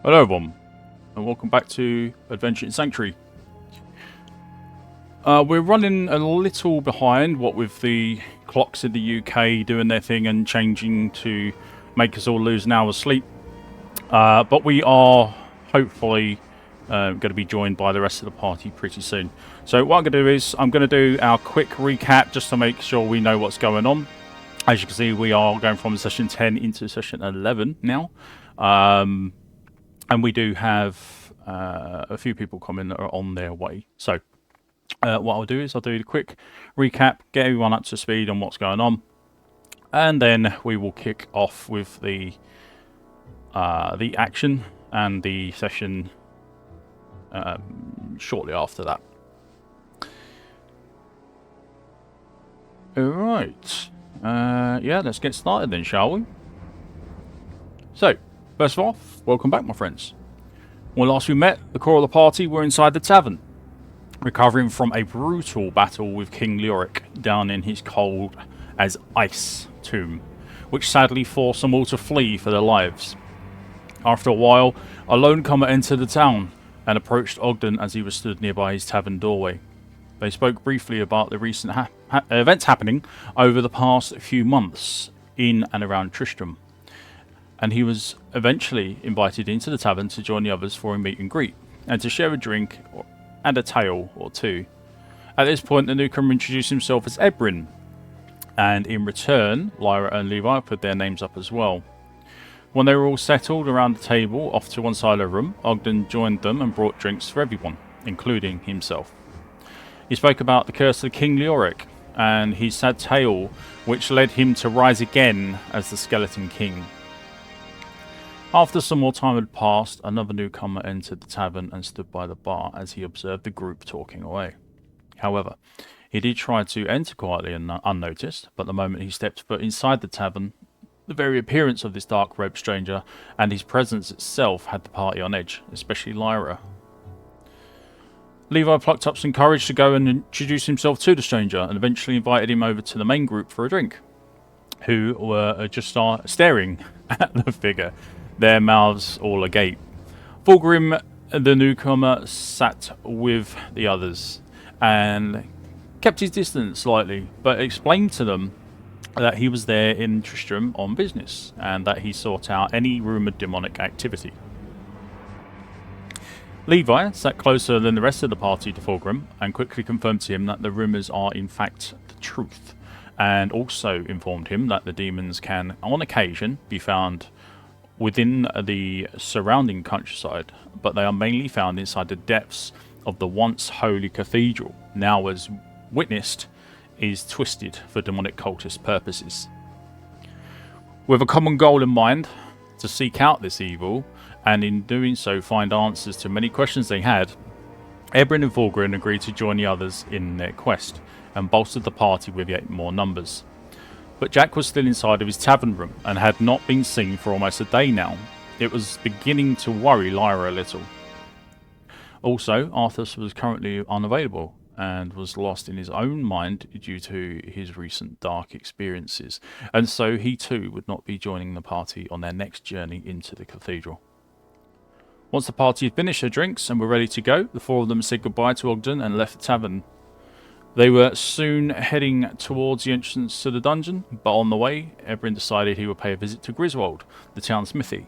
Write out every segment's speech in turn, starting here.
Hello everyone, and welcome back to Adventure in Sanctuary. We're running a little behind, what with the clocks in the UK doing their thing and changing to make us all lose an hour's sleep. But we are hopefully going to be joined by the rest of the party pretty soon. So what I'm going to do is I'm going to do our quick recap just to make sure we know what's going on. As you can see, we are going from session 10 into session 11 now. And we do have a few people coming that are on their way. So what I'll do is I'll do the quick recap, get everyone up to speed on what's going on, and then we will kick off with the action and the session shortly after that. Alright. Yeah, let's get started then, shall we? So, first of all, welcome back, my friends. When last we met, the core of the party were inside the tavern, recovering from a brutal battle with King Leoric down in his cold as ice tomb, which sadly forced them all to flee for their lives. After a while, a lone comer entered the town and approached Ogden as he was stood nearby his tavern doorway. They spoke briefly about the recent events happening over the past few months in and around Tristram, and he was eventually invited into the tavern to join the others for a meet and greet, and to share a drink and a tale or two. At this point, the newcomer introduced himself as Ebrin, and in return, Lyra and Levi put their names up as well. When they were all settled around the table off to one side of the room, Ogden joined them and brought drinks for everyone, including himself. He spoke about the curse of King Leoric and his sad tale, which led him to rise again as the Skeleton King. After some more time had passed, another newcomer entered the tavern and stood by the bar as he observed the group talking away. However, he did try to enter quietly and unnoticed, but the moment he stepped foot inside the tavern, the very appearance of this dark-robed stranger and his presence itself had the party on edge, especially Lyra. Levi plucked up some courage to go and introduce himself to the stranger and eventually invited him over to the main group for a drink, who were just staring at the figure, their mouths all agape. Fulgrim, the newcomer, sat with the others and kept his distance slightly, but explained to them that he was there in Tristram on business and that he sought out any rumoured demonic activity. Levi sat closer than the rest of the party to Fulgrim and quickly confirmed to him that the rumours are in fact the truth, and also informed him that the demons can, on occasion, be found within the surrounding countryside, but they are mainly found inside the depths of the once holy cathedral, now as witnessed, is twisted for demonic cultist purposes. With a common goal in mind, to seek out this evil, and in doing so find answers to many questions they had, Ebrin and Fulgrim agreed to join the others in their quest, and bolstered the party with yet more numbers. But Jack was still inside of his tavern room, and had not been seen for almost a day now. It was beginning to worry Lyra a little. Also, Arthas was currently unavailable, and was lost in his own mind due to his recent dark experiences, and so he too would not be joining the party on their next journey into the cathedral. Once the party had finished their drinks and were ready to go, the four of them said goodbye to Ogden and left the tavern. They were soon heading towards the entrance to the dungeon, but on the way, Ebrin decided he would pay a visit to Griswold, the town smithy,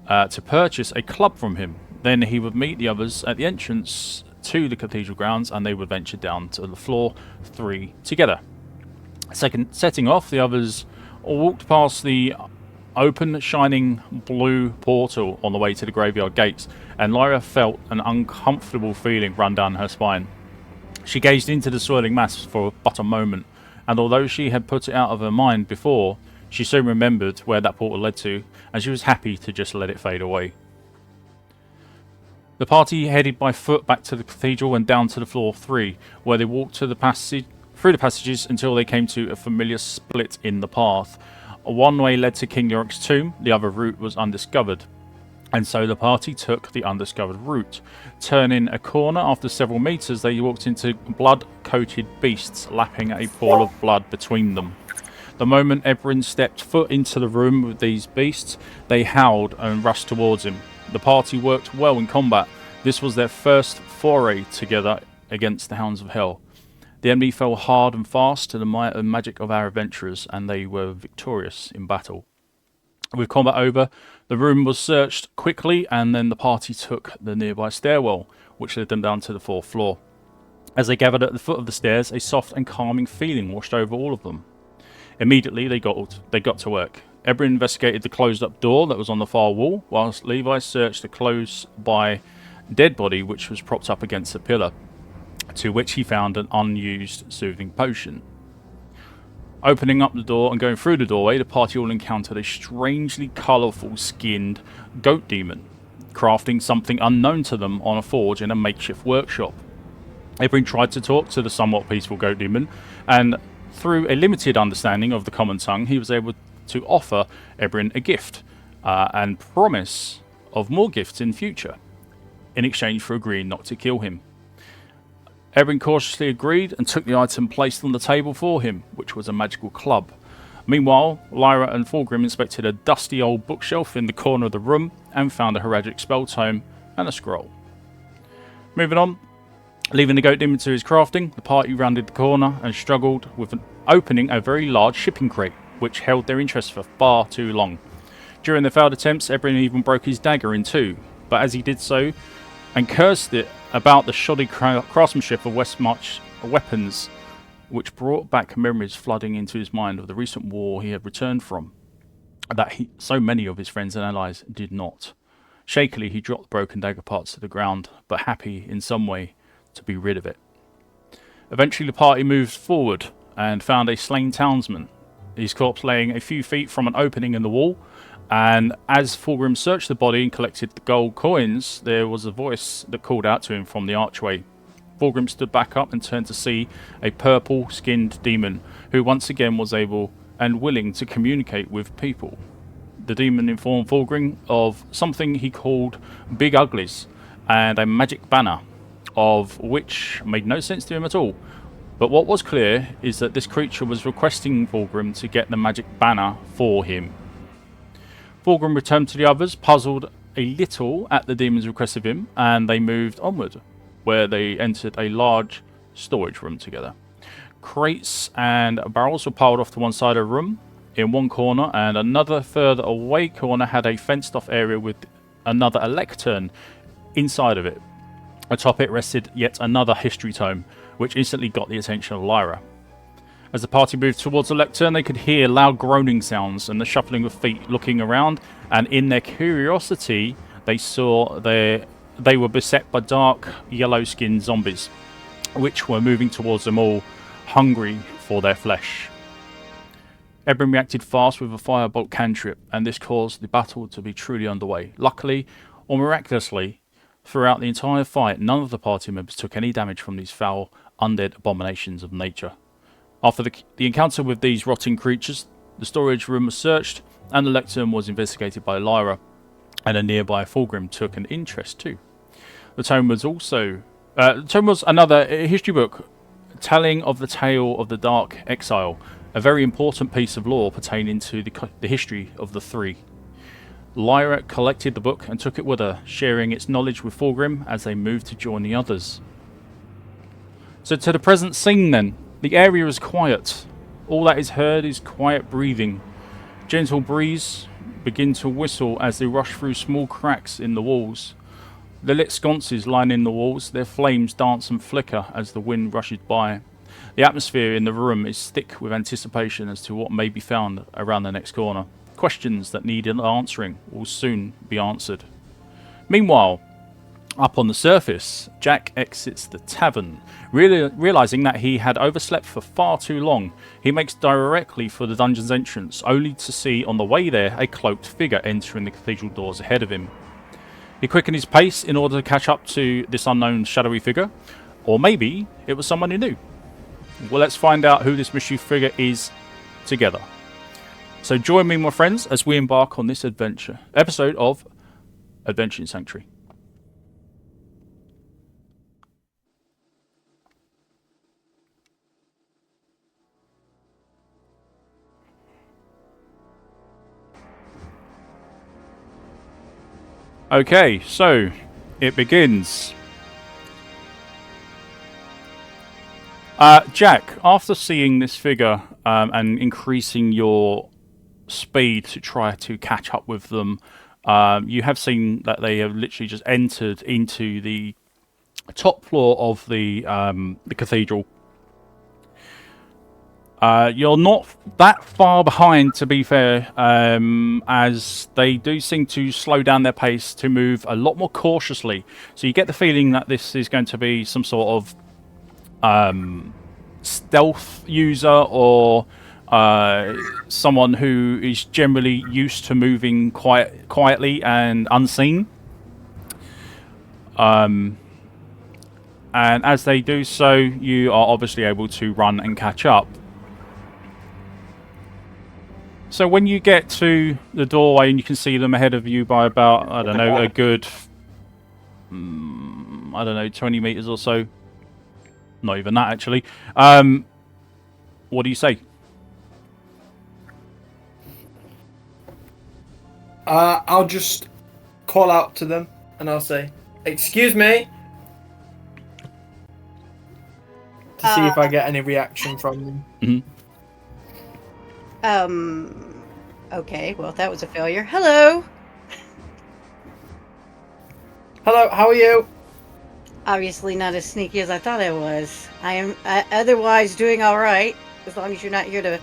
to purchase a club from him. Then he would meet the others at the entrance to the cathedral grounds, and they would venture down to the floor 3 together. Setting off, the others walked past the open, shining blue portal on the way to the graveyard gates, and Lyra felt an uncomfortable feeling run down her spine. She gazed into the swirling mass for but a moment, and although she had put it out of her mind before, she soon remembered where that portal led to, and she was happy to just let it fade away. The party headed by foot back to the cathedral and down to the floor 3, where they walked to the through the passages until they came to a familiar split in the path. One way led to King Leoric's tomb, the other route was undiscovered, and so the party took the undiscovered route. Turning a corner after several meters, they walked into blood-coated beasts, lapping a pool of blood between them. The moment Ebrin stepped foot into the room with these beasts, they howled and rushed towards him. The party worked well in combat. This was their first foray together against the Hounds of Hell. The enemy fell hard and fast to the might and magic of our adventurers, and they were victorious in battle. With combat over, the room was searched quickly, and then the party took the nearby stairwell, which led them down to the 4th floor. As they gathered at the foot of the stairs, a soft and calming feeling washed over all of them. Immediately, they got to work. Ebrin investigated the closed-up door that was on the far wall, whilst Levi searched the close-by dead body which was propped up against a pillar, to which he found an unused soothing potion. Opening up the door and going through the doorway, the party all encountered a strangely colourful skinned goat demon, crafting something unknown to them on a forge in a makeshift workshop. Ebrin tried to talk to the somewhat peaceful goat demon, and through a limited understanding of the common tongue, he was able to offer Ebrin a gift and promise of more gifts in future, in exchange for agreeing not to kill him. Ebrin cautiously agreed and took the item placed on the table for him, which was a magical club. Meanwhile, Lyra and Fulgrim inspected a dusty old bookshelf in the corner of the room and found a heraldic spell tome and a scroll. Moving on, leaving the goat demon to his crafting, the party rounded the corner and struggled with opening a very large shipping crate, which held their interest for far too long. During their failed attempts, Ebrin even broke his dagger in two, but as he did so, and cursed it about the shoddy craftsmanship of Westmarch weapons, which brought back memories flooding into his mind of the recent war he had returned from, that so many of his friends and allies did not. Shakily, he dropped the broken dagger parts to the ground, but happy in some way to be rid of it. Eventually, the party moved forward and found a slain townsman, his corpse laying a few feet from an opening in the wall. And as Fulgrim searched the body and collected the gold coins, there was a voice that called out to him from the archway. Fulgrim stood back up and turned to see a purple-skinned demon who once again was able and willing to communicate with people. The demon informed Fulgrim of something he called Big Uglies and a magic banner, of which made no sense to him at all. But what was clear is that this creature was requesting Fulgrim to get the magic banner for him. Fulgrim returned to the others, puzzled a little at the demon's request of him, and they moved onward, where they entered a large storage room together. Crates and barrels were piled off to one side of the room in one corner, and another further away corner had a fenced-off area with another lectern inside of it. Atop it rested yet another history tome, which instantly got the attention of Lyra. As the party moved towards the lectern, they could hear loud groaning sounds and the shuffling of feet looking around, and in their curiosity, they saw they were beset by dark, yellow-skinned zombies, which were moving towards them all, hungry for their flesh. Ebrin reacted fast with a firebolt cantrip, and this caused the battle to be truly underway. Luckily, or miraculously, throughout the entire fight, none of the party members took any damage from these foul, undead abominations of nature. After the encounter with these rotting creatures, the storage room was searched, and the lectern was investigated by Lyra, and a nearby Fulgrim took an interest too. The tome was another history book telling of the tale of the Dark Exile, a very important piece of lore pertaining to the history of the Three. Lyra collected the book and took it with her, sharing its knowledge with Fulgrim as they moved to join the others. So to the present scene then. The area is quiet. All that is heard is quiet breathing. Gentle breeze begin to whistle as they rush through small cracks in the walls. The lit sconces lining the walls, their flames dance and flicker as the wind rushes by. The atmosphere in the room is thick with anticipation as to what may be found around the next corner. Questions that need answering will soon be answered. Meanwhile, up on the surface, Jack exits the tavern. Realizing that he had overslept for far too long, he makes directly for the dungeon's entrance, only to see on the way there a cloaked figure entering the cathedral doors ahead of him. He quickened his pace in order to catch up to this unknown shadowy figure, or maybe it was someone he knew. Well, let's find out who this mystery figure is together. So join me, my friends, as we embark on this episode of Adventure in Sanctuary. Okay, so it begins. Jack, after seeing this figure and increasing your speed to try to catch up with them, you have seen that they have literally just entered into the top floor of the cathedral. You're not that far behind, to be fair, as they do seem to slow down their pace to move a lot more cautiously. So you get the feeling that this is going to be some sort of stealth user or someone who is generally used to moving quietly and unseen. And as they do so, you are obviously able to run and catch up. So when you get to the doorway and you can see them ahead of you by about, I don't know, a good, 20 meters or so. Not even that, actually. What do you say? I'll just call out to them and I'll say, "Excuse me," to see if I get any reaction from them. Mm-hmm. Okay, well, that was a failure. Hello! Hello, how are you? Obviously not as sneaky as I thought I was. I am otherwise doing all right, as long as you're not here to,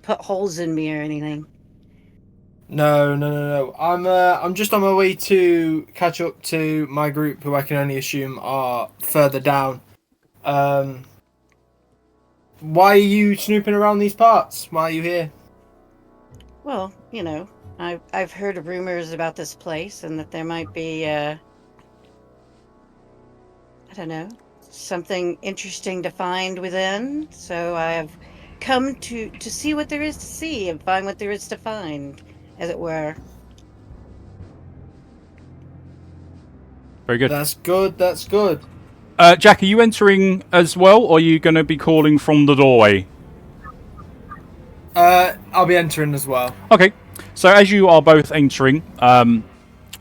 put holes in me or anything. No. I'm just on my way to catch up to my group, who I can only assume are further down. Why are you snooping around these parts? Why are you here? Well, I've heard rumors about this place and that there might be, I don't know, something interesting to find within. So I have come to see what there is to see and find what there is to find, as it were. Very good. That's good. Jack, are you entering as well, or are you going to be calling from the doorway? I'll be entering as well. Okay. So as you are both entering,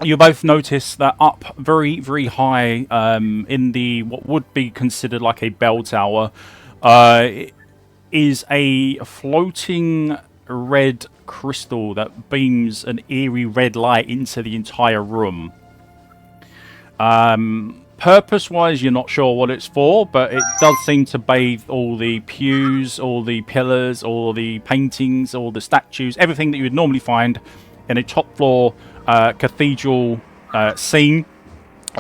you both notice that up very, very high in the what would be considered like a bell tower is a floating red crystal that beams an eerie red light into the entire room. Purpose-wise, you're not sure what it's for, but it does seem to bathe all the pews, all the pillars, all the paintings, all the statues, everything that you would normally find in a top-floor cathedral scene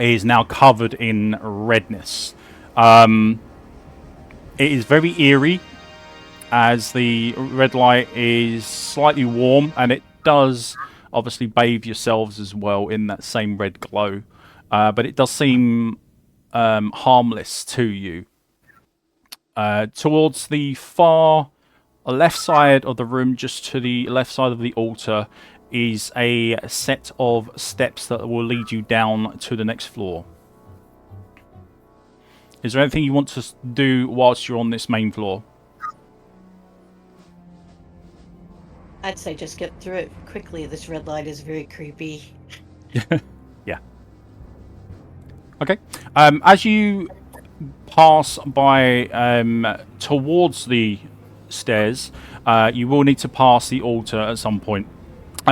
is now covered in redness. It is very eerie, as the red light is slightly warm, and it does obviously bathe yourselves as well in that same red glow. But it does seem harmless to you. Towards the far left side of the room, just to the left side of the altar, is a set of steps that will lead you down to the next floor. Is there anything you want to do whilst you're on this main floor? I'd say just get through it quickly. This red light is very creepy. Yeah. Okay. As you pass by towards the stairs, you will need to pass the altar at some point.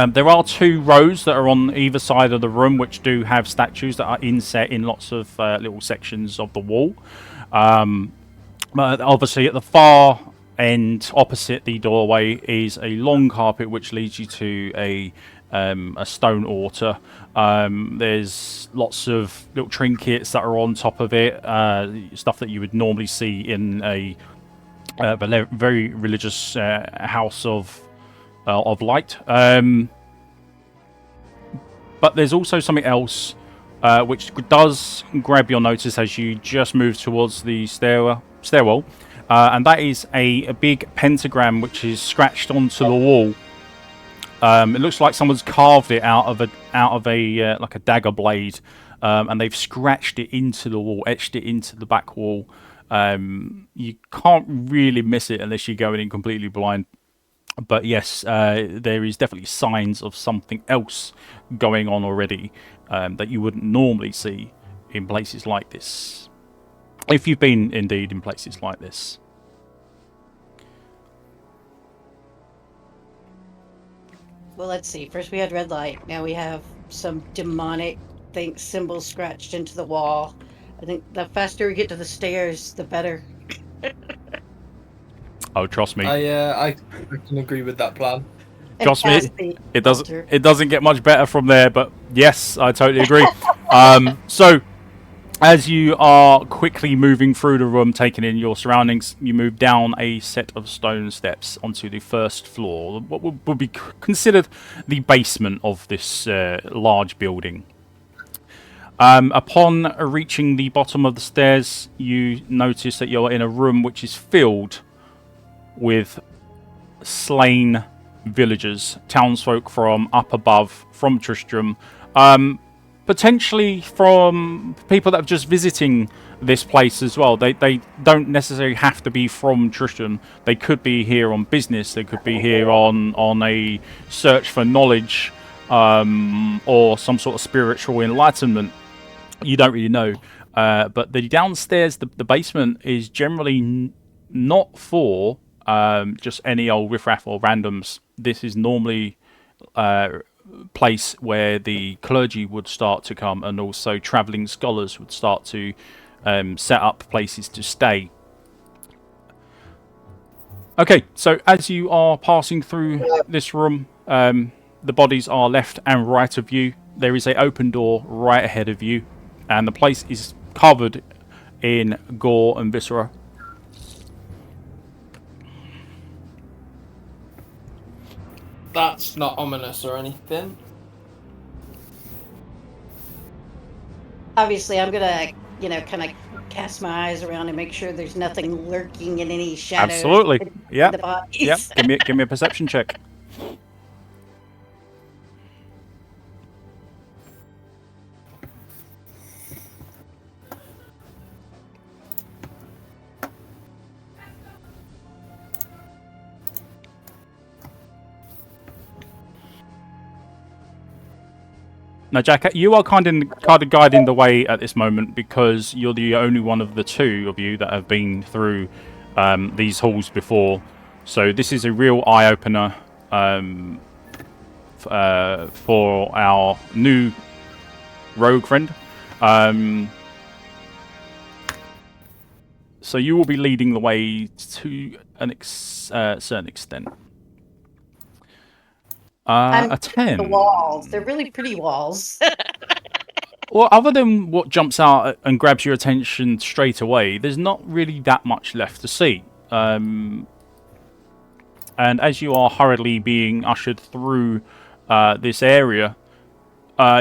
There are two rows that are on either side of the room, which do have statues that are inset in lots of little sections of the wall. But obviously at the far end, opposite the doorway, is a long carpet which leads you to a stone altar. There's lots of little trinkets that are on top of it, stuff that you would normally see in a very religious house of light. But there's also something else which does grab your notice as you just move towards the stairwell, and that is a big pentagram which is scratched onto the wall. It looks like someone's carved it out of a like a dagger blade, and they've scratched it into the wall, etched it into the back wall. You can't really miss it unless you're going in completely blind. But yes, there is definitely signs of something else going on already that you wouldn't normally see in places like this. If you've been indeed in places like this. Well, let's see. First we had red light. Now we have some demonic symbols scratched into the wall. I think the faster we get to the stairs, the better. Oh, trust me. I can agree with that plan. And Trust me, past the it doesn't. altar. It doesn't get much better from there. But yes, I totally agree. So, as you are quickly moving through the room, taking in your surroundings, you move down a set of stone steps onto the first floor, what would be considered the basement of this large building. Upon reaching the bottom of the stairs, you notice that you're in a room which is filled with slain villagers, townsfolk from up above, from Tristram, potentially from people that are just visiting this place as well. They don't necessarily have to be from Tristram. They could be here on business. They could be here on a search for knowledge or some sort of spiritual enlightenment. You don't really know. But the downstairs, the basement, is generally not for just any old riffraff or randoms. This is normally place where the clergy would start to come, and also travelling scholars would start to set up places to stay. Okay, so as you are passing through this room, the bodies are left and right of you. There is an open door right ahead of you, and the place is covered in gore and viscera. That's not ominous or anything. Obviously, I'm gonna, kind of cast my eyes around and make sure there's nothing lurking in any shadows. Absolutely. Yeah. The bodies. Yeah. Give me a perception check. Now, Jack, you are kind of guiding the way at this moment because you're the only one of the two of you that have been through these halls before. So this is a real eye-opener for our new rogue friend. So you will be leading the way to a certain extent. A 10. The walls. They're really pretty walls. Well, other than what jumps out and grabs your attention straight away, there's not really that much left to see. And as you are hurriedly being ushered through this area,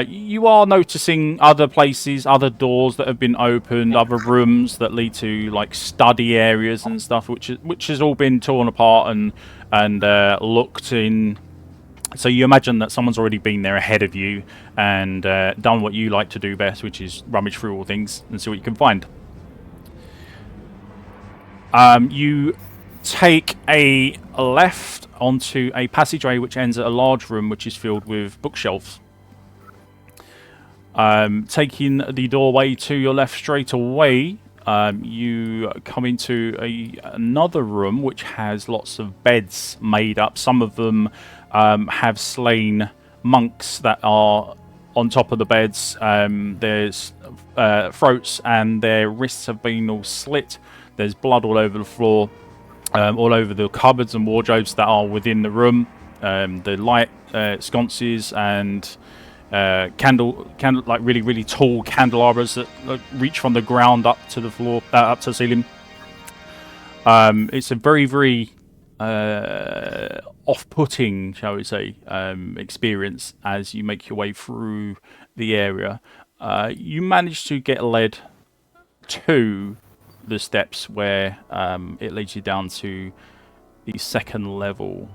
you are noticing other places, other doors that have been opened, other rooms that lead to like study areas and stuff, which has all been torn apart and looked in. So you imagine that someone's already been there ahead of you and done what you like to do best, which is rummage through all things and see what you can find. You take a left onto a passageway which ends at a large room which is filled with bookshelves. Taking the doorway to your left straight away, you come into another room which has lots of beds made up. Some of them have slain monks that are on top of the beds. There's throats and their wrists have been all slit. There's blood all over the floor, all over the cupboards and wardrobes that are within the room. The light sconces and candle like really tall candelabras that reach from the ground up to the floor, up to the ceiling. It's a very off-putting, shall we say, experience as you make your way through the area. You manage to get led to the steps where it leads you down to the second level.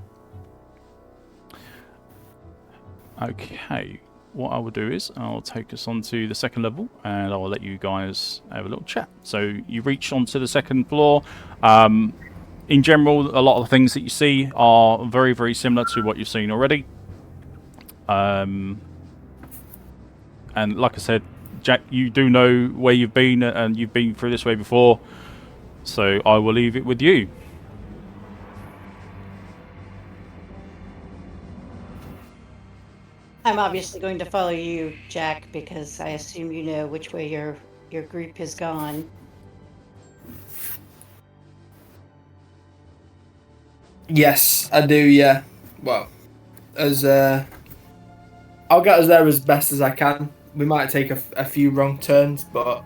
Okay, what I will do is I'll take us onto the second level and I'll let you guys have a little chat. So you reach onto the second floor. in general, a lot of the things that you see are very, very similar to what you've seen already. And like I said, Jack, you do know where you've been, and you've been through this way before. So I will leave it with you. I'm obviously going to follow you, Jack, because I assume you know which way your group has gone. Yes, I do. Yeah. Well, as I'll get us there as best as I can. We might take a few wrong turns, but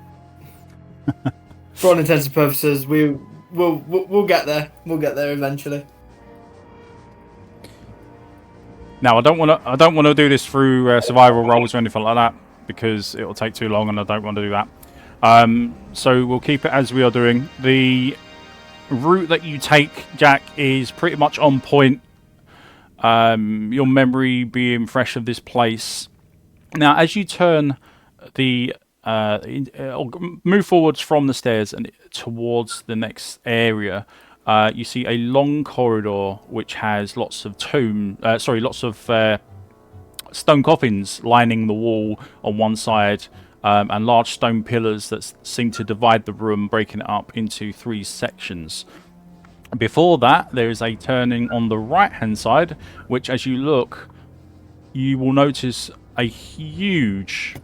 for all intents and purposes, we'll get there. We'll get there eventually. Now, I don't want to do this through survival rolls or anything like that, because it will take too long, and I don't want to do that. So we'll keep it as we are doing. The route that you take, Jack, is pretty much on point. Your memory being fresh of this place. Now, as you turn the move forwards from the stairs and towards the next area, you see a long corridor which has lots of stone coffins lining the wall on one side, and large stone pillars that seem to divide the room, breaking it up into 3 sections. Before that, there is a turning on the right-hand side, which, as you look, you will notice a huge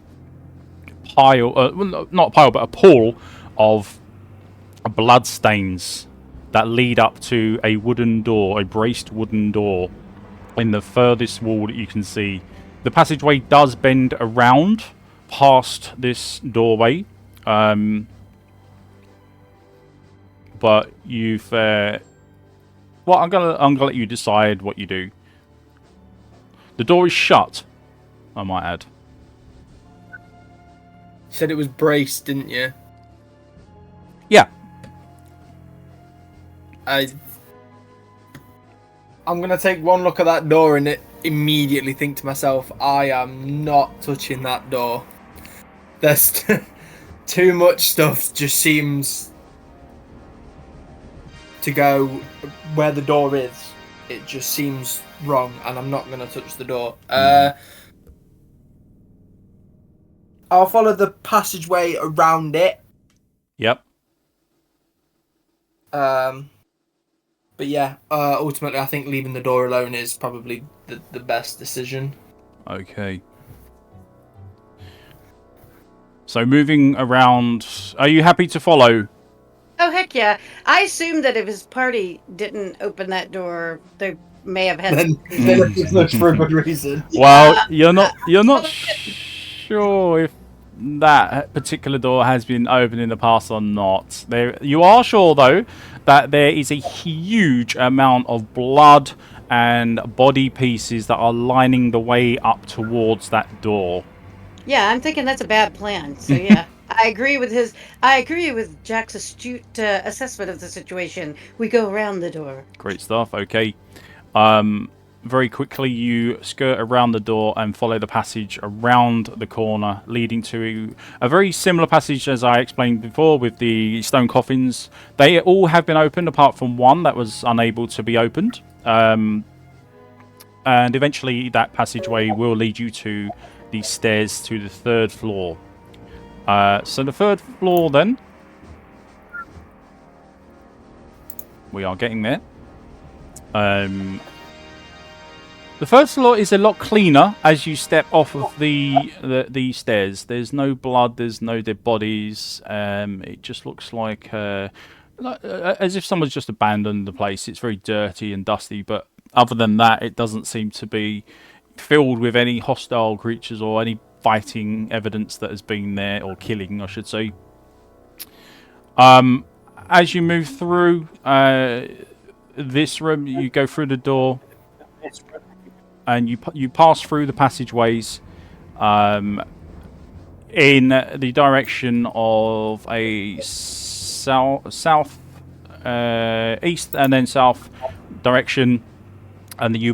pile, well, not a pile, but a pool of blood stains that lead up to a wooden door, a braced wooden door in the furthest wall that you can see. The passageway does bend around past this doorway, but you've well, I'm gonna let you decide what you do. The door is shut, I might add. You said it was braced, didn't you? Yeah. I'm gonna take one look at that door and immediately think to myself, I am not touching that door. There's too much stuff just seems to go where the door is. It just seems wrong, and I'm not gonna touch the door. I'll follow the passageway around it. Yep. But yeah, ultimately I think leaving the door alone is probably the best decision. Okay. So moving around, are you happy to follow? Oh, heck yeah. I assume that if his party didn't open that door, they may have had Then it looks for a good reason. Well, you're not sure if that particular door has been opened in the past or not. You are sure, though, that there is a huge amount of blood and body pieces that are lining the way up towards that door. Yeah, I'm thinking that's a bad plan. So yeah, I agree with Jack's astute assessment of the situation. We go around the door. Great stuff. Okay. Very quickly, you skirt around the door and follow the passage around the corner, leading to a very similar passage as I explained before with the stone coffins. They all have been opened apart from one that was unable to be opened. And eventually that passageway will lead you to the stairs to the 3rd floor. So the 3rd floor then. We are getting there. The 1st floor is a lot cleaner as you step off of the stairs. There's no blood, there's no dead bodies. It just looks like as if someone's just abandoned the place. It's very dirty and dusty, but other than that, it doesn't seem to be filled with any hostile creatures or any fighting evidence that has been there, or killing, I should say. As you move through this room, you go through the door, and you pass through the passageways in the direction of a south, east, and then south direction, and you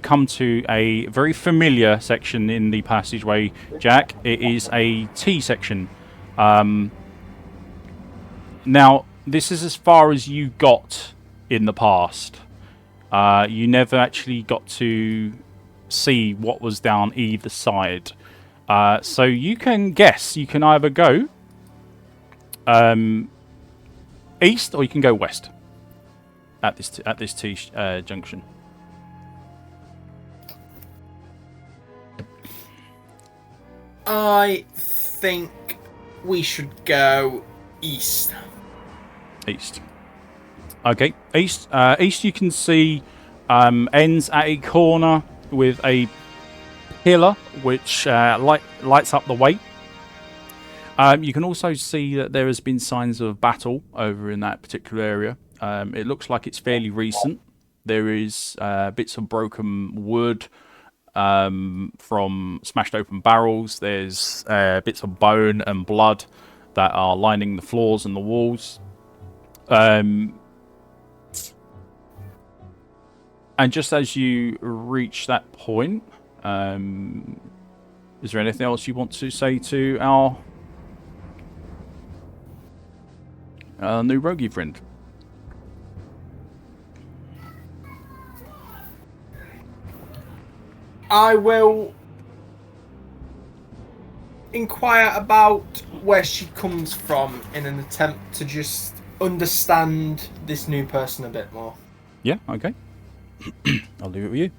come to a very familiar section in the passageway, Jack. It is a T section. Now, this is as far as you got in the past. You never actually got to see what was down either side. So you can guess. You can either go east or you can go west at this T junction. I think we should go east. East. Okay, east. East you can see ends at a corner with a pillar which lights up the way. You can also see that there has been signs of battle over in that particular area. It looks like it's fairly recent. There is bits of broken wood from smashed open barrels. There's bits of bone and blood that are lining the floors and the walls. And just as you reach that point, is there anything else you want to say to our new roguey friend? I will inquire about where she comes from in an attempt to just understand this new person a bit more. Yeah, okay. I'll leave it with you.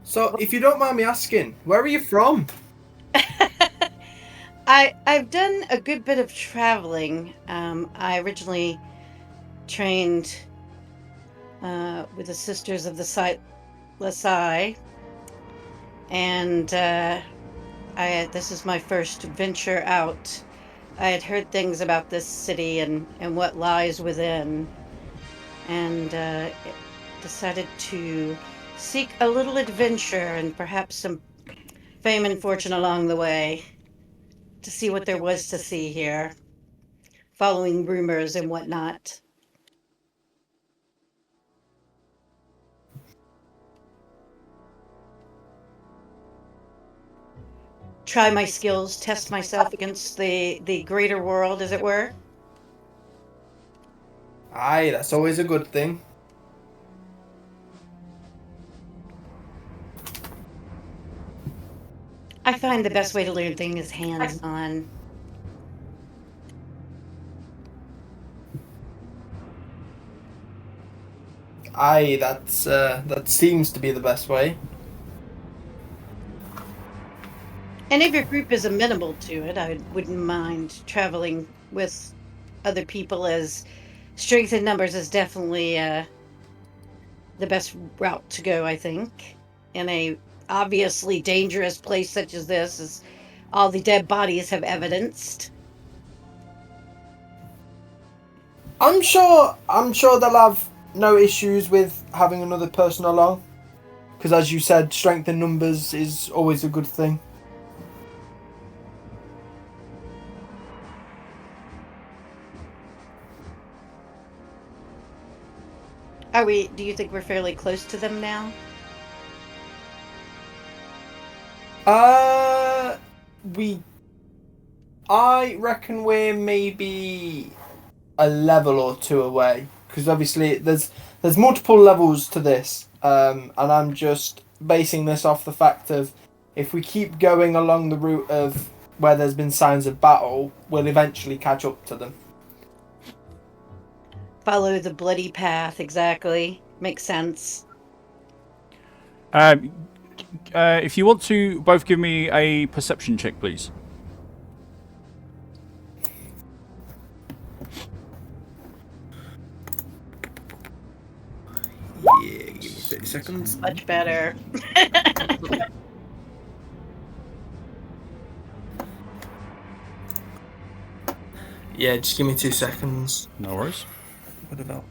So, if you don't mind me asking, where are you from? I've done a good bit of traveling. I originally trained with the Sisters of the Sightless Eye, and this is my first venture out. I had heard things about this city and what lies within, and decided to seek a little adventure and perhaps some fame and fortune along the way, to see what there was to see here, following rumors and whatnot. Try my skills, test myself against the greater world, as it were. Aye, that's always a good thing. I find the best way to learn things is hands-on. Aye, that seems to be the best way. And if your group is amenable to it, I wouldn't mind traveling with other people, as strength in numbers is definitely the best route to go, I think. In a obviously dangerous place such as this, as all the dead bodies have evidenced. I'm sure they'll have no issues with having another person along. Because as you said, strength in numbers is always a good thing. Do you think we're fairly close to them now? I reckon we're maybe a level or two away. Because obviously there's multiple levels to this. And I'm just basing this off the fact of, if we keep going along the route of where there's been signs of battle, we'll eventually catch up to them. Follow the bloody path, exactly. Makes sense. If you want to both give me a perception check, please. Yeah, give me 30 seconds. Much better. Yeah, just give me 2 seconds. No worries. What about?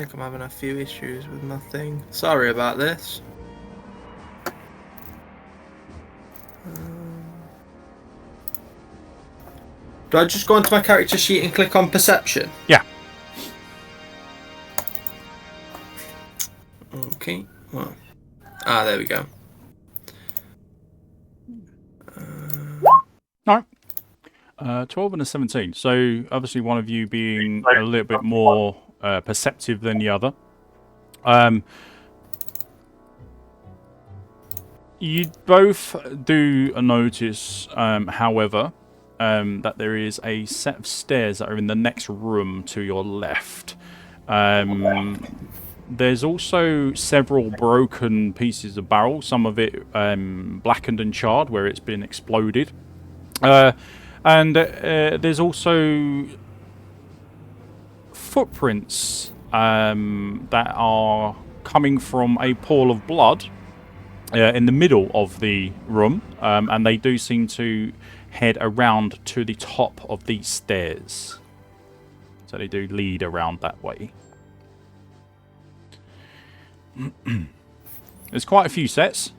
think I'm having a few issues with my thing. Sorry about this. Do I just go onto my character sheet and click on perception? Yeah. Okay. Well. There we go. All right. 12 and a 17. So obviously one of you being a little bit more perceptive than the other. You both do notice, however, that there is a set of stairs that are in the next room to your left. There's also several broken pieces of barrel, some of it blackened and charred where it's been exploded. And there's also footprints that are coming from a pool of blood in the middle of the room, and they do seem to head around to the top of these stairs. So they do lead around that way. There's quite a few sets.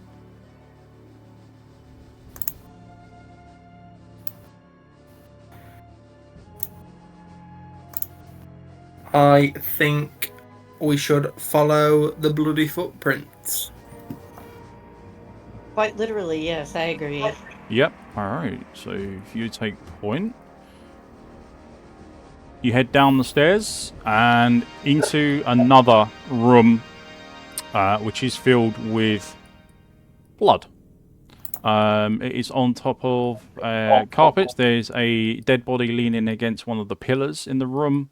I think we should follow the bloody footprints. Quite literally, yes, I agree. Yep. Alright, so if you take point, you head down the stairs and into another room, which is filled with blood. It is on top of carpets. There's a dead body leaning against one of the pillars in the room.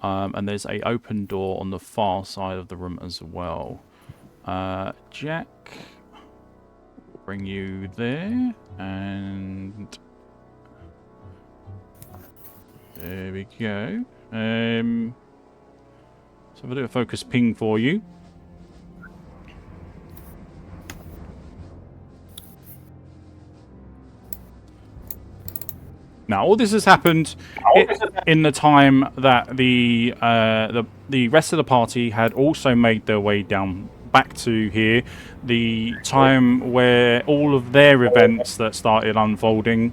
And there's a open door on the far side of the room as well. Jack, we'll bring you there, and there we go. So I'll do a focus ping for you. Now, all this has happened in the time that the rest of the party had also made their way down back to here. The time where all of their events that started unfolding,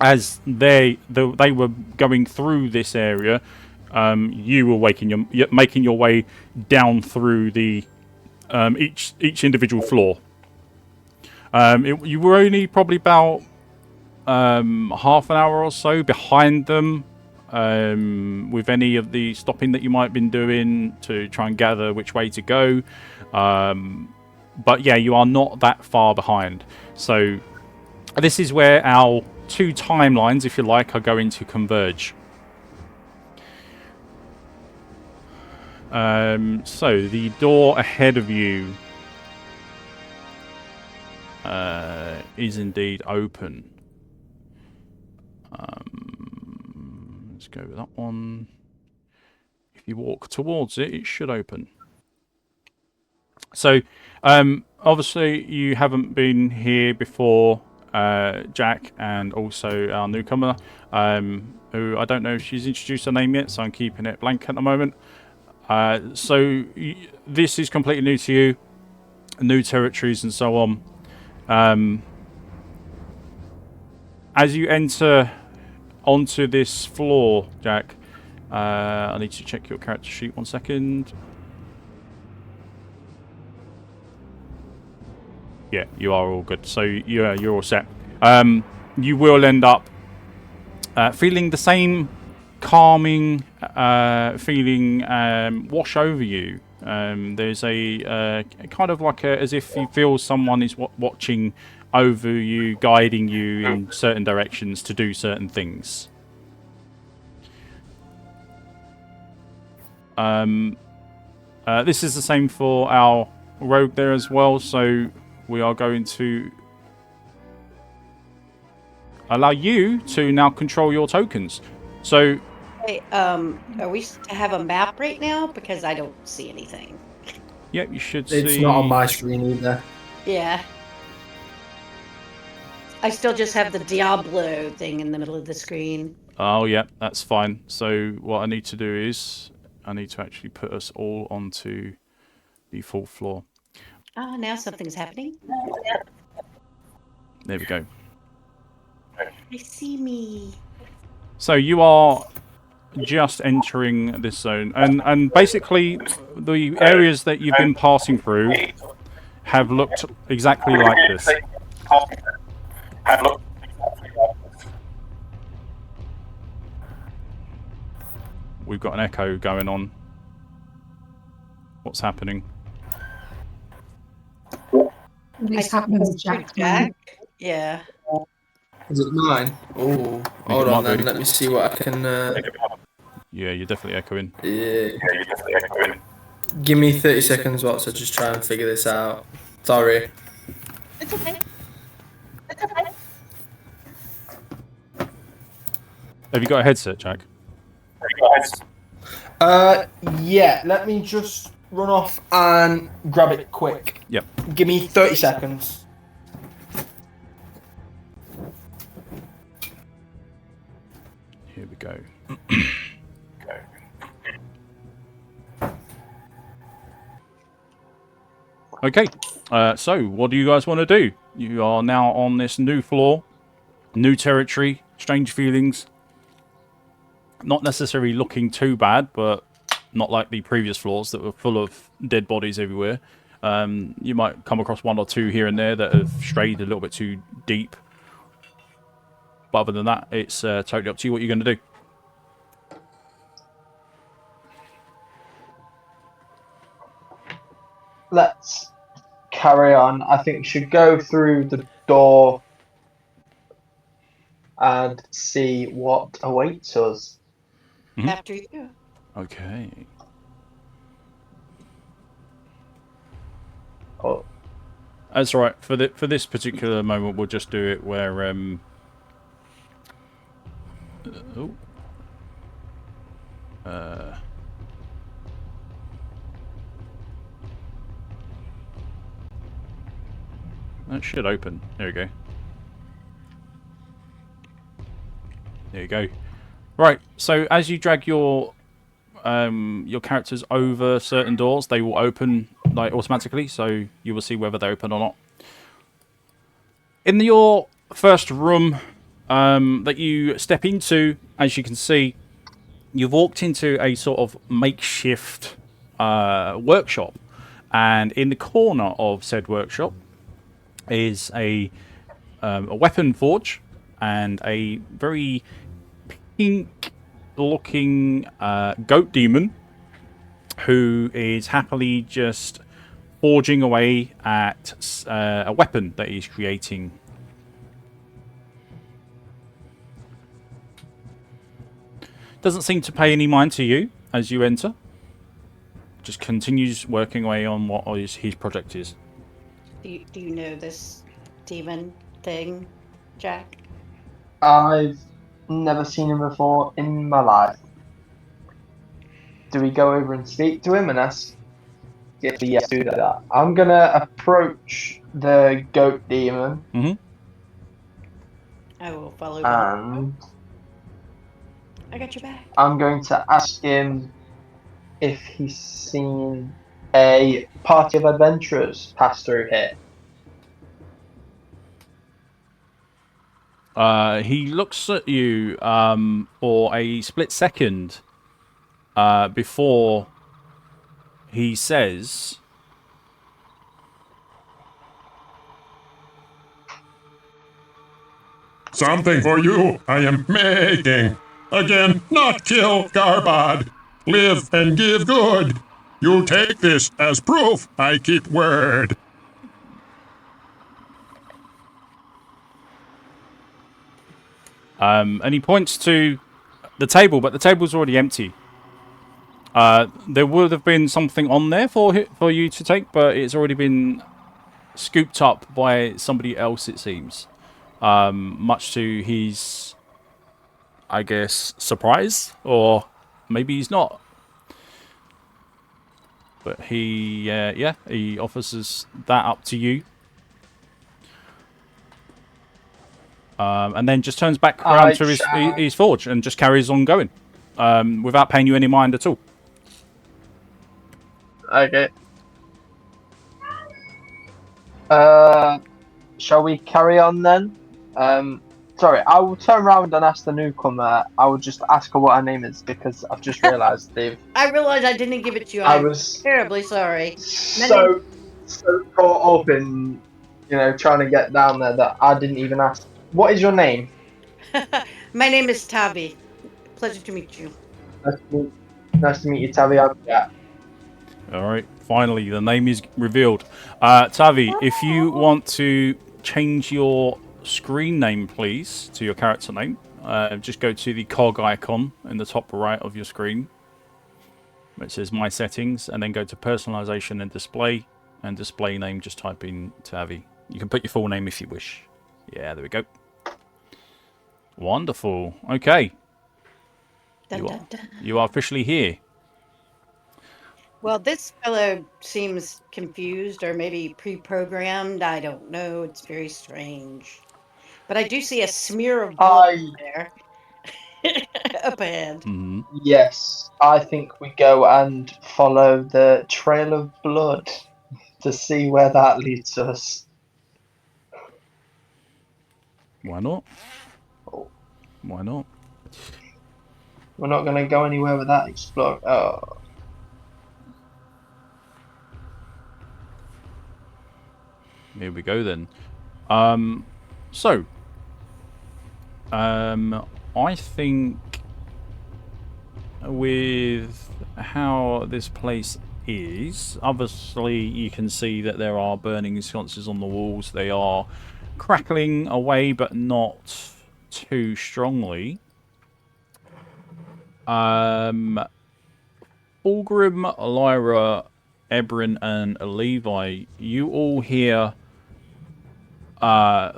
as they were going through this area, you were making your way down through the each individual floor. You were only probably about half an hour or so behind them, with any of the stopping that you might have been doing to try and gather which way to go. But yeah, you are not that far behind. So this is where our two timelines, if you like, are going to converge. So the door ahead of you is indeed open. Let's go with that one. If you walk towards it, it should open. So, obviously you haven't been here before, Jack, and also our newcomer, who I don't know if she's introduced her name yet, so I'm keeping it blank at the moment. So this is completely new to you, new territories and so on. As you enter onto this floor, Jack, I need to check your character sheet 1 second. Yeah, you are all good. So you're all set. You will end up feeling the same calming feeling wash over you. There's a kind of like as if you feel someone is watching over you, guiding you in certain directions to do certain things. This is the same for our rogue there as well, so we are going to allow you to now control your tokens. So, Hey, are we to have a map right now? Because I don't see anything. Yep, you should see. It's not on my screen either. Yeah. I still just have the Diablo thing in the middle of the screen. Oh, yeah, that's fine. So what I need to do is I need to actually put us all onto the 4th floor. Ah, now something's happening. There we go. They see me. So you are just entering this zone, and basically the areas that you've been passing through have looked exactly like this. We've got an echo going on. What's happening? This happens, Jack. Yeah. Is it mine? Oh, hold it on might be. then. Let me see what I can. Yeah, you're definitely echoing. Yeah. Give me 30 seconds, whilst I just try and figure this out. Sorry. It's okay. Have you got a headset, Jack? Yeah. Let me just run off and grab it quick. Yep. Give me 30 seconds. Here we go. Okay, so what do you guys want to do? You are now on this new floor, new territory, strange feelings. Not necessarily looking too bad, but not like the previous floors that were full of dead bodies everywhere. You might come across 1 or 2 here and there that have strayed a little bit too deep. But other than that, it's totally up to you what you're going to do. Let's carry on. I think we should go through the door and see what awaits us. After you. Okay. Oh. That's all right. For this particular moment, we'll just do it where that should open. There we go. There you go. Right. So as you drag your characters over certain doors, they will open like automatically. So you will see whether they open or not. In your first room that you step into, as you can see, you've walked into a sort of makeshift workshop, and in the corner of said workshop is a weapon forge and a very pink-looking goat demon who is happily just forging away at a weapon that he's creating. Doesn't seem to pay any mind to you as you enter. Just continues working away on what his project is. Do you know this demon thing, Jack? I've never seen him before in my life. Do we go over and speak to him and ask if he yes do that? I'm gonna approach the goat demon I will follow and I got your back. I'm going to ask him if he's seen a party of adventurers pass through here. He looks at you for a split second before he says, "Something for you I am making. Again, not kill Gharbad. Live and give good. You take this as proof I keep word." and he points to the table, but the table's already empty. There would have been something on there for you to take, but it's already been scooped up by somebody else, it seems. Much to his, I guess, surprise, or maybe he's not. But he offers us that up to you. And then just turns back around to his forge and just carries on going without paying you any mind at all. Okay. Shall we carry on then? Sorry, I will turn around and ask the newcomer. I will just ask her what her name is because I've just realised they've. I realized I didn't give it to you. I I'm was terribly sorry. so caught up in trying to get down there that I didn't even ask. What is your name? My name is Tavi. Pleasure to meet you. Nice to meet you, Tavi. Yeah. Alright, finally, the name is revealed. Tavi, if you want to change your screen name, please, to your character name, just go to the cog icon in the top right of your screen. It says My Settings, and then go to Personalization and display name, just type in Tavi. You can put your full name if you wish. Yeah, there we go. Wonderful. Okay. You are officially here. Well, this fellow seems confused or maybe pre-programmed. I don't know. It's very strange. But I do see a smear of blood there up ahead. Mm-hmm. Yes, I think we go and follow the trail of blood to see where that leads us. Why not? Why not? We're not going to go anywhere without exploring. Oh. Here we go then. I think with how this place is, obviously you can see that there are burning sconces on the walls. They are crackling away, but not too strongly. Fulgrim, Lyra, Ebrin, and Levi, you all hear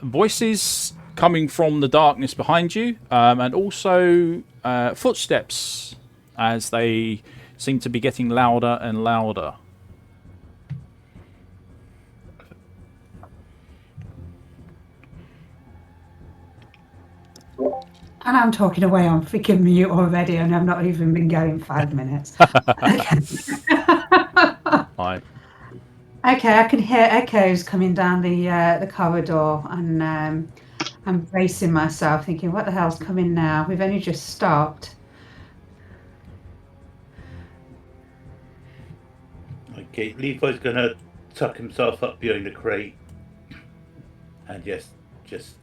voices coming from the darkness behind you, and also footsteps as they seem to be getting louder and louder. And I'm talking away on freaking mute already, and I've not even been going 5 minutes. Right. Okay, I can hear echoes coming down the corridor, and I'm bracing myself, thinking, "What the hell's coming now? We've only just stopped." Okay, Levi's gonna tuck himself up behind the crate and just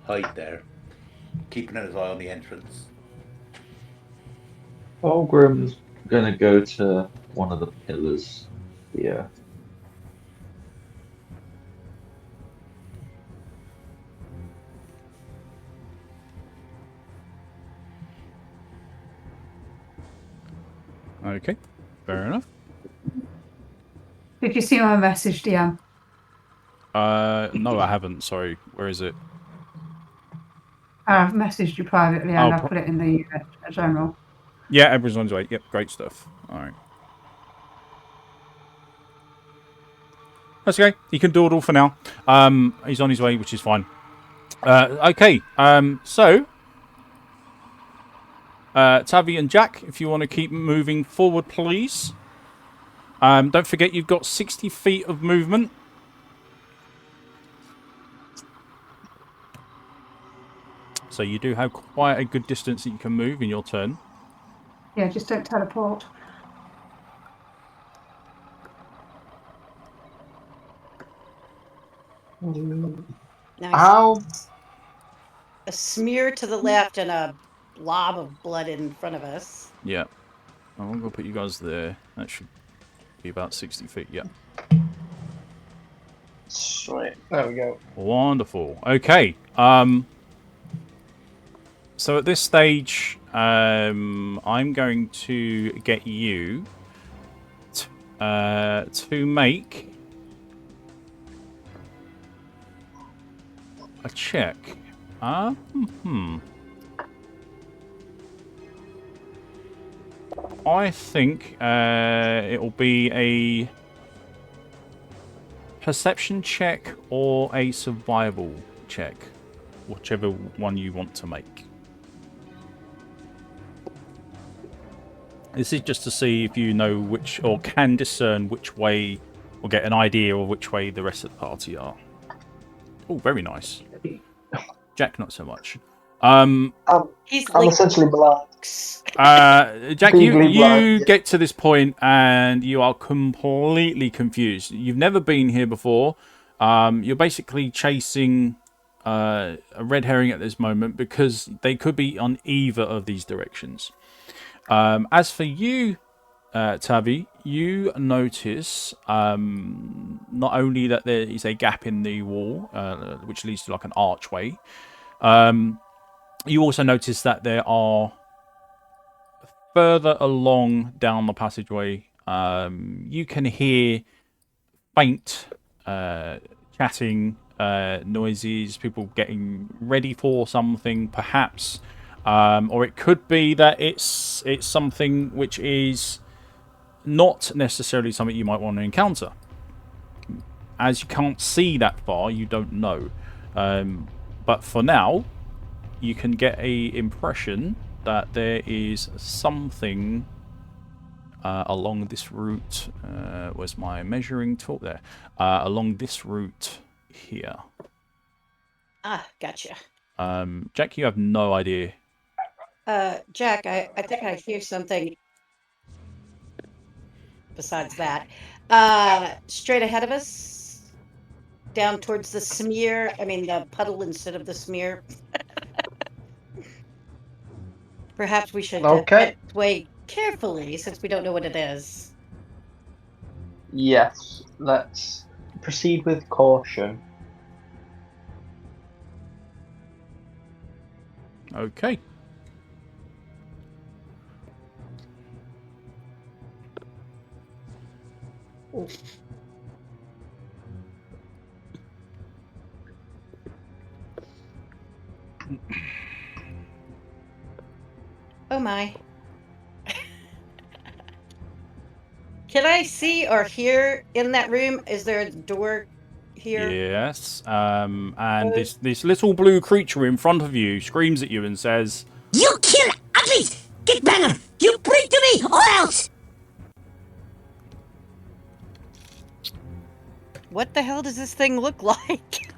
hide there, keeping his eye on the entrance. Fulgrim's gonna go to one of the pillars here. Okay, fair enough. Did you see my message, DM? No, I haven't. Sorry. Where is it? I've messaged you privately, and I put it in the general. Yeah, everyone's on his way. Yep, great stuff. All right. That's okay. He can do it all for now. He's on his way, which is fine. Okay. Tavi and Jack, if you want to keep moving forward, please. Don't forget you've got 60 feet of movement. So you do have quite a good distance that you can move in your turn. Yeah, just don't teleport. Now a smear to the left and a blob of blood in front of us. Yeah. I'm going to put you guys there. That should be about 60 feet, yeah. Sweet. There we go. Wonderful. Okay. So at this stage, I'm going to get you to make a check. I think it'll be a perception check or a survival check, whichever one you want to make. This is just to see if you know which, or can discern which way, or get an idea of which way the rest of the party are. Oh, very nice. Jack, not so much. He's I'm like, essentially blind. Jack, Legally you blind, yeah. get to this point and you are completely confused. You've never been here before. You're basically chasing a red herring at this moment because they could be on either of these directions. As for you, Tavi, you notice not only that there is a gap in the wall, which leads to like an archway, you also notice that there are further along down the passageway, you can hear faint chatting noises, people getting ready for something, perhaps, or it could be that it's something which is not necessarily something you might want to encounter. As you can't see that far, you don't know. But for now, you can get a impression that there is something along this route. Where's my measuring tool? There. Along this route here. ah, gotcha. Jack, you have no idea. Jack, I think I hear something besides that. Straight ahead of us, down towards the smear. I mean, the puddle instead of the smear. Perhaps we should Okay. tread this way carefully, since we don't know what it is. Yes, let's proceed with caution. Okay. Oh my. Can I see or hear in that room? Is there a door here? Yes. And this little blue creature in front of you screams at you and says, You kill Uglies! Get banger! You bring to me or else! What the hell does this thing look like?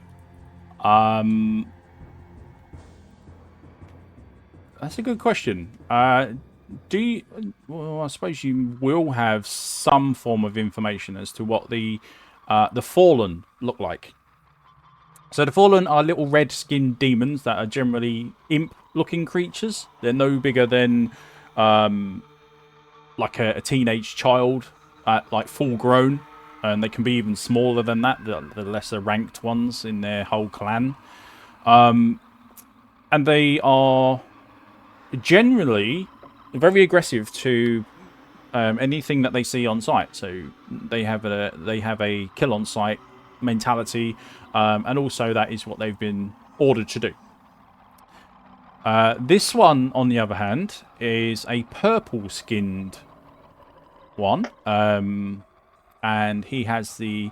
That's a good question. Do you, well, I suppose you will have some form of information as to what the Fallen look like. So the Fallen are little red-skinned demons that are generally imp-looking creatures. They're no bigger than like a teenage child, like full-grown, and they can be even smaller than that. The lesser-ranked ones in their whole clan, and they are generally very aggressive to anything that they see on sight. So they have a kill on sight mentality, and also that is what they've been ordered to do. This one, on the other hand, is a purple-skinned one, and he has the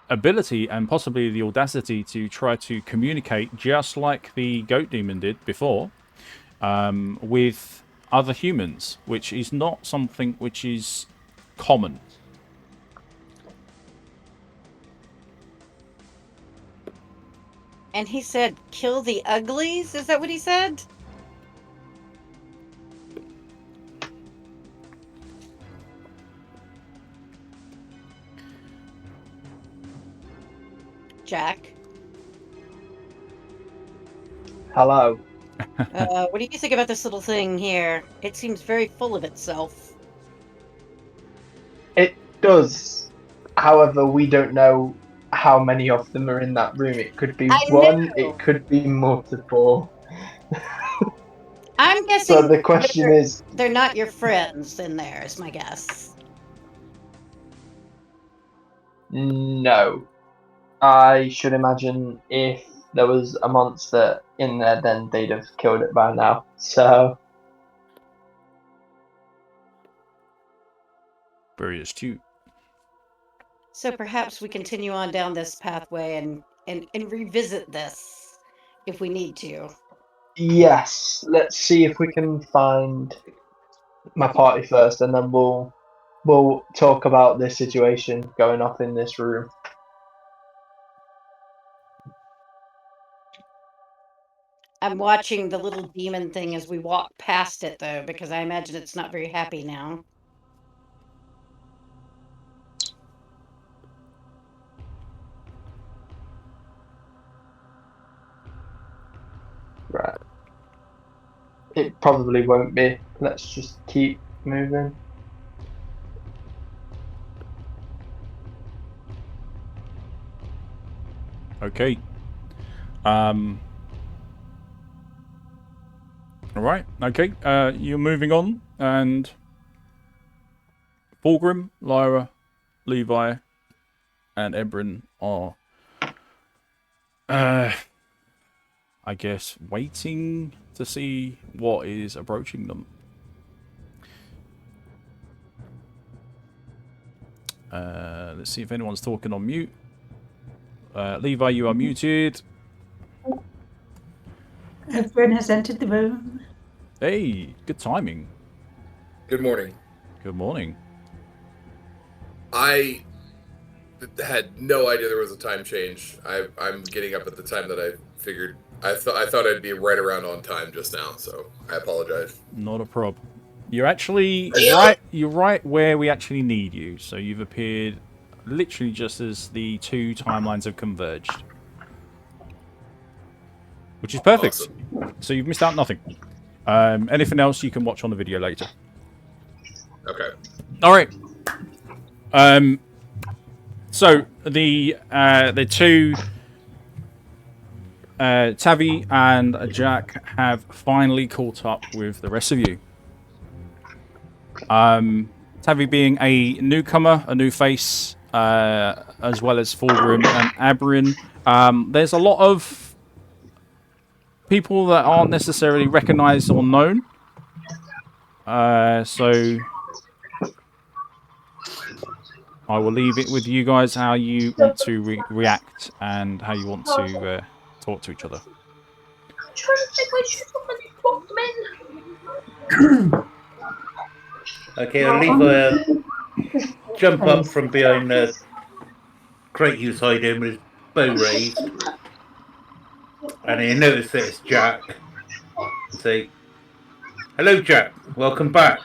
ability and possibly the audacity to try to communicate just like the goat demon did before, with other humans, which is not something which is common. And he said, kill the uglies? Is that what he said? Jack, Hello. what do you think about this little thing here? It seems very full of itself. It does. However, we don't know how many of them are in that room. It could be I one, know. it could be multiple. I'm guessing So the question is, they're not your friends in there, is my guess. no. I should imagine if there was a monster in there, then they'd have killed it by now. So, Very astute. So perhaps we continue on down this pathway and revisit this if we need to. yes, let's see if we can find my party first, and then we'll talk about this situation going off in this room. I'm watching the little demon thing as we walk past it, though, because I imagine it's not very happy now. Right. It probably won't be. Let's just keep moving. Okay. All right. Okay. You're moving on, and Fulgrim, Lyra, Levi, and Ebrin are, I guess, waiting to see what is approaching them. Let's see if anyone's talking on mute. Levi, you are muted. Everyone has entered the room. Hey, good timing. Good morning. Good morning. I had no idea there was a time change. I'm getting up at the time that I figured. I thought I'd be right around on time just now, so I apologize. Not a prob. You're actually right. You're right where we actually need you. So you've appeared literally just as the two timelines have converged, which is perfect. Awesome. So you've missed out nothing. Anything else you can watch on the video later. Okay. All right. So the two Tavi and Jack have finally caught up with the rest of you. Tavi being a newcomer, a new face, as well as Fulgrim and Abrin. There's a lot of people that aren't necessarily recognized or known. So I will leave it with you guys how you want to react and how you want to talk to each other. Okay, I'll leave jump up from behind the crate he was hiding with his bow raised. And he noticed that it's Jack. And say, "Hello, Jack. Welcome back.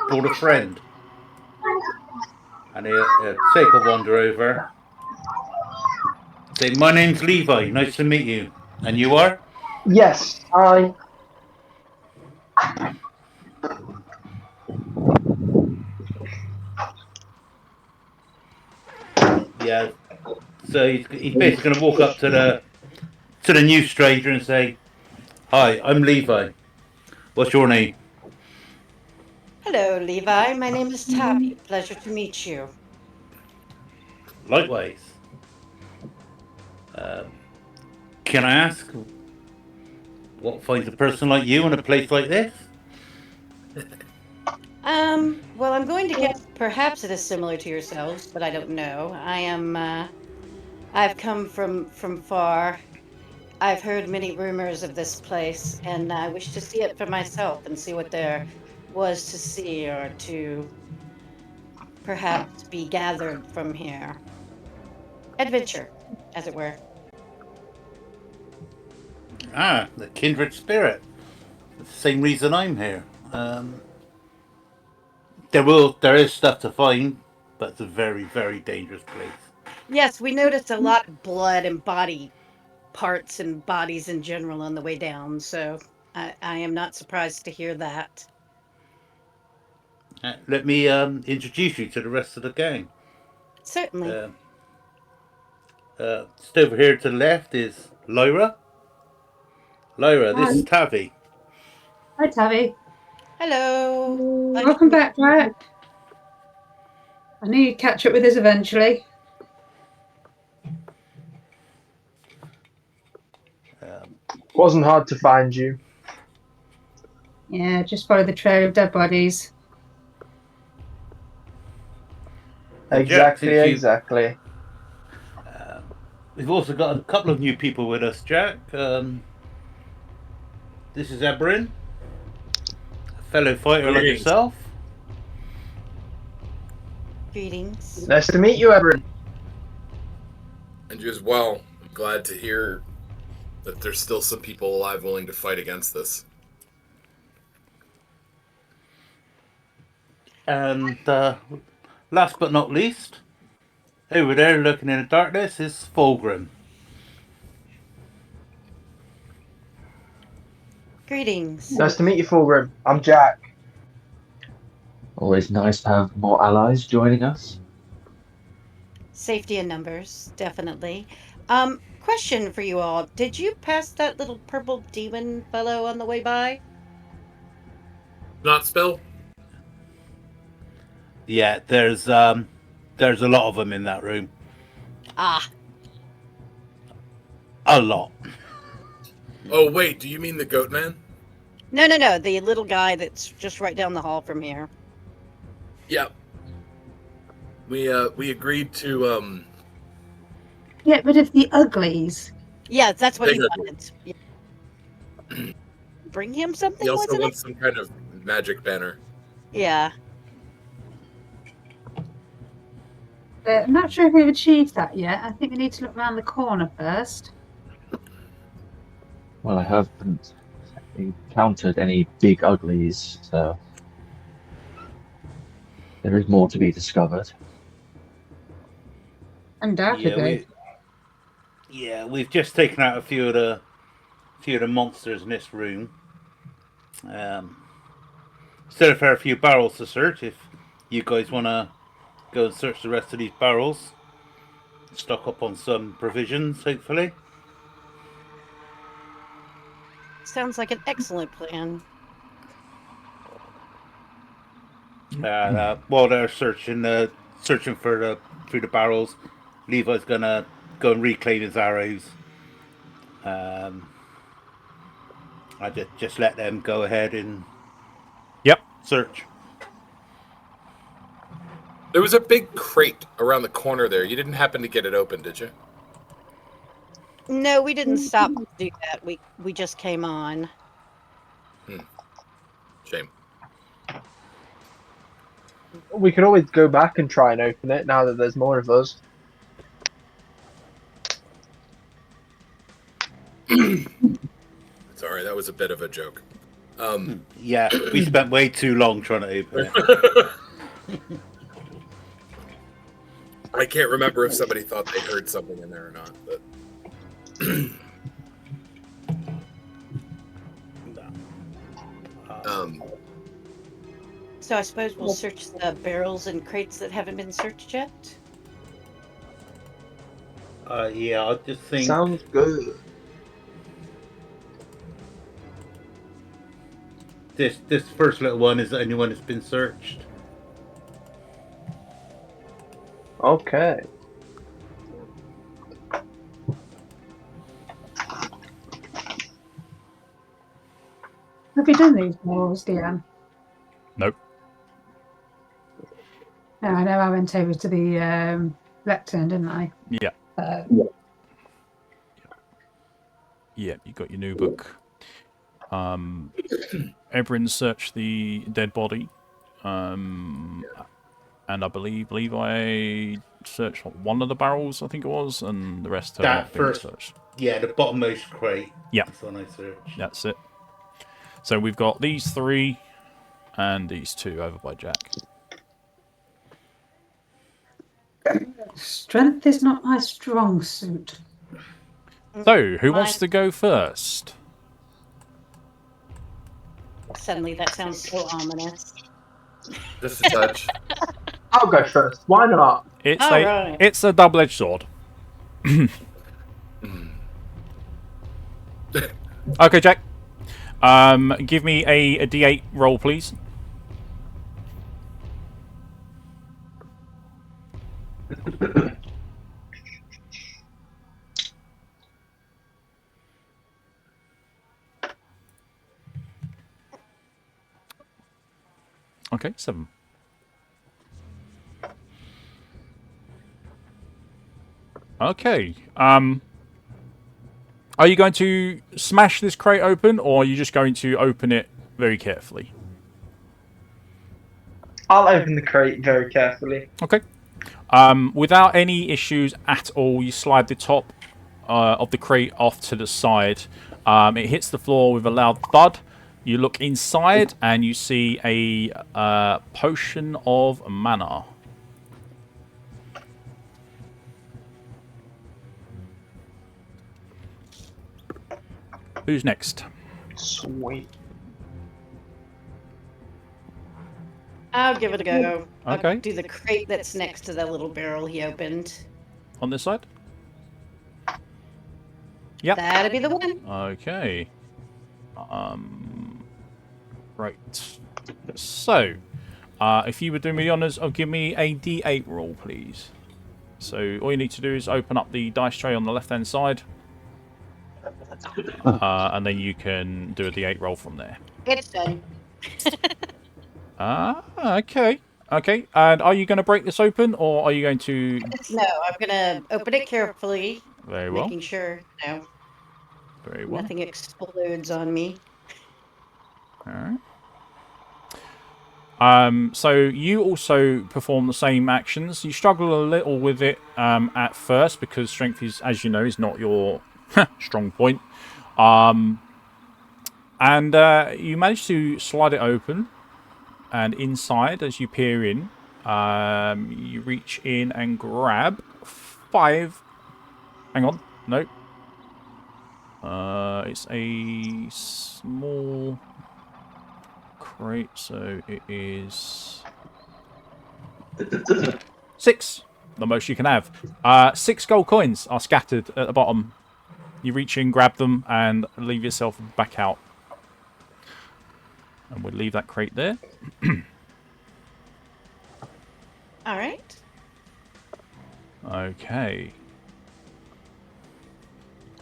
Brought a friend." And he'll take a wander over. Say, "My name's Levi. Nice to meet you. And you are?" Yes, I. Yeah. So he's basically going to walk up to the new stranger and say, "Hi, I'm Levi. What's your name?" Hello, Levi. My name is Tavi. Pleasure to meet you. Likewise. Can I ask what finds a person like you in a place like this? Well, I'm going to guess perhaps it is similar to yourselves, but I don't know. I've come from far. I've heard many rumors of this place, and I wish to see it for myself and see what there was to see or to perhaps be gathered from here. Adventure, as it were. Ah, the kindred spirit. That's the same reason I'm here. There is stuff to find, but it's a very, very dangerous place. Yes, we noticed a lot of blood and body parts and bodies in general on the way down, so I am not surprised to hear that. Let me introduce you to the rest of the gang. Certainly. Just over here to the left is Lyra. Lyra, this is Tavi. Hi, Tavi. Hello. Welcome back, Jack. I knew you'd catch up with us eventually. Wasn't hard to find you. Yeah, just follow the trail of dead bodies. Exactly. We've also got a couple of new people with us, Jack. This is Ebrin, a fellow fighter like yourself. Greetings. Nice to meet you, everyone. And you as well. I'm glad to hear that there's still some people alive willing to fight against this. And last but not least, over there looking in the darkness is Fulgrim. Greetings. Nice to meet you, Fulgrim. I'm Jack. Always nice to have more allies joining us. Safety in numbers, definitely. Question for you all. Did you pass that little purple demon fellow on the way by? Snotspill? Yeah, there's a lot of them in that room. Ah, A lot. Oh, wait, do you mean the goat man? no, the little guy that's just right down the hall from here. Yeah. We agreed to Get rid of the uglies. Yeah, that's what he Big wanted. Yeah. Bring him something, he also wasn't wants some kind of magic banner. it? Yeah. I'm not sure if we've achieved that yet. I think we need to look around the corner first. Well, I haven't encountered any big uglies, so there is more to be discovered. Undoubtedly. We've just taken out a few of the monsters in this room. Still a fair few barrels to search. If you guys want to go and search the rest of these barrels, stock up on some provisions, hopefully. Sounds like an excellent plan. While they're searching through the barrels, Levi's gonna go and reclaim his arrows. I just let them go ahead and search. There was a big crate around the corner there. You didn't happen to get it open, did you? No, we didn't stop to do that. We just came on. Shame. We could always go back and try and open it now that there's more of us. Sorry, that was a bit of a joke. Yeah, we spent way too long trying to open it. I can't remember if somebody thought they heard something in there or not, but So I suppose we'll search the barrels and crates that haven't been searched yet. Yeah, I just think Sounds good. this first little one is the only one that's been searched. Okay. Have you done these walls, Deanne? Nope. No, I know I went over to the lectern, didn't I? Yeah. Yeah. Yeah, you got your new book. Everin searched the dead body. And I believe Levi searched one of the barrels, I think it was, and the rest have That not been first, searched. yeah, the bottommost crate. Yeah. That's the one I searched. That's it. So we've got these three and these two over by Jack. Strength is not my strong suit. So, who wants to go first? Suddenly that sounds so ominous. just a touch. I'll go first. Why not? It's a double-edged sword. Okay, Jack. Give me a D8 roll, please. Okay, 7. Okay. Are you going to smash this crate open, or are you just going to open it very carefully? I'll open the crate very carefully. Okay. Without any issues at all, you slide the top of the crate off to the side. It hits the floor with a loud thud. You look inside and you see a potion of mana. Who's next? Sweet. I'll give it a go. Okay. I'll do the crate that's next to that little barrel he opened. On this side? Yep. That'd be the one. Okay. Right. So, if you would do me the honours of give me a D8 roll, please. So, all you need to do is open up the dice tray on the left-hand side. And then you can do a D8 roll from there. It's done. Okay. Okay. And are you going to break this open, or are you going to... No, I'm going to open it carefully. Very well. Making sure, Very well. nothing explodes on me. Alright. So you also perform the same actions. You struggle a little with it at first because strength is, as you know, is not your strong point. And you manage to slide it open, and inside, as you peer in, you reach in and grab 5. Hang on, no. It's a small crate, so it is 6, the most you can have. 6 gold coins are scattered at the bottom. You reach in, grab them, and leave yourself back out. And we'll leave that crate there. All right. Okay.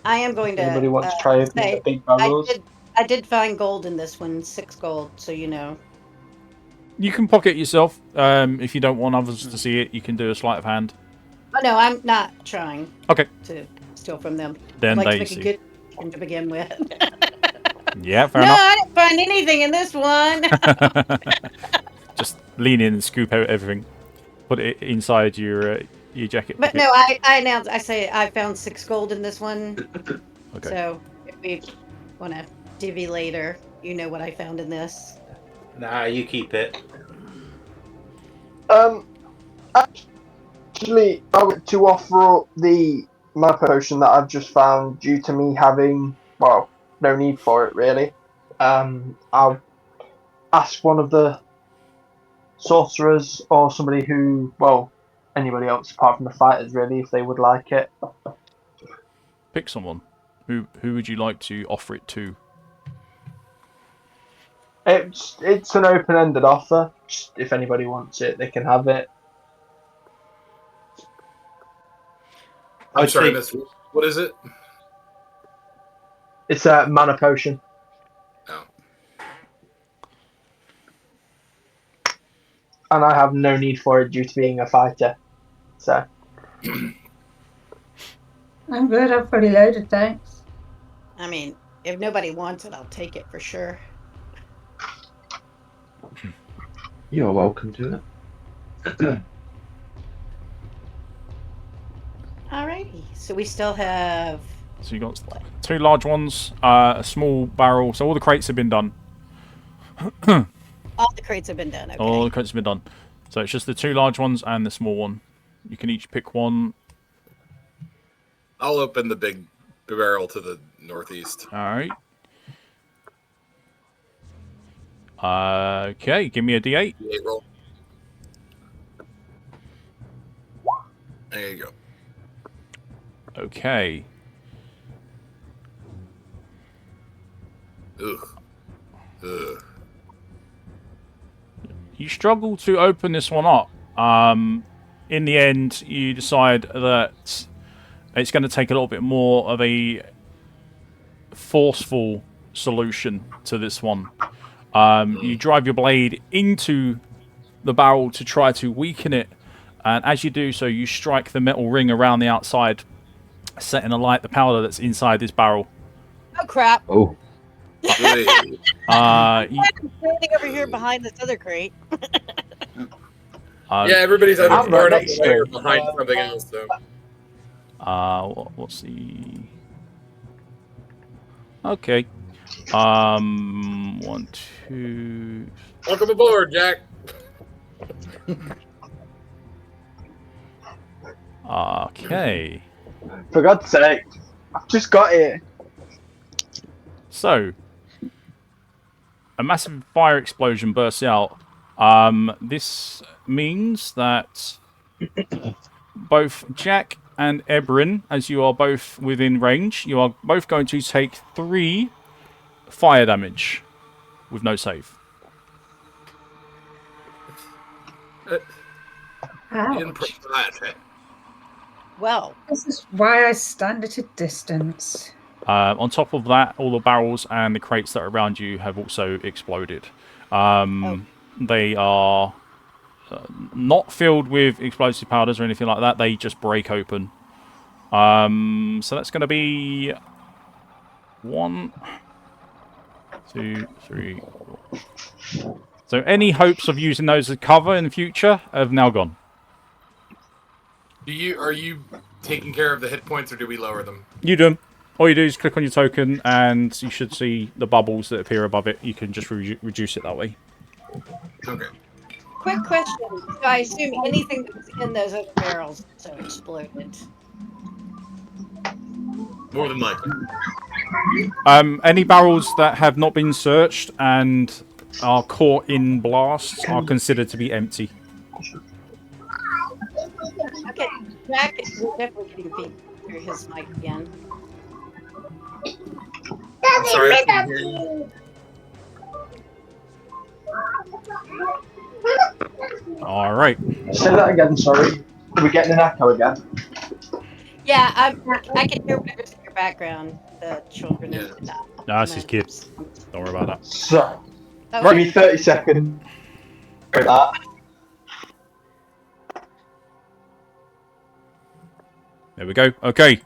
I am going to. Anybody want to try opening the big barrels? I did find gold in this one, 6 gold, so you know. You can pocket yourself. If you don't want others to see it, you can do a sleight of hand. Oh no, I'm not trying. Okay. To steal from them. Then I'd like they to make see. a good one to begin with. Yeah, fair no, enough. I didn't find anything in this one. Just lean in and scoop out everything. Put it inside your jacket. But no, I say I found 6 gold in this one. Okay. So if we want to divvy later, you know what I found in this. Nah, you keep it. Actually, I want to offer up the mana potion that I've just found due to me having, well, no need for it really. I'll ask one of the sorcerers or somebody who, well, anybody else apart from the fighters really, if they would like it. Pick someone. Who would you like to offer it to? It's an open-ended offer. Just if anybody wants it, they can have it. I'm sorry, miss. What is it? It's a mana potion. Oh. And I have no need for it due to being a fighter. So. I'm good. I'm pretty loaded, thanks. I mean, if nobody wants it, I'll take it for sure. You're welcome to it. Alrighty. So we still have. So you got 2 large ones, a small barrel. So all the crates have been done. All the crates have been done. Okay. All the crates have been done. So it's just the 2 large ones and the small one. You can each pick one. I'll open the big barrel to the northeast. Alright. Okay, give me a D8. D8 roll. There you go. Okay. Ugh. Ugh. You struggle to open this one up. In the end, you decide that it's going to take a little bit more of a forceful solution to this one. You drive your blade into the barrel to try to weaken it, and as you do so, you strike the metal ring around the outside, setting alight the powder that's inside this barrel. Oh crap! Oh. I'm standing over here behind this other crate. Yeah, everybody's either I'm far right enough next away to or him. behind something else. So. What's the... Okay. 1, 2... Welcome aboard, Jack. Okay. For God's sake, I've just got here. So, a massive fire explosion bursts out. This means that both Jack and Ebrin, as you are both within range, you are both going to take 3 fire damage with no save. You didn't Ouch. that. Well, This is why I stand at a distance. On top of that, all the barrels and the crates that are around you have also exploded. They are not filled with explosive powders or anything like that. They just break open. So that's going to be 1, 2, 3, 4. So any hopes of using those as cover in the future have now gone. Are you taking care of the hit points, or do we lower them? You do 'em. All you do is click on your token, and you should see the bubbles that appear above it. You can just reduce it that way. Okay. quick question. So I assume anything that was in those other barrels also exploded. More than likely. Any barrels that have not been searched and are caught in blasts are considered to be empty. Okay, Jack is definitely getting feed through his mic again. I'm sorry, I couldn't hear you. All right. Say that again, sorry. Are we getting an echo again? Yeah, I can hear whatever's in your background. The children and whatnot. No, that's his kids. Don't worry about that. So, Okay. give me 30 seconds for that. There we go. Okay.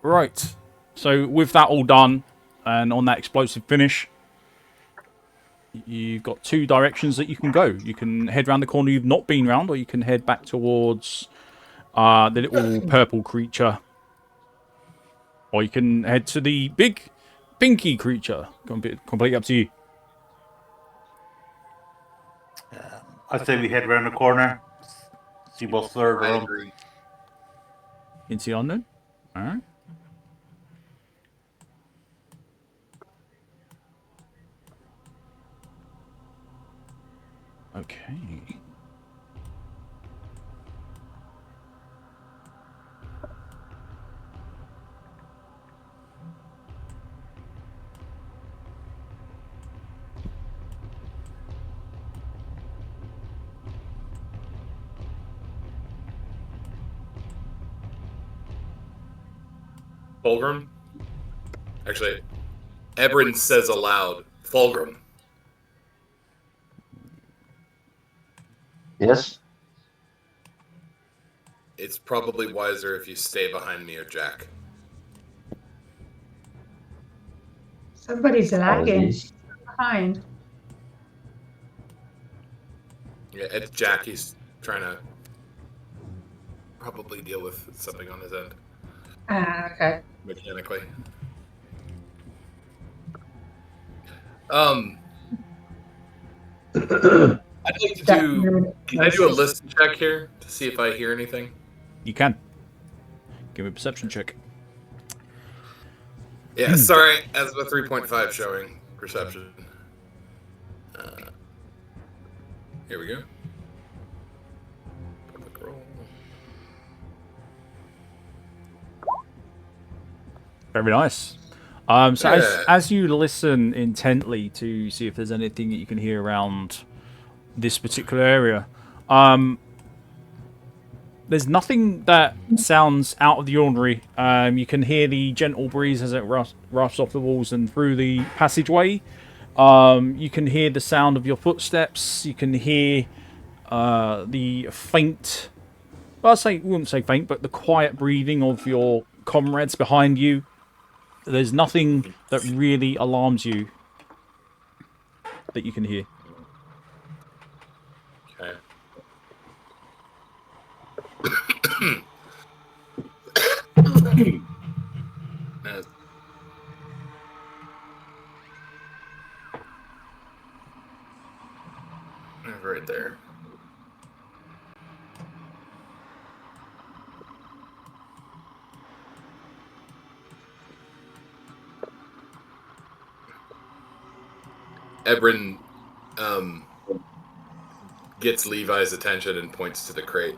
Right. So with that all done, and on that explosive finish, you've got 2 directions that you can go. You can head round the corner you've not been round, or you can head back towards the little purple creature. Or you can head to the big pinky creature. Completely up to you. I say we head around the corner, see what's further I on. agree. Into the unknown. Alright. Okay. Fulgrim? Actually, Ebrin says aloud, Fulgrim. Yes? It's probably wiser if you stay behind me or Jack. Somebody's lagging Apologies. behind. Yeah, it's Jack. He's trying to probably deal with something on his end, Okay. mechanically. I'd like to do... Can I do a listen check here to see if I hear anything? You can. Give me a perception check. Yeah, sorry. As a 3.5 showing perception. Here we go. Public roll. Very nice. So as you listen intently to see if there's anything that you can hear around this particular area, there's nothing that sounds out of the ordinary. You can hear the gentle breeze as it rustles off the walls and through the passageway. You can hear the sound of your footsteps. You can hear the faint, well, I wouldn't say faint, but the quiet breathing of your comrades behind you. There's nothing that really alarms you that you can hear. Okay. right there. Ebrin gets Levi's attention and points to the crate.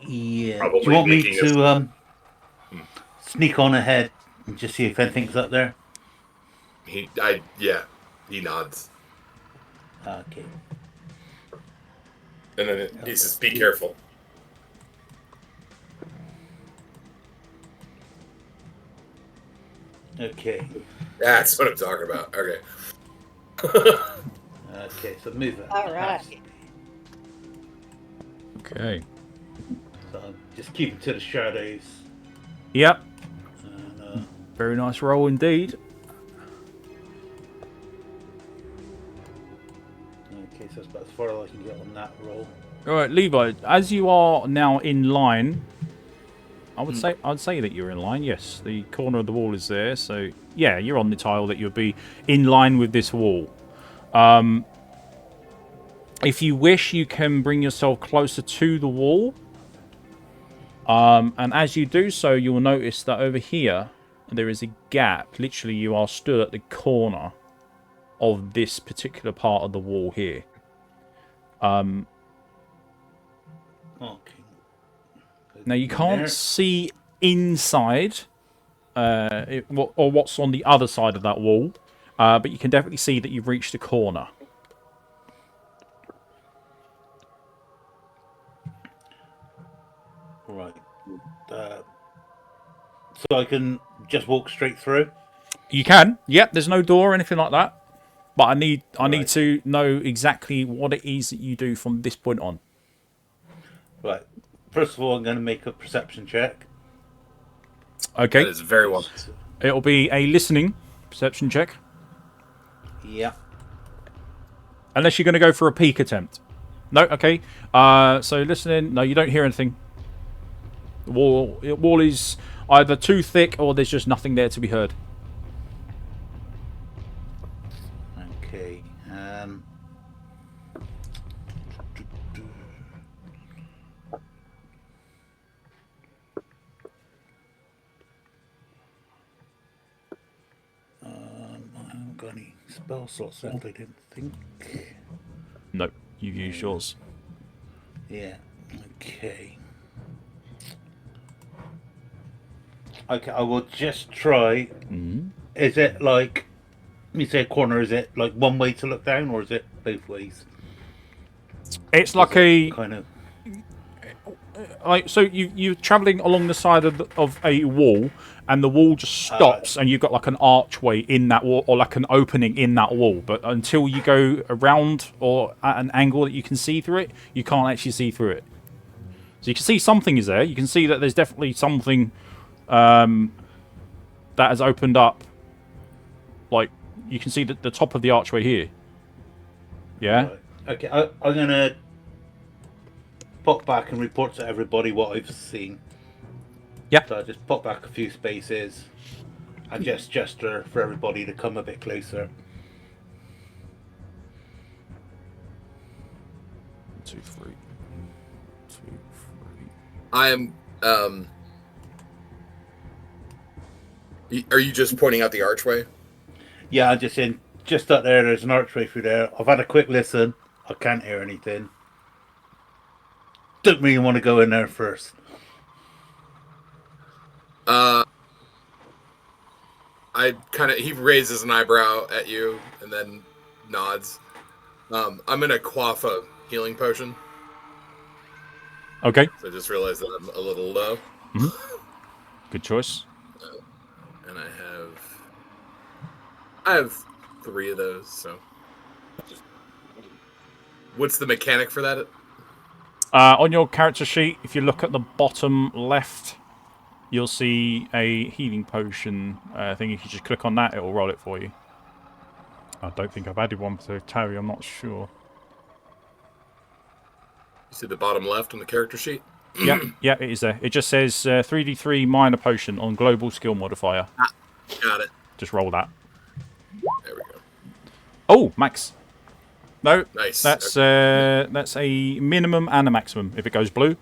Yeah. Probably Do you want me making to sneak on ahead and just see if anything's up there? He nods. Okay. And then he says, "Be careful." Okay. That's what I'm talking about. Okay. Okay, so move it. All right. Okay. So just keep it to the shadows. Yep. And, Very nice roll indeed. okay, so that's about as far as I can get on that roll. All right, Levi. As you are now in line, I'd say that you're in line. Yes, the corner of the wall is there. So yeah, you're on the tile that you'll be in line with this wall. If you wish, you can bring yourself closer to the wall. And as you do so, you will notice that over here there is a gap. Literally, you are stood at the corner of this particular part of the wall here. Okay. Now you can't see inside, or what's on the other side of that wall, but you can definitely see that you've reached the corner. Right. So I can just walk straight through? You can. Yep. There's no door or anything like that. But I need to know exactly what it is that you do from this point on. Right. First of all, I'm going to make a perception check. Okay. That is very well. It'll be a listening perception check. Yeah. Unless you're going to go for a peek attempt. No. Okay. So listening. No, you don't hear anything. The wall is either too thick or there's just nothing there to be heard. Okay. I haven't got any spell slots left, I didn't think. No, you've used yours. Yeah. Okay. Okay, I will just try. Mm-hmm. Is it like, when you say a corner, is it like one way to look down, or is it both ways? It's like a kind of. Like, so you're travelling along the side of a wall, and the wall just stops, and you've got like an archway in that wall, or like an opening in that wall. But until you go around or at an angle that you can see through it, you can't actually see through it. So you can see something is there. You can see that there's definitely something that has opened up. Like, you can see the top of the archway here. Yeah? Right. Okay, I'm going to pop back and report to everybody what I've seen. Yeah. So I just pop back a few spaces and just gesture for everybody to come a bit closer. 2, 3. 2, 3. I am. Are you just pointing out the archway? Yeah, I'm just saying, just up there, there's an archway through there. I've had a quick listen. I can't hear anything. Don't really want to go in there first. He raises an eyebrow at you and then nods. I'm gonna quaff a healing potion. Okay. So I just realized that I'm a little low. Mm-hmm. Good choice. And I have 3 of those. So, what's the mechanic for that? On your character sheet, if you look at the bottom left, you'll see a healing potion thing. If you just click on that, it will roll it for you. I don't think I've added one to Tavi, I'm not sure. You see the bottom left on the character sheet? Yeah, it is there. It just says 3d3 minor potion on global skill modifier. Got it. Just roll that. Oh, max. No, Nice. that's a minimum and a maximum if it goes blue.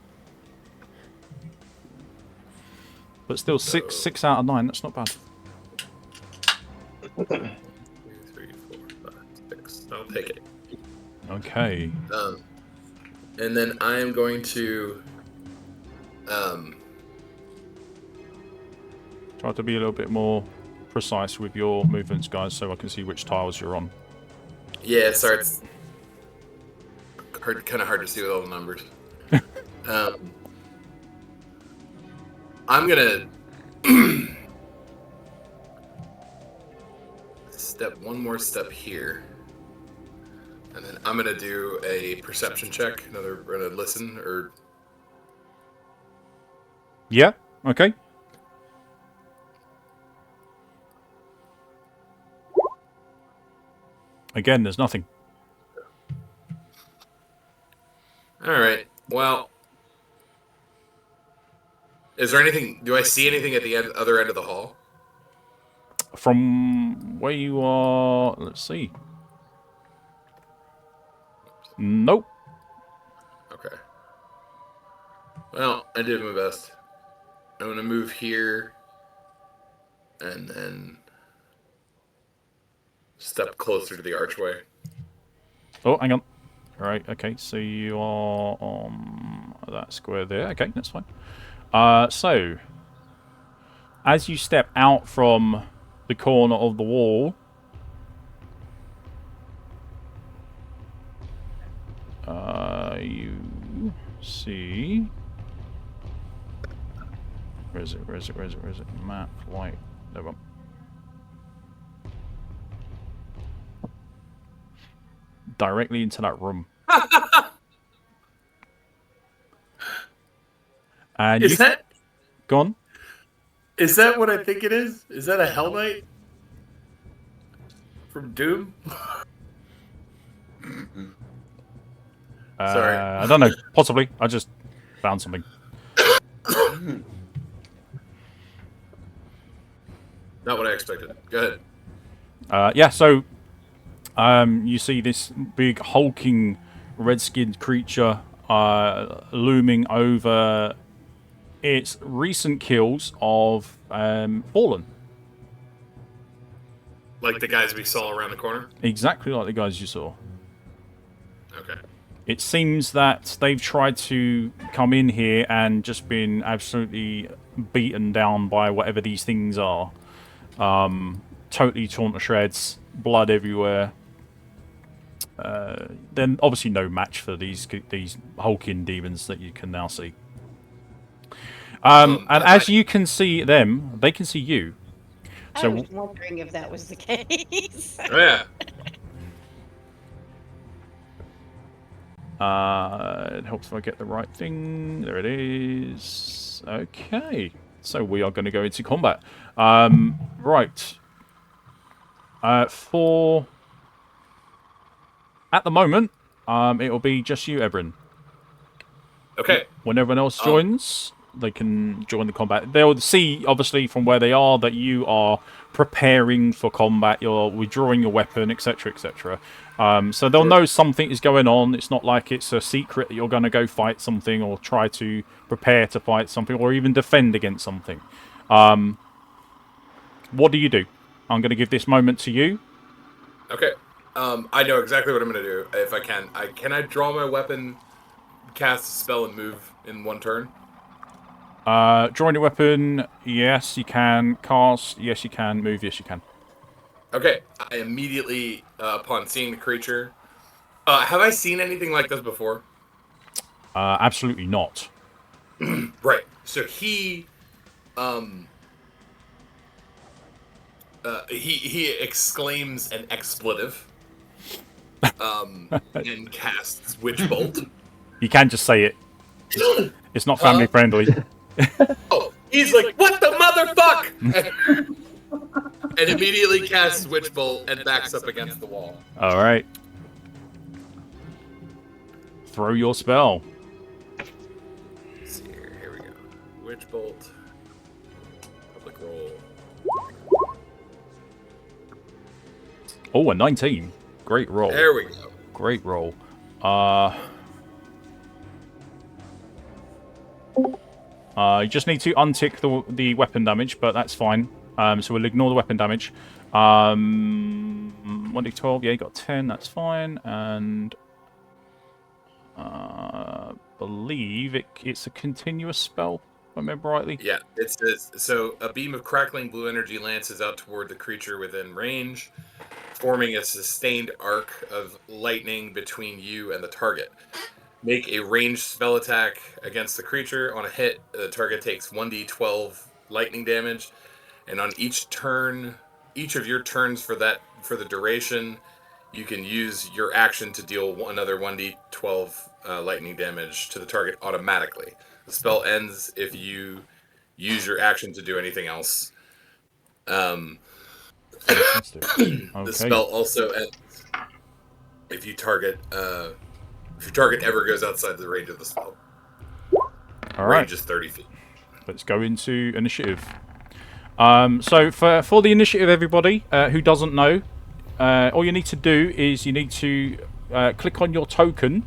But still, six out of 9. That's not bad. 2, 3, 4, 5, 6. I'll take it. Okay. And then I am going to try to be a little bit more precise with your movements, guys, so I can see which tiles you're on. Yeah, sorry, it's kind of hard to see with all the numbers. I'm gonna step one more step here, and then I'm gonna do a perception check. We're gonna listen or. Yeah. Okay. Again, there's nothing. All right. Well, is there anything? Do I see anything at the other end of the hall? From where you are, let's see. Nope. Okay. Well, I did my best. I'm gonna move here, and then step closer to the archway. Oh, hang on. All right. Okay. So you are on that square there. Okay, that's fine. So as you step out from the corner of the wall, you see. Where is it? Where is it? Where is it? Where is it? Map, light. There we go. Directly into that room. And Is that gone? Is that what I think it is? Is that a Hell Knight from Doom? Sorry. I don't know. Possibly. I just found something. Not what I expected. Go ahead. Yeah, so you see this big hulking red-skinned creature looming over its recent kills of Fallen. Like the guys we saw around the corner? Exactly like the guys you saw. Okay. It seems that they've tried to come in here and just been absolutely beaten down by whatever these things are. Totally torn to shreds, blood everywhere. Then obviously no match for these hulking demons that you can now see. And as you can see them, they can see you. So, I was wondering if that was the case. Oh, yeah. It helps if I get the right thing. There it is. Okay. So we are going to go into combat. Right. For... At the moment, it will be just you, Ebrin. Okay. When everyone else joins, they can join the combat. They'll see, obviously, from where they are, that you are preparing for combat. You're withdrawing your weapon, etc., etc. So they'll know something is going on. It's not like it's a secret that you're going to go fight something or try to prepare to fight something or even defend against something. What do you do? I'm going to give this moment to you. Okay. I know exactly what I'm going to do, if I can. Can I draw my weapon, cast a spell, and move in one turn? Drawing your weapon, yes, you can. Cast, yes, you can. Move, yes, you can. Okay. I immediately, upon seeing the creature... have I seen anything like this before? Absolutely not. Right. So he... he exclaims an expletive. And casts Witch Bolt. You can just say it. It's not family friendly. Oh, he's like, what the motherfuck? And immediately casts Witch Bolt and backs up against the wall. All right. Throw your spell. Let's see here we go. Witch Bolt. Public roll. Oh, a 19. Great roll. There we go. Great roll. You just need to untick the weapon damage, but that's fine. So we'll ignore the weapon damage. 1d12, yeah, you got 10, that's fine. And believe it's a continuous spell, if I remember rightly. Yeah, it says, so a beam of crackling blue energy lances out toward the creature within range, forming a sustained arc of lightning between you and the target. Make a ranged spell attack against the creature. On a hit, the target takes 1d12 lightning damage, and on each of your turns for the duration, you can use your action to deal another 1d12 lightning damage to the target automatically. The spell ends if you use your action to do anything else. The spell also ends if your target ever goes outside the range of the spell. All right. Range is 30 feet. Let's go into initiative. So for the initiative, everybody who doesn't know, all you need to do is you need to click on your token,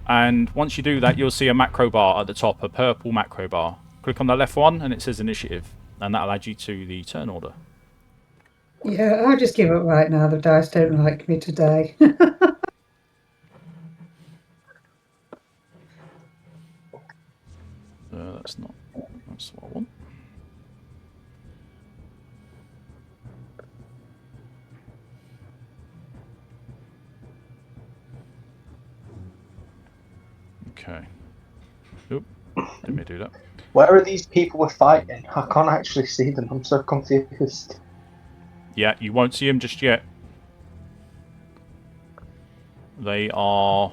and once you do that, you'll see a macro bar at the top, a purple macro bar. Click on the left one, and it says initiative, and that'll add you to the turn order. Yeah, I'll just give up right now. The dice don't like me today. That's what I want. Okay. Oop. Didn't mean to do that. Where are these people we're fighting? I can't actually see them. I'm so confused. Yeah, you won't see them just yet. They are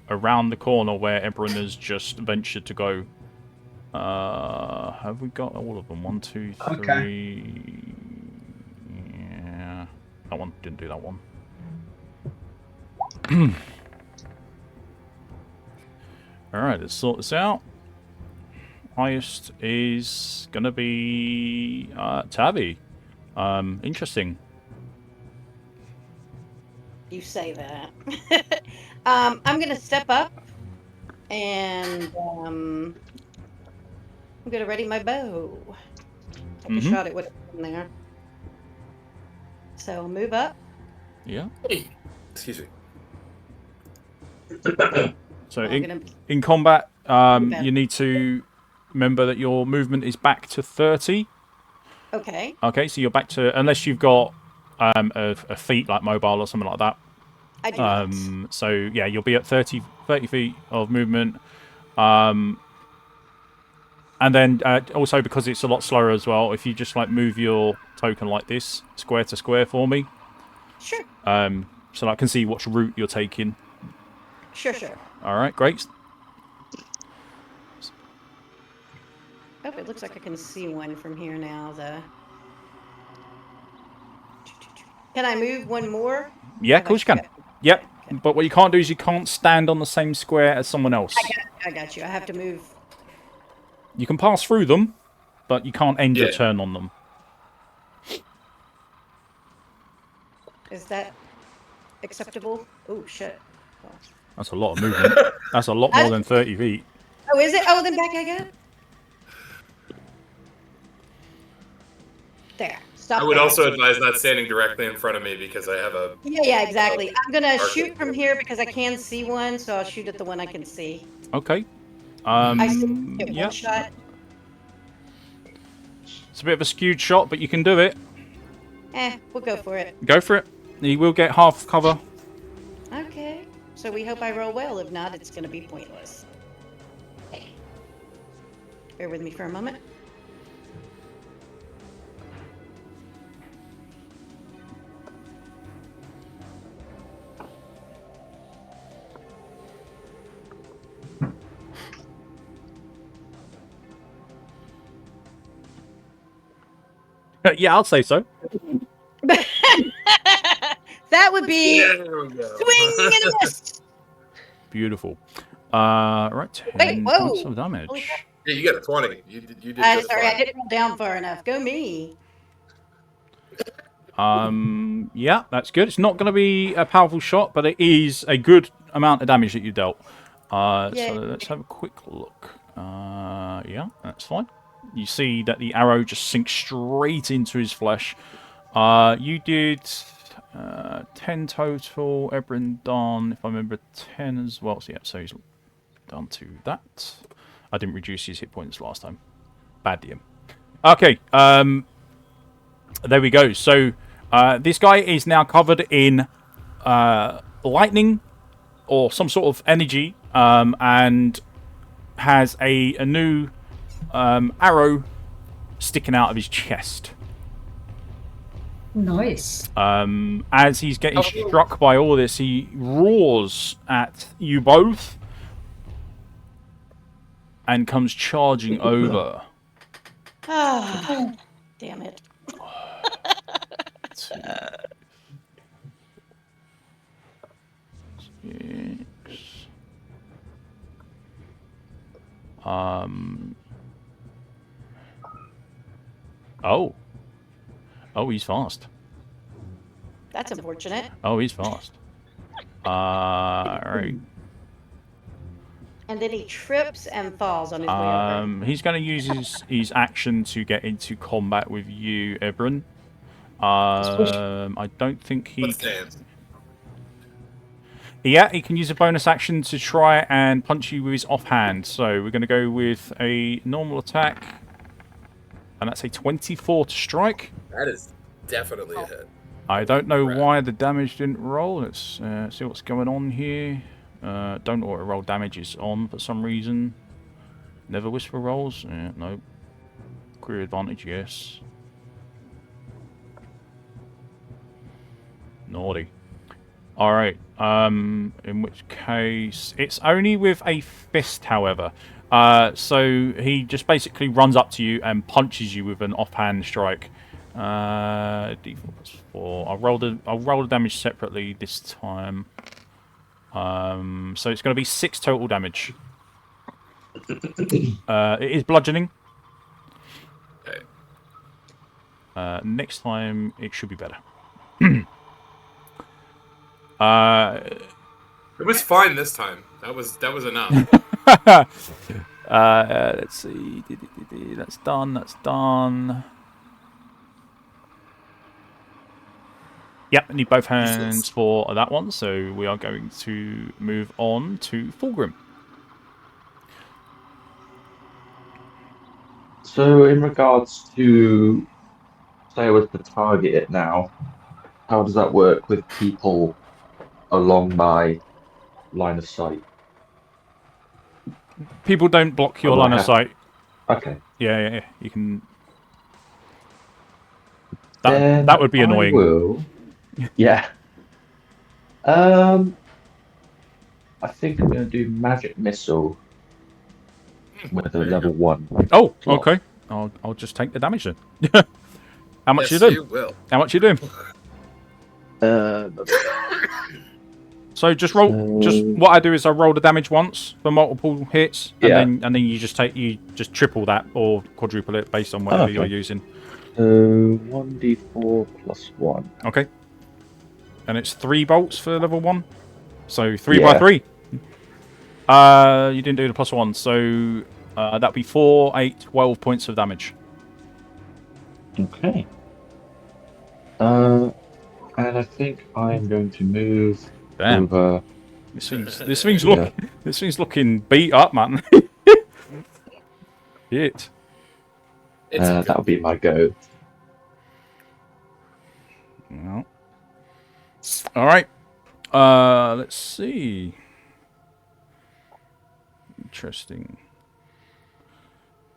around the corner where Ebron has just ventured to go. Have we got all of them? 1, 2, 3. Okay. Yeah. That one didn't do that one. Alright, let's sort this out. Highest is gonna be Tavi. Interesting. You say that. I'm gonna step up and I'm gonna ready my bow. Take a shot at what's in there. So I'll move up. Yeah. Hey. Excuse me. So in combat, you need to remember that your movement is back to 30. Okay. Okay, so you're back to, unless you've got a feat like mobile or something like that. I do not. So yeah, you'll be at 30 feet of movement. And then also because it's a lot slower as well, if you just like move your token like this, square to square for me. Sure. So I can see which route you're taking. Sure. All right, great. Oh, it looks like I can see one from here now. Can I move one more? Yeah, of course you can. Yep. Okay. But what you can't do is you can't stand on the same square as someone else. I got you. I have to move. You can pass through them, but you can't end your turn on them. Is that acceptable? Oh, shit. Oh. That's a lot of movement. That's a lot more than 30 feet. Oh, is it? Oh, then back I go. There. Stop. I would also advise not standing directly in front of me because I have a... Yeah, exactly. I'm going to shoot from here because I can see one, so I'll shoot at the one I can see. Okay. I still get one shot. It's a bit of a skewed shot, but you can do it. We'll go for it. Go for it. You will get half cover. Okay. So we hope I roll well. If not, it's going to be pointless. Okay. Bear with me for a moment. Yeah, I'll say so. That would be swing and a miss. Beautiful. Right, 10 points of damage. Yeah, you got a 20. You did sorry, I didn't roll down far enough. Go me. Yeah, that's good. It's not going to be a powerful shot, but it is a good amount of damage that you dealt. So let's have a quick look. Yeah, that's fine. You see that the arrow just sinks straight into his flesh. You did 10 total. Ebrin done, if I remember, 10 as well. So, yeah, so he's done to that. I didn't reduce his hit points last time. Bad DM. Okay, there we go. So this guy is now covered in lightning or some sort of energy, and has a new arrow sticking out of his chest. Nice. As he's getting struck by all this, he roars at you both and comes charging over. Ah, damn it. Oh, he's fast. That's unfortunate. Oh, he's fast. Alright. And then he trips and falls on his way over. He's going to use his action to get into combat with you, Ebron. I don't think he... Yeah, he can use a bonus action to try and punch you with his offhand. So we're going to go with a normal attack. And that's a 24 to strike. That is definitely a hit. I don't know why the damage didn't roll. Let's see what's going on here. Don't auto-roll damages on for some reason. Never whisper rolls? No. Career advantage, yes. Naughty. Alright, in which case... It's only with a fist, however. So he just basically runs up to you and punches you with an offhand strike. D4 plus 4. I'll roll the damage separately this time. So it's going to be 6 total damage. It is bludgeoning. Okay. Next time it should be better. It was fine this time. That was enough. Let's see. That's done. That's done. Yep, I need both hands for that one, so we are going to move on to Fulgrim. So, in regards to, say I was to target it now, how does that work with people along my line of sight? People don't block your line of sight. Okay. Yeah, you can... That would be annoying. Will... Yeah. I think I'm going to do Magic Missile with a level 1. Oh, okay. I'll just take the damage then. How much you doing? You will. How much you doing? So just roll. Just what I do is I roll the damage once for multiple hits, and then you just triple that or quadruple it based on whatever you're using. So 1d4 plus 1. Okay. And it's 3 bolts for level 1. So 3 by 3. You didn't do the plus 1, so that'd be 4, 8, 12 points of damage. Okay. And I think I'm going to move over. This thing's looking beat up, man. Shit. That'll be my go. No. All right. Let's see. Interesting.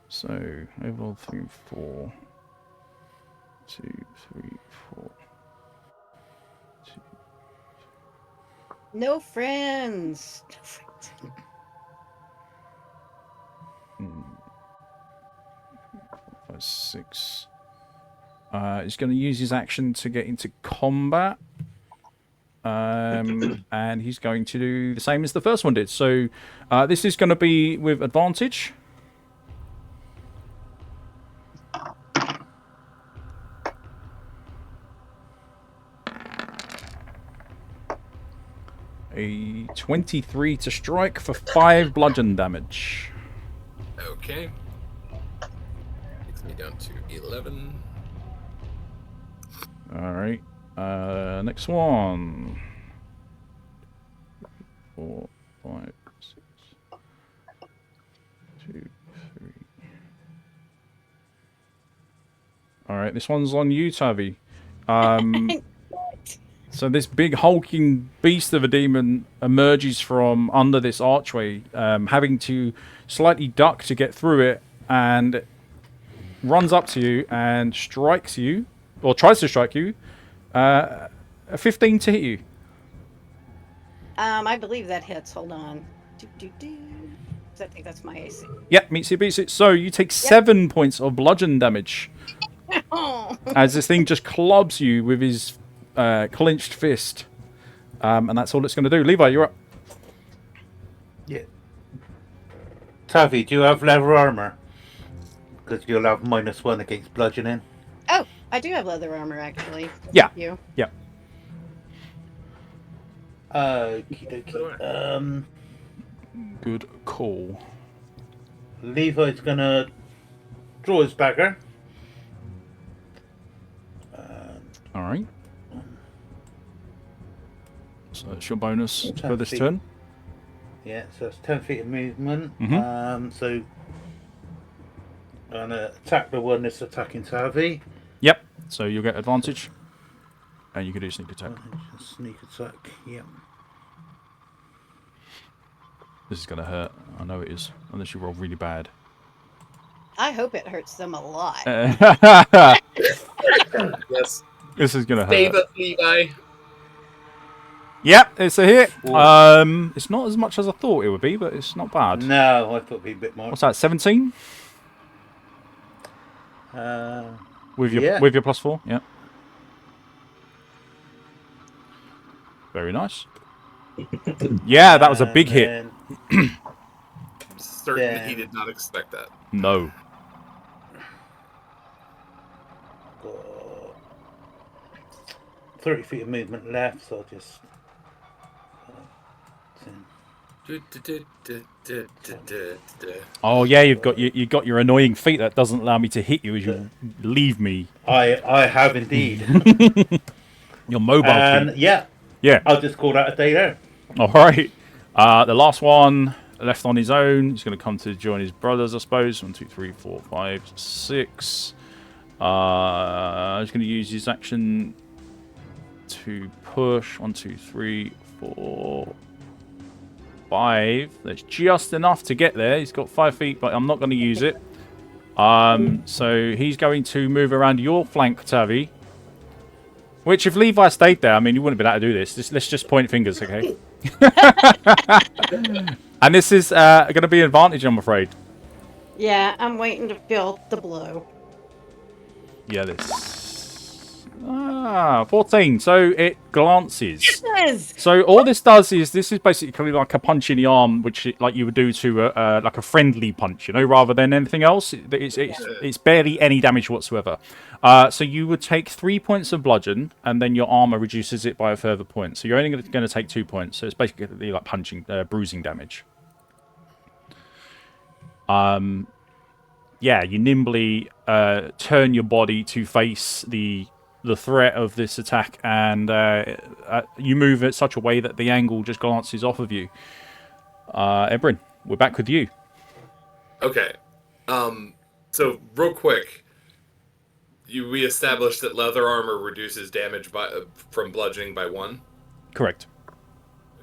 So, overall 3, 4. 2, 3, 4. 2. No friends. 5, 6. He's going to use his action to get into combat. And he's going to do the same as the first one did. So this is going to be with advantage. a 23 to strike for 5 bludgeon damage. Okay. Takes me down to 11. Alright. Next one. 4, 5, 6, 2, 3. Alright, this one's on you, Tavi. So this big hulking beast of a demon emerges from under this archway, having to slightly duck to get through it, and runs up to you and strikes you, or tries to strike you. A 15 to hit you. I believe that hits. Hold on. I think that's my AC. Yep, meets it, beats it. So you take 7 points of bludgeon damage as this thing just clubs you with his clenched fist. And that's all it's going to do. Levi, you're up. Yeah. Tavi, do you have leather armor? Because you'll have -1 against bludgeoning. Oh, I do have leather armor, actually. Yeah. Thank you. Yeah. Okie dokie. Good call. Levi's gonna draw his dagger. Alright. So that's your bonus 10 for this feet. turn. Yeah, so it's 10 feet of movement. So I'm gonna attack the one that's attacking Tavi. Yep. So you'll get advantage. And you can do sneak attack. Sneak attack, yeah. This is going to hurt. I know it is. Unless you roll really bad. I hope it hurts them a lot. Yes. This is going to Save hurt. us, Levi. Yep, it's a hit. It's not as much as I thought it would be, but it's not bad. No, I thought it'd be a bit more. What's that, 17? With your +4? Yeah. Very nice. Yeah, that was a big hit. I'm certain that he did not expect that. No. Got 30 feet of movement left, so I'll just. Oh yeah, you got your annoying feet that doesn't allow me to hit you as you leave me. I have indeed. Your mobile feet. Yeah. I'll just call that a day there. All right. The last one left on his own. He's going to come to join his brothers, I suppose. 1, 2, 3, 4, 5, 6. He's going to use his action to push. 1, 2, 3, 4, 5. That's just enough to get there. He's got 5 feet, but I'm not going to use it. So he's going to move around your flank, Tavi. Which, if Levi stayed there, I mean, you wouldn't be able to do this. Let's just point fingers, okay? And this is going to be an advantage, I'm afraid. Yeah, I'm waiting to feel the blow. Yeah, this... 14. So it glances. Yes! So all this does is, this is basically like a punch in the arm, which like you would do to like a friendly punch, you know, rather than anything else. It's barely any damage whatsoever. So you would take 3 points of bludgeon, and then your armor reduces it by a further point. So you're only going to take 2 points. So it's basically like punching, bruising damage. Yeah, you nimbly turn your body to face the threat of this attack, and you move at such a way that the angle just glances off of you. Ebrin, we're back with you. Okay. So real quick, we established that leather armor reduces damage from bludgeoning by 1. Correct.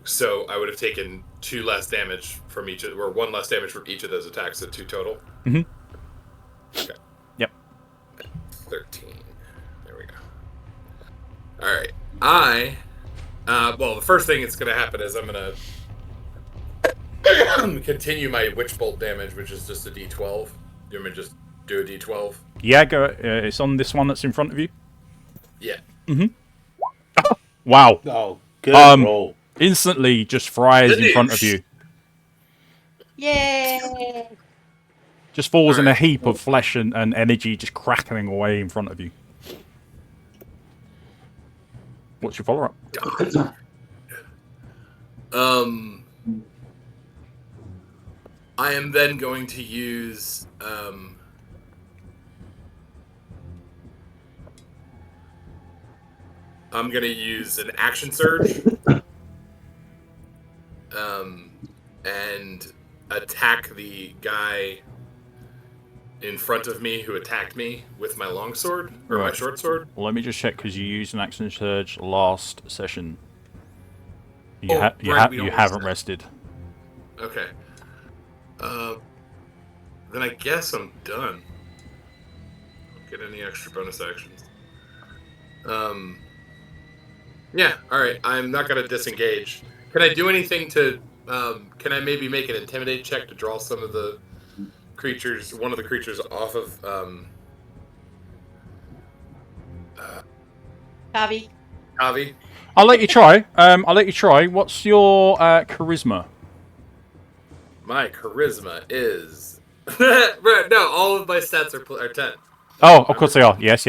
So I would have taken 2 less damage from each, or 1 less damage from each of those attacks, so 2 total. Mm-hmm. Okay. Yep. 13. There we go. All right. Well, the first thing that's going to happen is I'm going to continue my witch bolt damage, which is just a D12. You want me to just do a D12? Yeah, go. It's on this one that's in front of you. Yeah. Mm-hmm. Wow. Oh, good roll. Instantly just fries in front of you. Yay! Just falls in a heap of flesh and energy just crackling away in front of you. What's your follow-up? I am then going to use I'm gonna use an action surge and attack the guy in front of me who attacked me with my longsword or my short sword. Well, let me just check because you used an action surge last session. You, you haven't rested. Okay. Then I guess I'm done. Don't get any extra bonus actions. Yeah, alright. I'm not going to disengage. Can I do anything to... can I maybe make an intimidate check to draw some of the creatures, one of the creatures off of... Tavi. Tavi? I'll let you try. What's your charisma? My charisma is... no, all of my stats are 10. Oh, of course they are. Yes.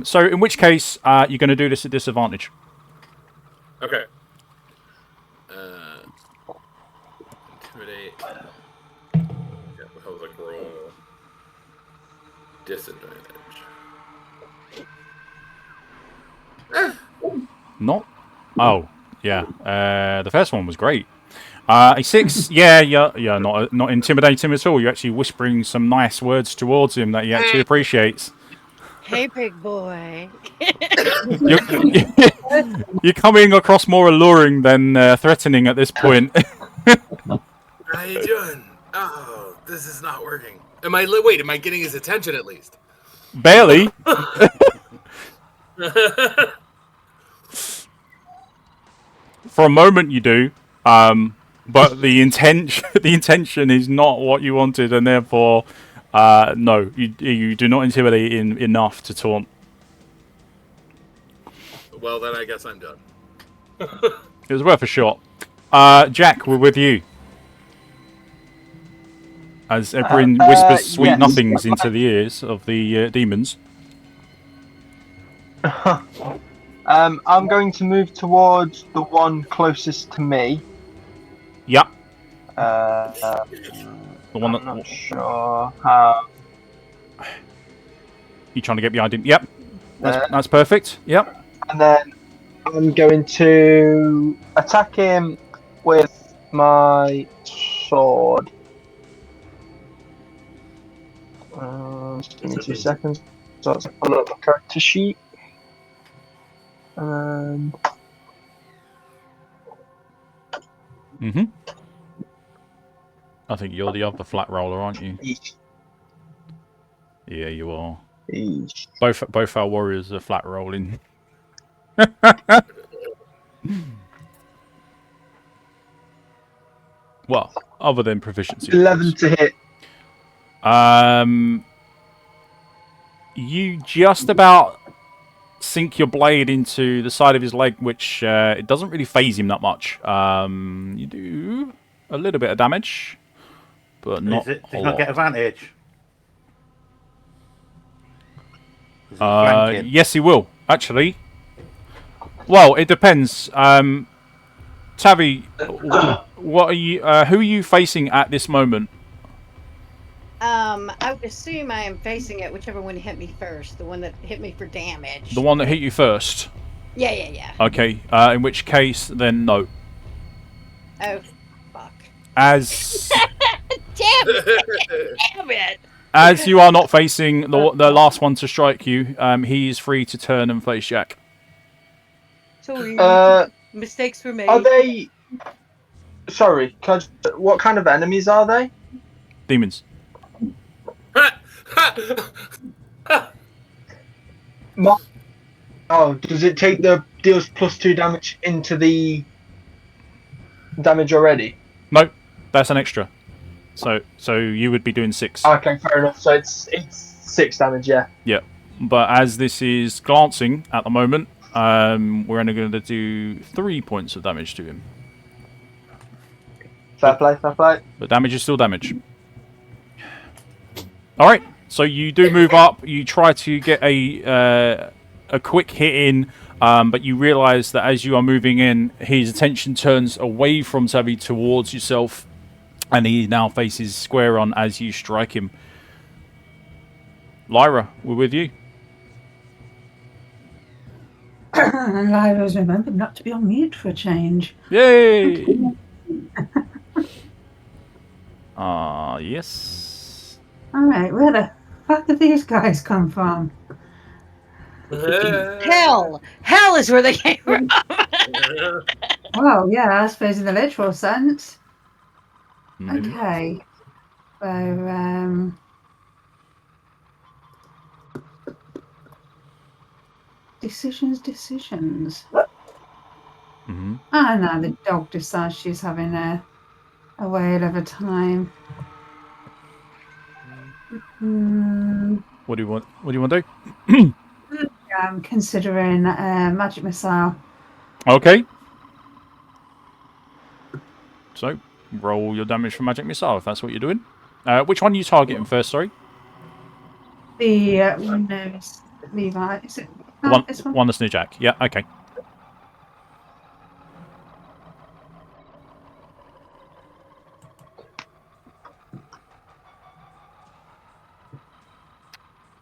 So in which case, you're going to do this at disadvantage. Okay. Intimidate. Yeah, how's like roll? Disadvantage. Not? Oh, yeah. The first one was great. A 6, yeah, not intimidating him at all. You're actually whispering some nice words towards him that he actually appreciates. Hey, big boy. You're coming across more alluring than threatening at this point. How you doing? Oh, this is not working. Am I getting his attention at least? Barely. For a moment you do, but the intention is not what you wanted, and therefore, no, you do not intimidate enough to taunt. Well, then I guess I'm done. It was worth a shot. Jack, we're with you. As Ebrin whispers sweet nothings into the ears of the demons. I'm going to move towards the one closest to me. Yep. The one I'm not sure how. You trying to get behind him? Yep. That's perfect. Yep. And then I'm going to attack him with my sword. Just give me 2 seconds. So let's pull up the character sheet. I think you're the other flat roller, aren't you? Eesh. Yeah, you are. Eesh. Both our warriors are flat rolling. Well, other than proficiency. 11 to hit. You just about sink your blade into the side of his leg, which it doesn't really phase him that much. You do a little bit of damage, but not Does a he lot. not get advantage? Yes, he will, actually. Well, it depends. Tavi, what are you? Who are you facing at this moment? I would assume I am facing it, whichever one hit me first, the one that hit me for damage. The one that hit you first. Yeah. Okay. In which case, then no. Oh, fuck. As Damn it! as you are not facing the last one to strike you, he is free to turn and face Jack. Sorry, mistakes were made. Are they? Sorry, what kind of enemies are they? Demons. Oh, does it take the deals +2 damage into the damage already? No, that's an extra. So you would be doing 6. Okay, fair enough. So it's 6 damage, yeah. Yeah, but as this is glancing at the moment, we're only going to do 3 points of damage to him. Fair play. But damage is still damage. All right. So you do move up. You try to get a quick hit in. But you realise that as you are moving in, his attention turns away from Tavi towards yourself, and he now faces square on as you strike him. Lyra, we're with you. And Lyra's remembered not to be on mute for a change. Yay! Yes. Alright, where the fuck did these guys come from? Hell! Hell is where they came from! Well, yeah, I suppose in the literal sense. Maybe. Okay. So, decisions. Mm-hmm. Ah, no, the dog decides she's having a whale of a time. What do you want? What do you want to do? I'm considering magic missile. Okay. So, roll your damage for magic missile if that's what you're doing. Which one are you targeting first? Sorry. The one knows Levi. Is it? The No, this one. one that's near Jack. Yeah. Okay.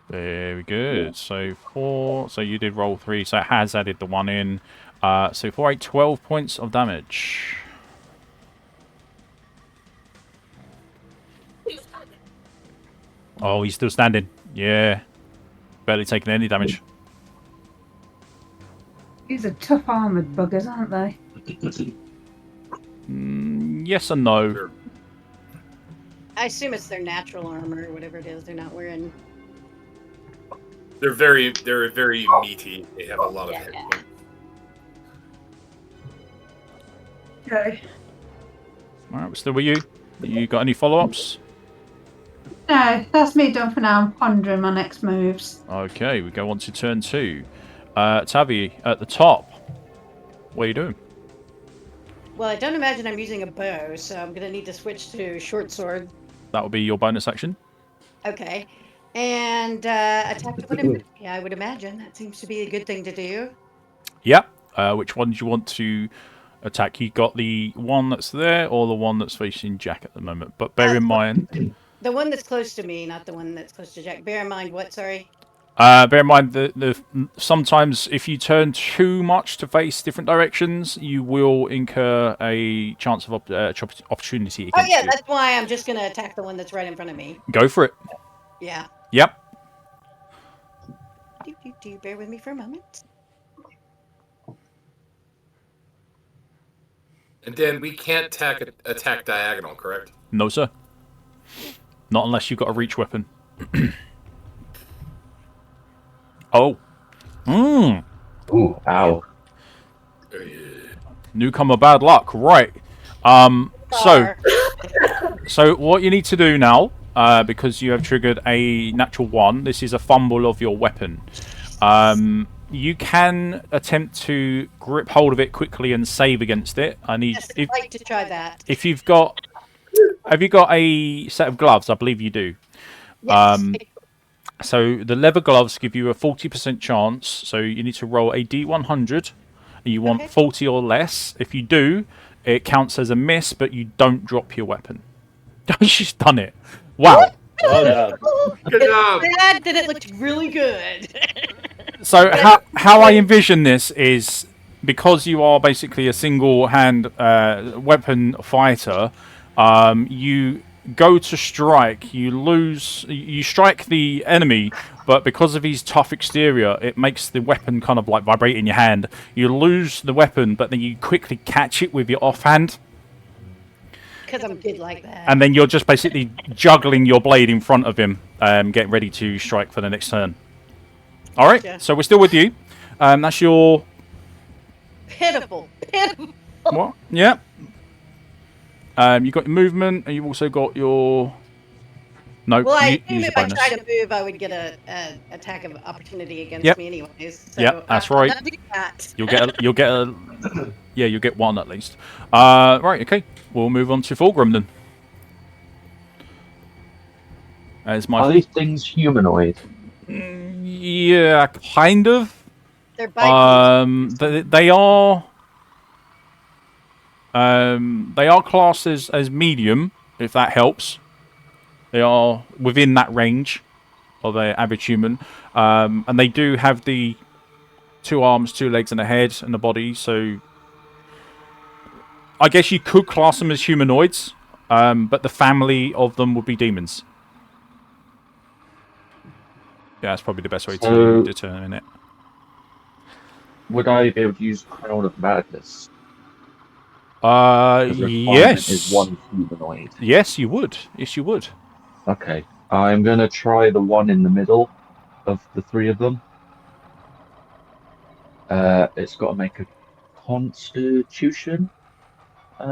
Very good. So 4. So you did roll 3. So it has added the 1 in. So 4, 8, 12 points of damage. Oh, he's still standing. Yeah. Barely taking any damage. These are tough armoured buggers, aren't they? Yes and no. I assume it's their natural armor or whatever it is they're not wearing. They're very meaty. They have a lot of hit points. Okay. Alright, we're still with you. You got any follow-ups? No, that's me done for now. I'm pondering my next moves. Okay, we go on to turn 2. Tavi, at the top. What are you doing? Well, I don't imagine I'm using a bow, so I'm going to need to switch to short sword. That will be your bonus action. Okay. And attack the one. Yeah, I would imagine. That seems to be a good thing to do. Yeah. Which one do you want to attack? You got the one that's there or the one that's facing Jack at the moment. But bear in mind... The one that's close to me, not the one that's close to Jack. Bear in mind what, sorry? Bear in mind that sometimes if you turn too much to face different directions, you will incur a chance of opportunity against Oh, yeah, you. that's why I'm just going to attack the one that's right in front of me. Go for it. Yeah. Yep. Bear with me for a moment. And Dan, we can't attack diagonal, correct? No, sir. Not unless you've got a reach weapon. Oh. Ooh, ow. Newcomer bad luck. Right. So what you need to do now, because you have triggered a natural 1, this is a fumble of your weapon. You can attempt to grip hold of it quickly and save against it. Yes, I'd like to try that. If you've got... Have you got a set of gloves? I believe you do. Yes. So the leather gloves give you a 40% chance. So you need to roll a D100. And you want 40 or less. If you do, it counts as a miss, but you don't drop your weapon. She's done it. Wow. Well done. Good job. That it looked really good. So how I envision this is, because you are basically a single-hand weapon fighter, you go to strike, you strike the enemy, but because of his tough exterior, it makes the weapon kind of like vibrate in your hand. You lose the weapon, but then you quickly catch it with your offhand. Because I'm good like that. And then you're just basically juggling your blade in front of him, getting ready to strike for the next turn. All right, so we're still with you. That's your... Pitiful. What? Yeah. You've got your movement, and you've also got your... No, Well, I use assume your if I bonus. try to move, I would get a attack of opportunity against Yep. me anyways. So Yep, that's I'll right. not do that. You'll get a... Yeah, you'll get one at least. Right, okay. We'll move on to Fulgrim then. Are these things humanoid? Yeah, kind of. They're bipeds. They are classed as medium, if that helps. They are within that range of an average human, and they do have the 2 arms, 2 legs, and a head and a body. So I guess you could class them as humanoids, but the family of them would be demons. Yeah, that's probably the best way to determine it. Would I be able to use Crown of Madness? The requirement is 1 humanoid. Yes, you would. Yes, you would. Okay. I'm going to try the one in the middle of the 3 of them. It's got to make a Constitution?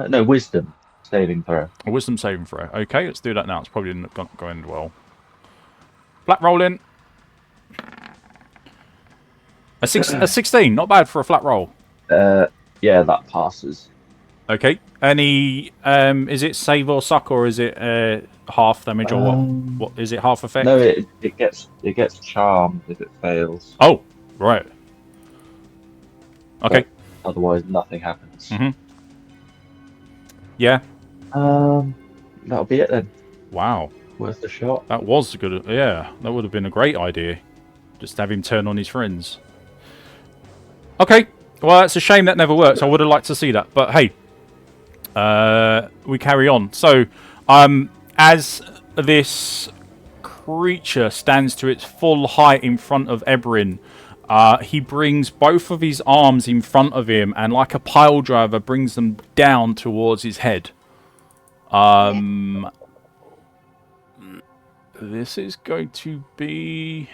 No, Wisdom saving throw. A wisdom saving throw. Okay, let's do that now. It's probably not going well. Flat roll in. A 16, not bad for a flat roll. Yeah, that passes. Okay. Any is it save or suck, or is it half damage, or what is it, half effect? No, it gets charmed if it fails. Oh, right. Okay. But otherwise nothing happens. Yeah. That'll be it then. Wow. Worth the shot. That was good. Yeah, that would have been a great idea. Just have him turn on his friends. Okay. Well, it's a shame that never works. I would have liked to see that, but hey, we carry on. So, as this creature stands to its full height in front of Ebrin, he brings both of his arms in front of him, and like a pile driver, brings them down towards his head. This is going to be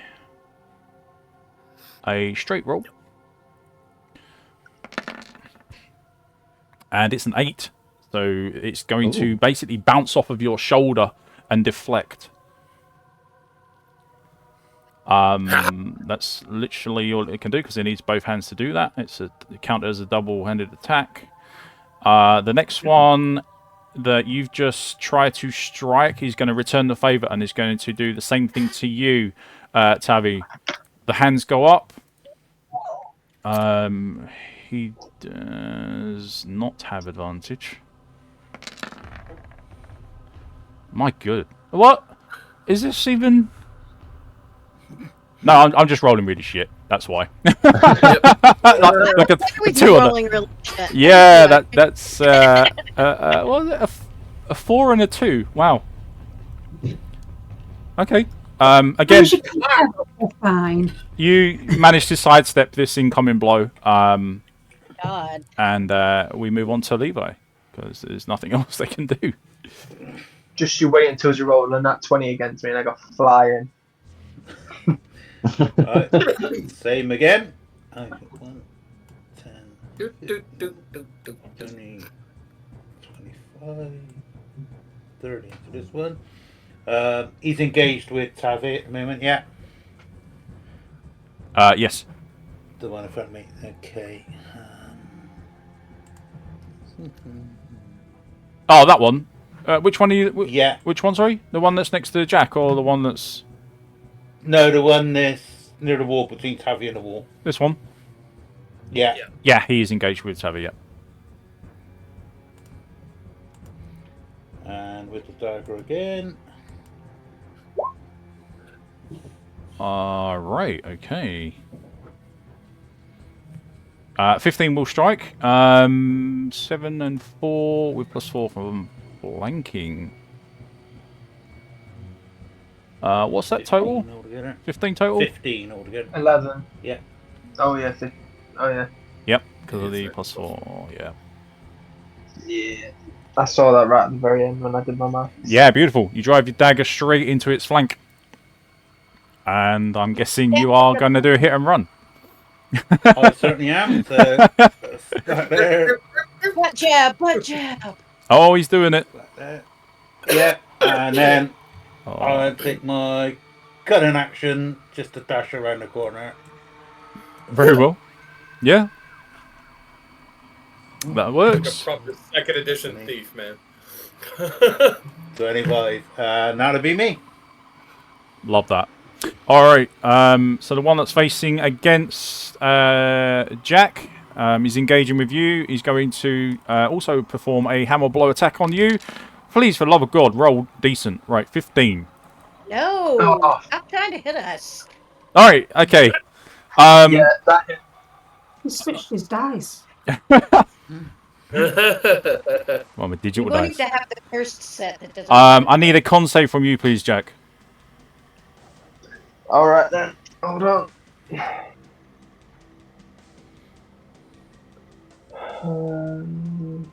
a straight roll. And it's an 8. So it's going to basically bounce off of your shoulder and deflect. That's literally all it can do, because it needs both hands to do that. It counted as a double-handed attack. The next one that you've just tried to strike, he's going to return the favor and is going to do the same thing to you, Tavi. The hands go up. He does not have advantage. My good. What? Is this even... No, I'm just rolling really shit. That's why. like a 2 on it. Really shit. Yeah, that's what was it? A 4 and a 2. Wow. Okay. Again, Fine. you managed to sidestep this incoming blow. God. And we move on to Levi, because there's nothing else they can do. Just you wait until you roll a nat 20 against me and I got flying. Right. Same again. 1, 10, 20, 25, 30 for this one. He's engaged with Tavi at the moment, yeah? Yes. The one in front of me. Okay. Oh, that one. Which one are you? Yeah. Which one, sorry? The one that's next to Jack, or the one that's... No, the one that's near the wall, between Tavi and the wall. This one? Yeah. Yeah, he is engaged with Tavi, yeah. And with the dagger again. Right, okay. 15 will strike. 7 and 4 with +4 from flanking. What's that total? 15 total? 15 altogether. 11. Yeah. Oh yeah. Oh yeah. Yep, because of the +4. Yeah. Yeah. I saw that right at the very end when I did my math. Yeah, beautiful. You drive your dagger straight into its flank. And I'm guessing you are going to do a hit and run. I certainly am. So, start there. Butt jab, butt jab. Oh, he's doing it. Yeah, and then I'll take my cutting action just to dash around the corner. Very well. Yeah. That works. Like a proper 2nd edition thief, man. 25. Now to be me. Love that. All right. So the one that's facing against Jack is engaging with you. He's going to also perform a hammer blow attack on you. Please, for the love of God, roll decent. Right, 15. No, Oh. stop trying to hit us. All right. Okay. Yeah, that hit. He switched his dice. Well, I'm a You're digital going dice. to have the cursed set that doesn't. work. I need a con save from you, please, Jack. All right then. Hold on. Um,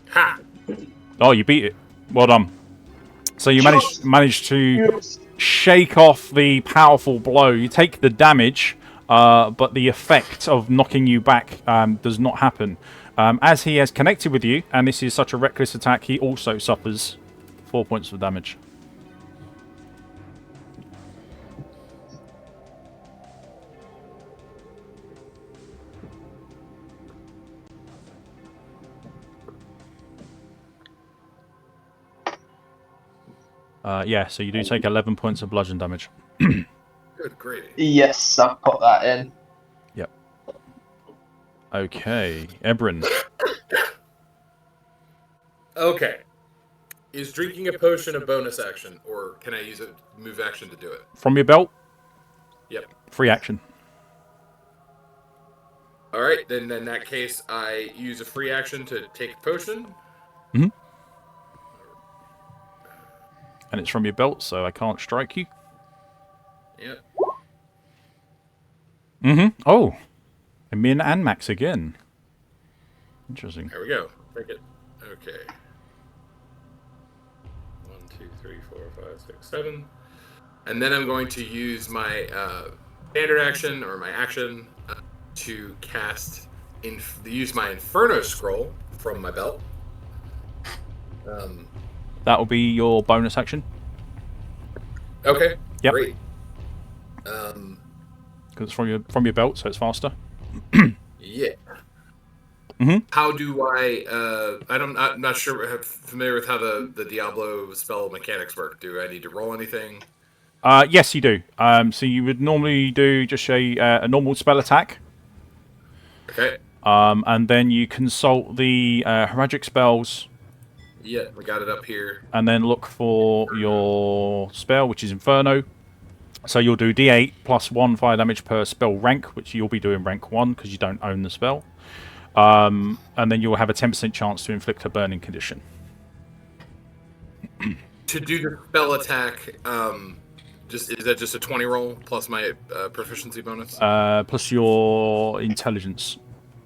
Ha! Oh, you beat it. Well done. So you managed to shake off the powerful blow. You take the damage, but the effect of knocking you back does not happen. As he has connected with you, and this is such a reckless attack, he also suffers 4 points of damage. Yeah, so you do take 11 points of bludgeon damage. Good gravy. yes, I've put that in. Yep. Okay, Ebrin. Okay. Is drinking a potion a bonus action, or can I use a move action to do it? From your belt, Yep. free action. All right, then in that case, I use a free action to take a potion. Mhm. And it's from your belt, so I can't strike you. Yep. Oh, Min and Max again. Interesting. There we go. Take it. Okay. 1, 2, 3, 4, 5, 6, 7. And then I'm going to use my standard action or my action to use my Inferno Scroll from my belt. That will be your bonus action. Okay. Yep. Great. Because it's from your belt, so it's faster. Yeah. Mhm. How do I'm not sure. Familiar with how the Diablo spell mechanics work. Do I need to roll anything? Yes, you do. So you would normally do just a normal spell attack. Okay. And then you consult the Haragic spells. Yeah, we got it up here. And then look for your spell, which is Inferno. So you'll do D8 plus 1 fire damage per spell rank, which you'll be doing rank 1 because you don't own the spell. And then you'll have a 10% chance to inflict a burning condition. To do the spell attack, is that just a 20 roll plus my proficiency bonus? Plus your intelligence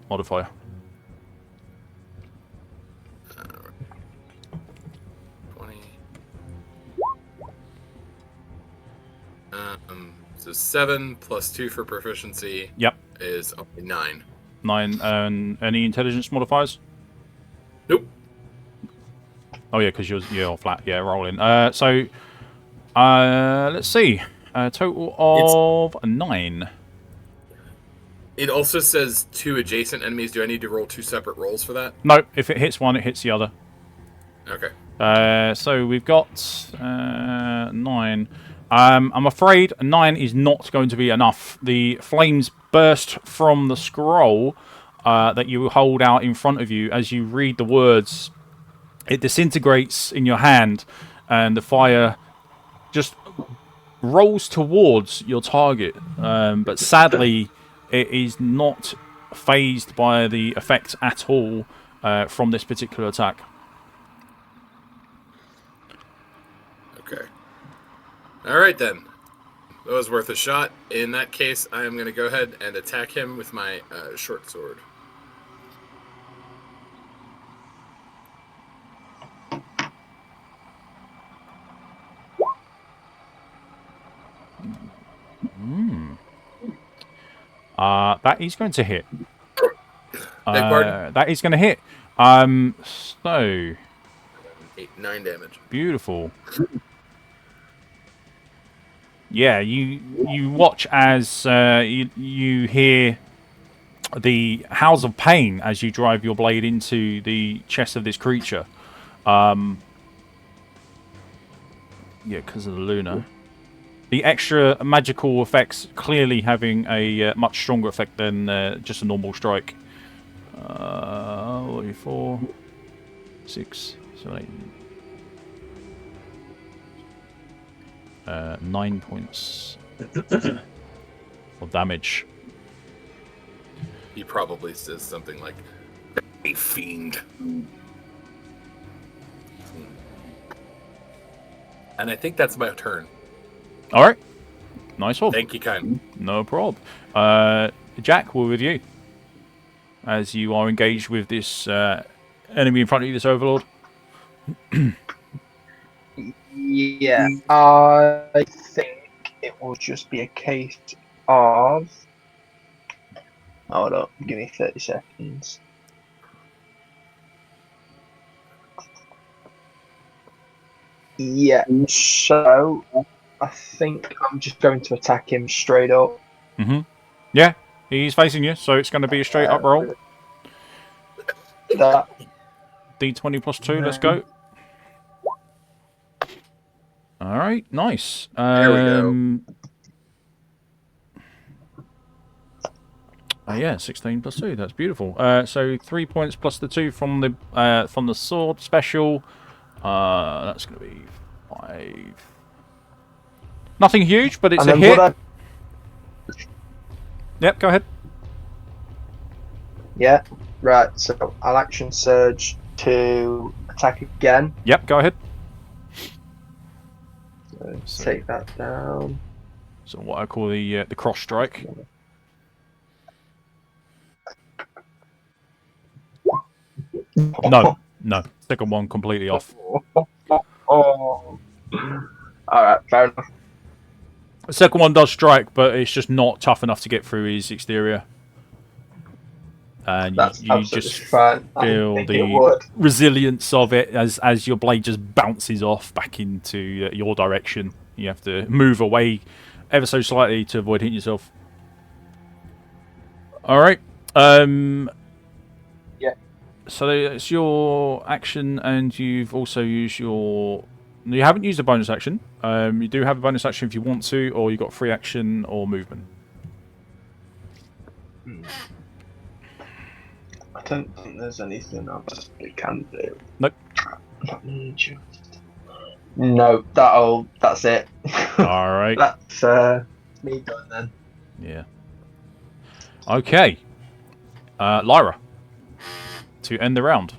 modifier. So 7 plus 2 for proficiency. Yep. Is only 9. 9. Any intelligence modifiers? Nope. Oh yeah, because you're flat. Yeah, rolling. So let's see. A total of 9. It also says 2 adjacent enemies. Do I need to roll 2 separate rolls for that? No, if it hits one, it hits the other. Okay. So we've got 9. I'm afraid 9 is not going to be enough. The flames burst from the scroll that you hold out in front of you as you read the words. It disintegrates in your hand, and the fire just rolls towards your target. But sadly, it is not phased by the effect at all from this particular attack. Okay. All right, then. That was worth a shot. In that case, I am going to go ahead and attack him with my short sword. That is going to hit. Beg pardon? That is going to hit. So 9 damage. beautiful. Yeah, you watch as you hear the howls of pain as you drive your blade into the chest of this creature. Yeah, because of the lunar. The extra magical effects clearly having a much stronger effect than just a normal strike. 4, 6, 7, 8. 9 points of damage. He probably says something like, "A fiend." And I think that's my turn. All right. Nice one. Thank you, kindly. No problem. Jack, we're with you. As you are engaged with this enemy in front of you, this overlord. Yeah, I think it will just be a case of. Hold up, give me 30 seconds. Yeah, so I think I'm just going to attack him straight up. Yeah, he's facing you, so it's going to be a straight up roll. That. D20 plus 2, let's go. Alright, nice. There we go. Yeah, 16 plus 2, that's beautiful. So 3 points plus the 2 from the sword special. That's going to be 5. Nothing huge, but it's a hit. Yep, go ahead. Yeah, right, so I'll action surge to attack again. Yep, go ahead. So take that down. So what I call the cross strike. No. Second one completely off. Oh. Alright, fair enough. The second one does strike, but it's just not tough enough to get through his exterior. And you just fine. feel the resilience of it as your blade just bounces off back into your direction. You have to move away ever so slightly to avoid hitting yourself. Alright. Yeah. So it's your action, and you've also used your... You haven't used a bonus action. You do have a bonus action if you want to, or you've got free action or movement. I don't think there's anything else we can do. Nope. No, that's it. Alright. That's me done then. Yeah. Okay. Lyra. To end the round.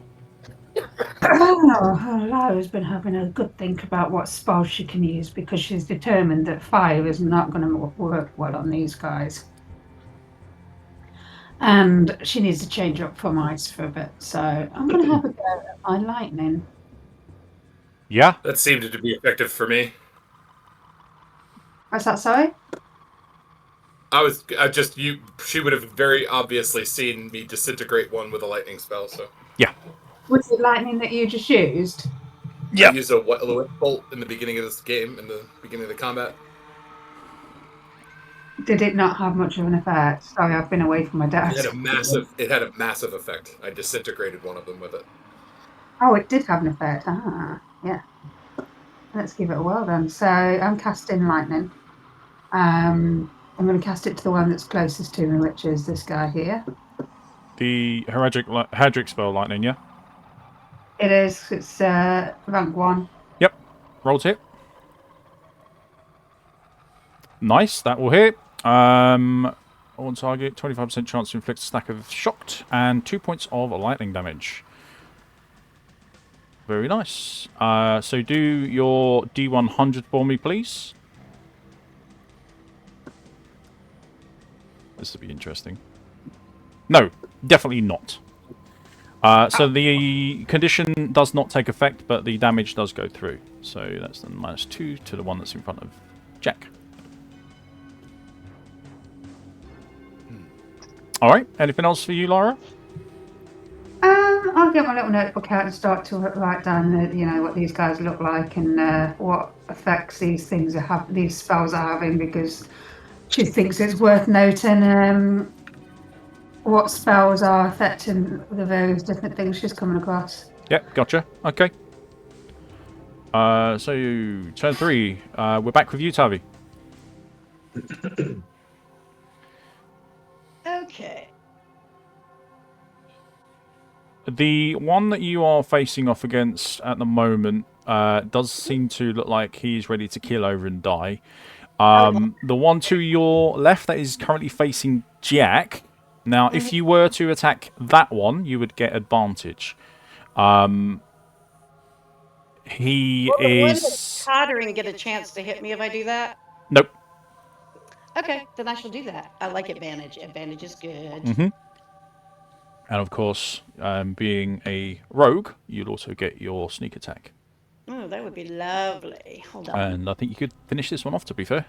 Lyra's been having a good think about what spells she can use because she's determined that fire is not going to work well on these guys. And she needs to change up from ice for a bit. So I'm going to have a go at my lightning. Yeah? That seemed to be effective for me. What's that, sorry? She would have very obviously seen me disintegrate one with a lightning spell, so. Yeah. Was it lightning that you just used? Yeah. I used a bolt in the beginning of this game, in the beginning of the combat. Did it not have much of an effect? Sorry, I've been away from my desk. It had a massive effect. I disintegrated one of them with it. Oh, it did have an effect. Ah, yeah. Let's give it a whirl then. So I'm casting lightning. I'm going to cast it to the one that's closest to me, which is this guy here. The Hadric spell lightning, yeah? It is. It's rank 1. Yep. Roll to hit. Nice, that will hit. On target, 25% chance to inflict a stack of shocked, and 2 points of lightning damage. Very nice. So do your D100 for me, please. This will be interesting. No, definitely not. So the condition does not take effect, but the damage does go through. So that's then -2 to the one that's in front of Jack. Alright, anything else for you, Laura? I'll get my little notebook out and start to write down, what these guys look like and what effects these things these spells are having, because she thinks it's worth noting. what spells are affecting the various different things she's coming across. Yep, gotcha. Okay. So, turn 3. We're back with you, Tavi. Okay. The one that you are facing off against at the moment does seem to look like he's ready to keel over and die. The one to your left that is currently facing Jack. Now, if you were to attack that one, you would get advantage. He Will the one that's is... tottering get a chance to hit me if I do that? Nope. Okay, then I shall do that. I like advantage. Advantage is good. And of course, being a rogue, you'll also get your sneak attack. Oh, that would be lovely. Hold on. And I think you could finish this one off, to be fair.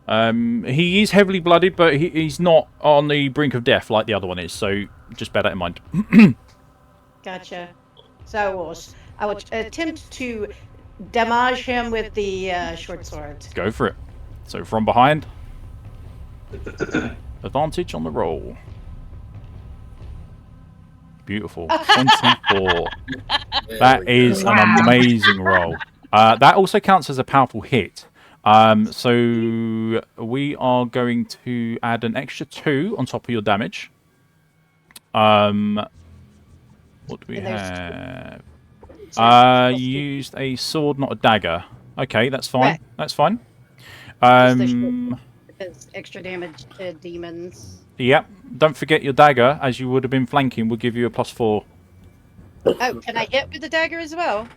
He is heavily blooded, but he's not on the brink of death like the other one is, so just bear that in mind. Gotcha. So I will attempt to damage him with the short sword. Go for it. So from behind, advantage on the roll. Beautiful. 24. That is an amazing roll. That also counts as a powerful hit. So we are going to add an extra 2 on top of your damage. What do we have? You used a sword, not a dagger. Okay, that's fine. Right. That's fine. Because extra damage to demons. Yep. Don't forget your dagger, as you would have been flanking, will give you a +4. Oh, can I hit with the dagger as well?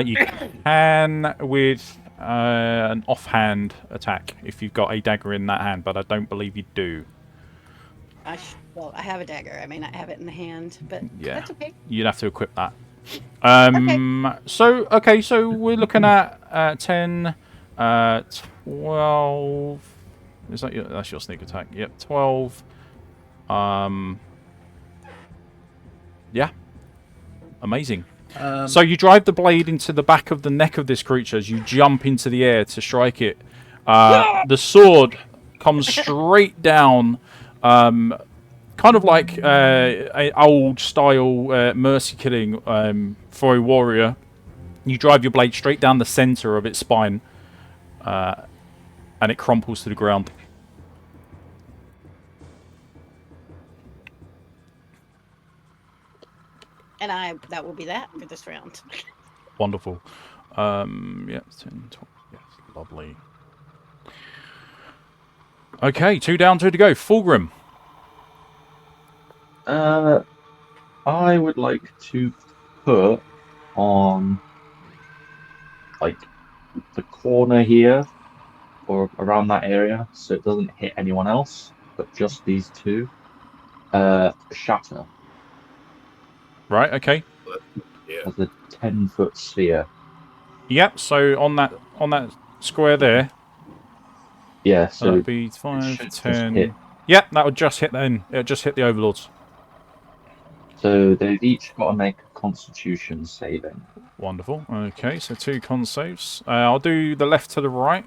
You can with an offhand attack if you've got a dagger in that hand, but I don't believe you do. Well, I have a dagger. I may not have it in the hand, but Yeah, that's okay. you'd have to equip that. So we're looking at 10, 12. Is that that's your sneak attack? Yep, 12. Yeah, amazing. So you drive the blade into the back of the neck of this creature as you jump into the air to strike it. The sword comes straight down, kind of like an old style mercy killing for a warrior. You drive your blade straight down the center of its spine, and it crumples to the ground. And that will be that for this round. Wonderful. Yeah, 10, 12. Yes, lovely. Okay, 2 down, 2 to go. Fulgrim. I would like to put on like the corner here or around that area so it doesn't hit anyone else, but just these two. Shatter. Right, okay. Yeah. As a 10-foot sphere. Yep, so on that square there. Yeah, so that'd be it 5, should just 10. hit. Yep, that would just hit then. It'll just hit the overlords. So they've each got to make a Constitution saving. Wonderful. Okay, so 2 con saves. I'll do the left to the right.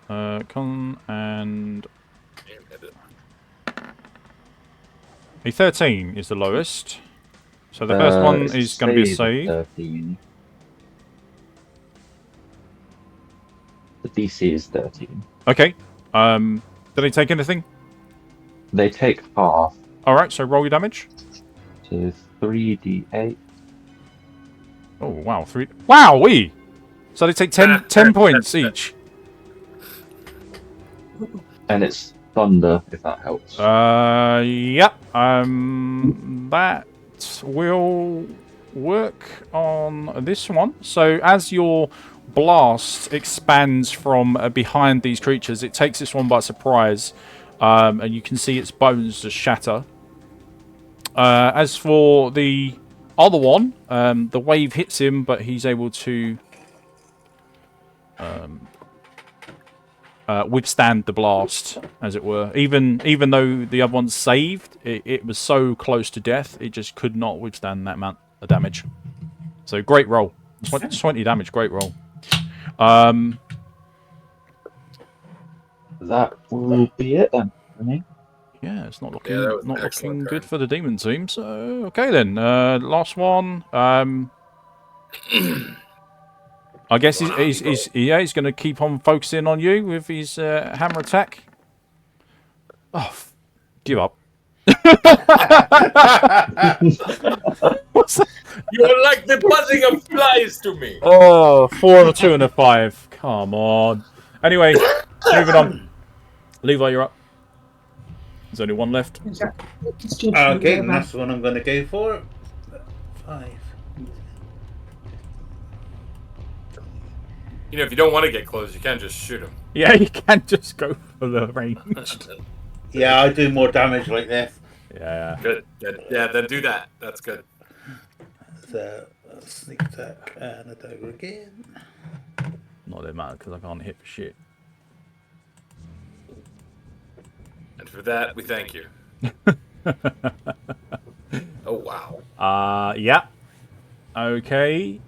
Con and a 13 is the lowest. So the first one is going to be a save. 13. The DC is 13. Okay. Do they take anything? They take half. Alright, so roll your damage. So 3d8. Oh, wow. 3. Wowee! So they take 10 points each. And it's thunder, if that helps. Yep. That will work on this one. So as your blast expands from behind these creatures, it takes this one by surprise, and you can see its bones just shatter. As for the other one, the wave hits him, but he's able to withstand the blast, as it were. Even though the other one's saved, it was so close to death, it just could not withstand that amount of damage. So great roll. 20 damage, great roll. That will be it then. Yeah, it's not looking Yeah, that was an not excellent looking good turn. for the demon team. So okay then, last one. I guess Come on, he's going to keep on focusing on you with his hammer attack. Oh, give up. What's that? You're like the buzzing of flies to me. Oh, 4 and a 2 and a 5. Come on. Anyway, moving on. Levi, you're up. There's only one left. Okay, and that's the one I'm going to go for. 5. You know, if you don't want to get close, you can just shoot him. Yeah, you can just go for the range. Yeah, I do more damage like this. Yeah. Good. Yeah, then do that. That's good. So, sneak attack and a dagger again. Not that matter because I can't hit for shit. And for that, we thank you. Oh, wow. Yeah. Okay.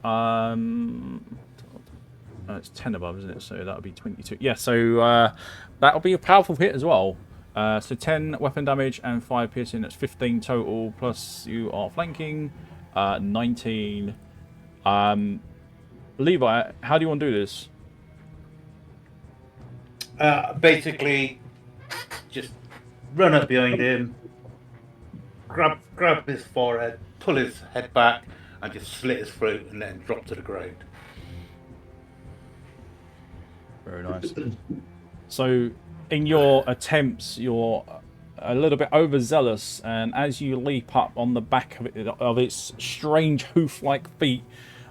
It's 10 above, isn't it? So that'll be 22. Yeah, so that'll be a powerful hit as well. So 10 weapon damage and 5 piercing. That's 15 total. Plus you are flanking. 19. Levi, how do you want to do this? Basically, just run up behind him, grab his forehead, pull his head back, and just slit his throat, and then drop to the ground. Very nice. So, in your attempts, you're a little bit overzealous, and as you leap up on the back of its strange hoof-like feet,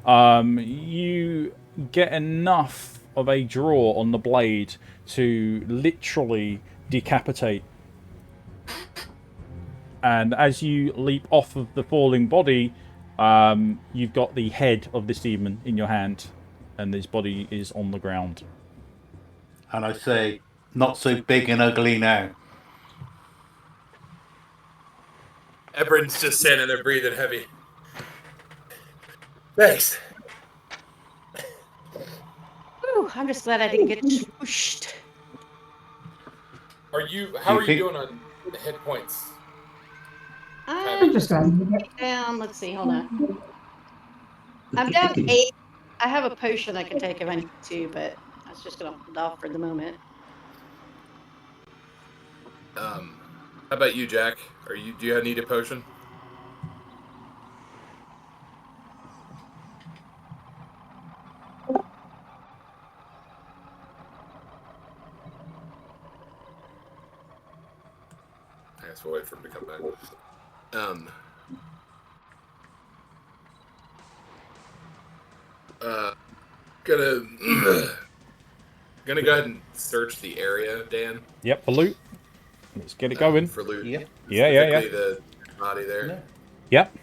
you get enough of a draw on the blade to literally decapitate. And as you leap off of the falling body, you've got the head of this demon in your hand, and his body is on the ground. And I say, not so big and ugly now. Ebron's just standing there breathing heavy. Thanks. Ooh, I'm just glad I didn't get swooshed. How are you doing on hit points? I'm just down. Let's see. Hold on. I'm down 8. I have a potion I can take if I need to, but I was just gonna hold off for the moment. How about you, Jack? Do you need a potion? I guess we'll wait for him to come back. Gonna go ahead and search the area, Dan. Yep, for loot. Let's get it going. For loot. Yeah. The body there. Yep.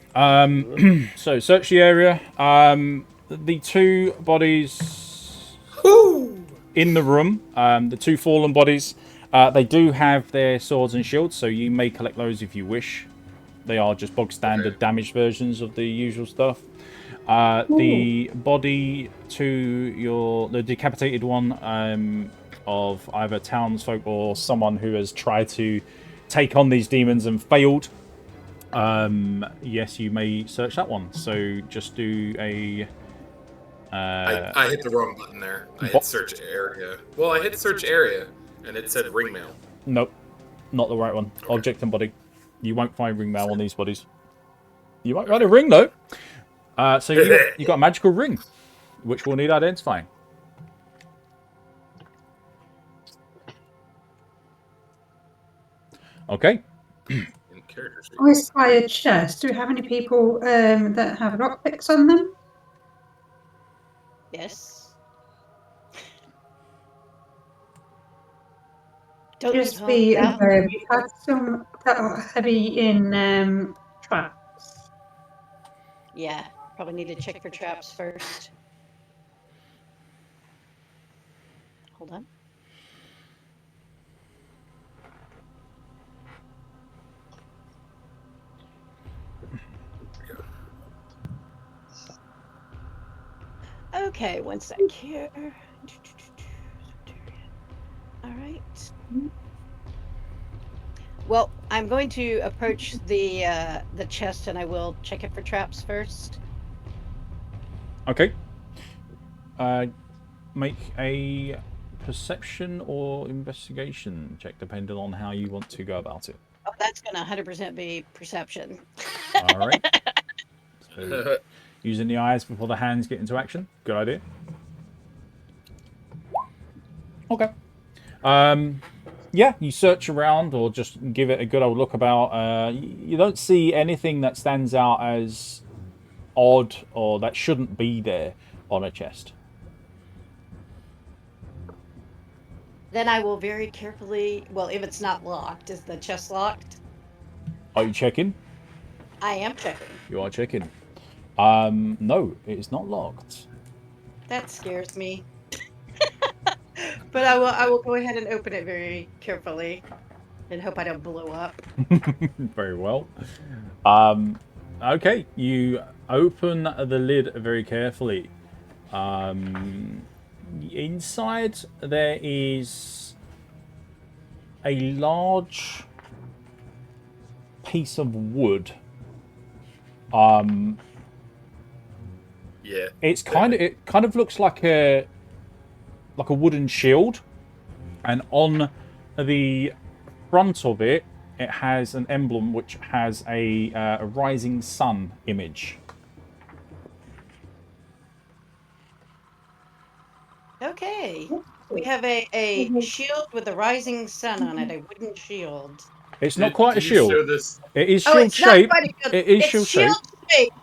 So search the area. The 2 bodies in the room, the 2 fallen bodies, they do have their swords and shields, so you may collect those if you wish. They are just bog standard damaged versions of the usual stuff. The body to the decapitated one of either townsfolk or someone who has tried to take on these demons and failed. Yes, you may search that one. So just do a. I hit the wrong button there. I hit search area. Well, I hit search area, and it said ring mail. Nope, not the right one. Okay. Object and body. You won't find ring mail on these bodies. You might find a ring though. So you got a magical ring, which we'll need identifying. Okay. I spy a chest. Do we have any people that have lockpicks on them? Yes. Just be aware. We've had some that are heavy in traps. Yeah, probably need to check for traps first. Hold on. Okay, one sec here. All right. Well, I'm going to approach the chest, and I will check it for traps first. Okay. Make a perception or investigation check, depending on how you want to go about it. Oh, that's going to 100% be perception. All right. So, using the eyes before the hands get into action. Good idea. Okay. Yeah, you search around or just give it a good old look about. You don't see anything that stands out as odd or that shouldn't be there on a chest. Then I will very carefully. Well, if it's not locked, is the chest locked? Are you checking? I am checking. You are checking. No, it is not locked. That scares me. But I will go ahead and open it very carefully and hope I don't blow up. Very well. Okay, you open the lid very carefully. Inside there is a large piece of wood. Yeah. It kind of looks like a wooden shield, and on the front of it, it has an emblem which has a rising sun image. Okay. We have a shield with a rising sun on it, a wooden shield. It's not quite a shield. This? It is Oh, shield it's not shape. quite a shield. It is It's shield shape. shape.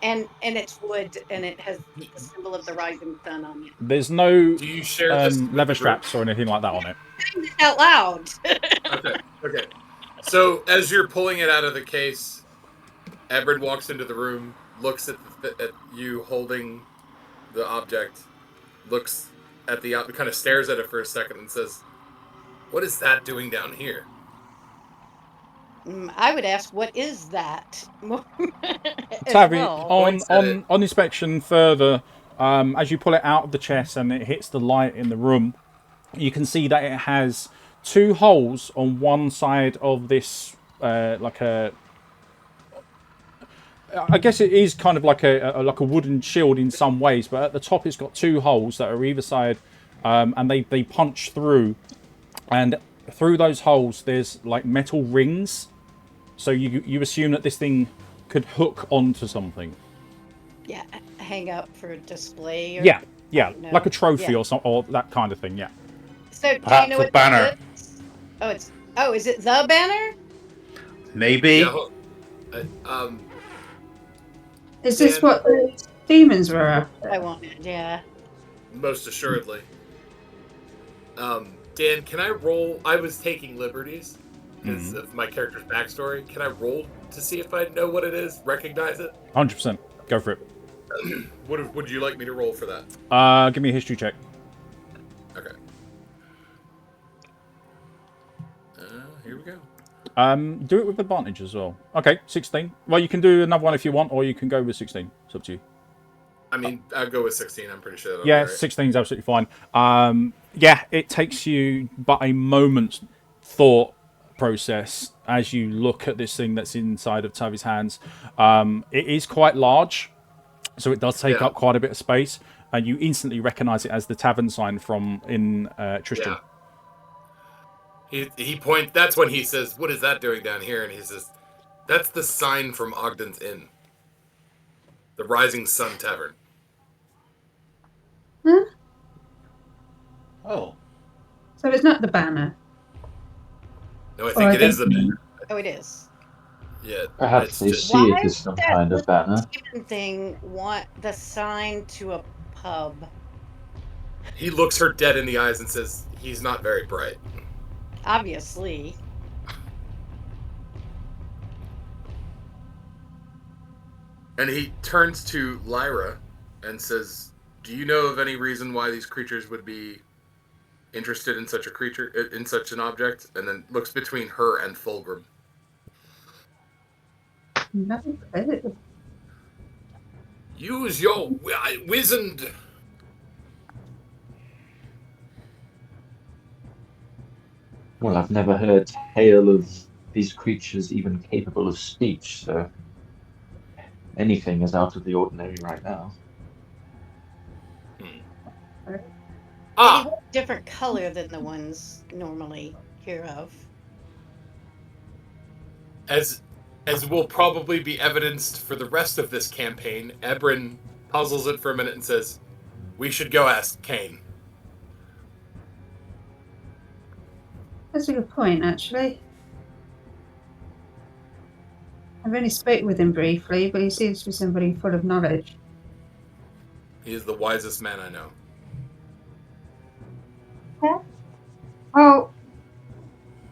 And it's wood, and it has the symbol of the rising sun on it. There's no Do you share this with leather the straps or anything like that on it. Saying this out loud. Okay. So as you're pulling it out of the case, Edward walks into the room, looks at you holding the object, looks at the object, kind of stares at it for a second, and says, "What is that doing down here?" I would ask, what is that? Tavi, well. on inspection further, as you pull it out of the chest and it hits the light in the room, you can see that it has two holes on one side of this, like a. I guess it is kind of like a wooden shield in some ways, but at the top it's got two holes that are either side, and they punch through, and through those holes there's like metal rings, so you assume that this thing could hook onto something. Yeah, hang up for display. Or, Yeah, no. like a trophy or that kind of thing. Yeah. So do Perhaps you know a what banner. That is? Is it the banner? Maybe. Yeah, Is this what the demons were after? I wanted, yeah. most assuredly. Dan, can I roll? I was taking liberties because of my character's backstory. Can I roll to see if I know what it is, recognize it? 100%. Go for it. What would you like me to roll for that? Give me a history check. Okay. Here we go. Do it with advantage as well. Okay, 16. Well, you can do another one if you want, or you can go with 16. It's up to you. I mean, I'll go with 16. I'm pretty sure that'll Yeah, be right. 16 is absolutely fine. Yeah, it takes you but a moment's thought process as you look at this thing that's inside of Tavi's hands. It is quite large, so it does take up quite a bit of space, and you instantly recognize it as the tavern sign from in Tristram. Yeah. He points. That's when he says, "What is that doing down here?" And he says, "That's the sign from Ogden's Inn, the Rising Sun Tavern." Huh? Oh. So it's not the banner. No, I think it is the banner. Oh, it is. Yeah. Perhaps they see it as some kind of banner. Demon thing want the sign to a pub? He looks her dead in the eyes and says, "He's not very bright." Obviously. And he turns to Lyra and says, "Do you know of any reason why these creatures would be interested in such a creature, in such an object?" And then looks between her and Fulgrim. No clue. Use your wizened. Well, I've never heard tale of these creatures even capable of speech, so anything is out of the ordinary right now. They Ah, were a different color than the ones normally hear of. as will probably be evidenced for the rest of this campaign, Ebrin puzzles it for a minute and says, "We should go ask Kane." That's a good point, actually. I've only spoke with him briefly, but he seems to be somebody full of knowledge. He is the wisest man I know. Well,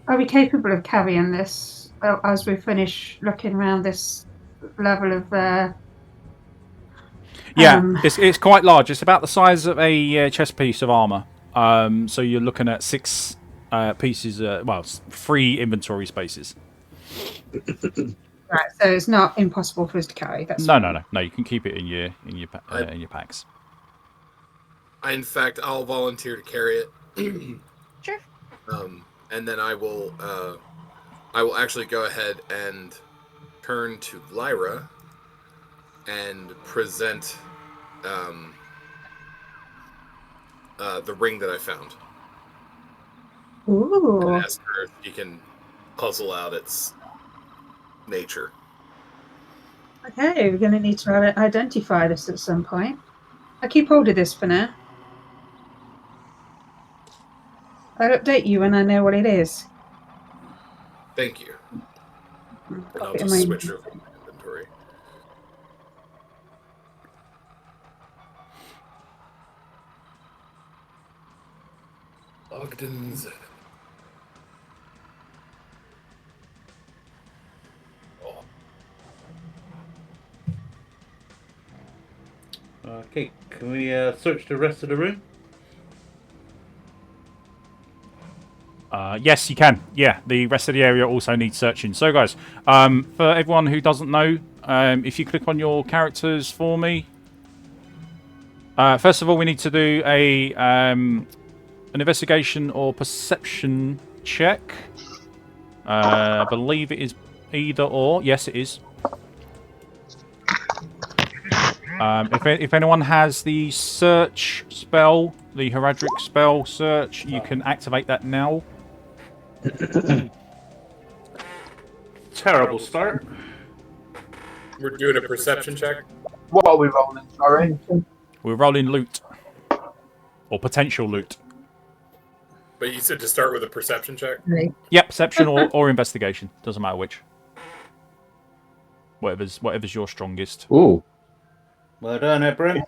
are we capable of carrying this as we finish looking around this level of Yeah, it's quite large. It's about the size of a chest piece of armor. So you're looking at 6 pieces. Well, 3 inventory spaces. Right, so it's not impossible for us to carry. That's No. You can keep it in your packs. In fact, I'll volunteer to carry it. Sure. And then I will actually go ahead and turn to Lyra and present the ring that I found. Ooh. And ask her if she can puzzle out its nature. Okay, we're going to need to identify this at some point. I'll keep hold of this for now. I'll update you when I know what it is. Thank you. And I'll Pop it in just my- switch over my inventory. Ogden's. Oh. Okay, can we search the rest of the room? Yes, you can. Yeah, the rest of the area also needs searching. So, guys, for everyone who doesn't know, if you click on your characters for me, first of all, we need to do an investigation or perception check. I believe it is either or. Yes, it is. If anyone has the search spell, the heraldic spell search, you can activate that now. Terrible start. We're doing a perception check. What are we rolling? Sorry. We're rolling loot. Or potential loot. But you said to start with a perception check? Yep, perception or investigation. Doesn't matter which. Whatever's your strongest. Ooh. Well done, Ebrin.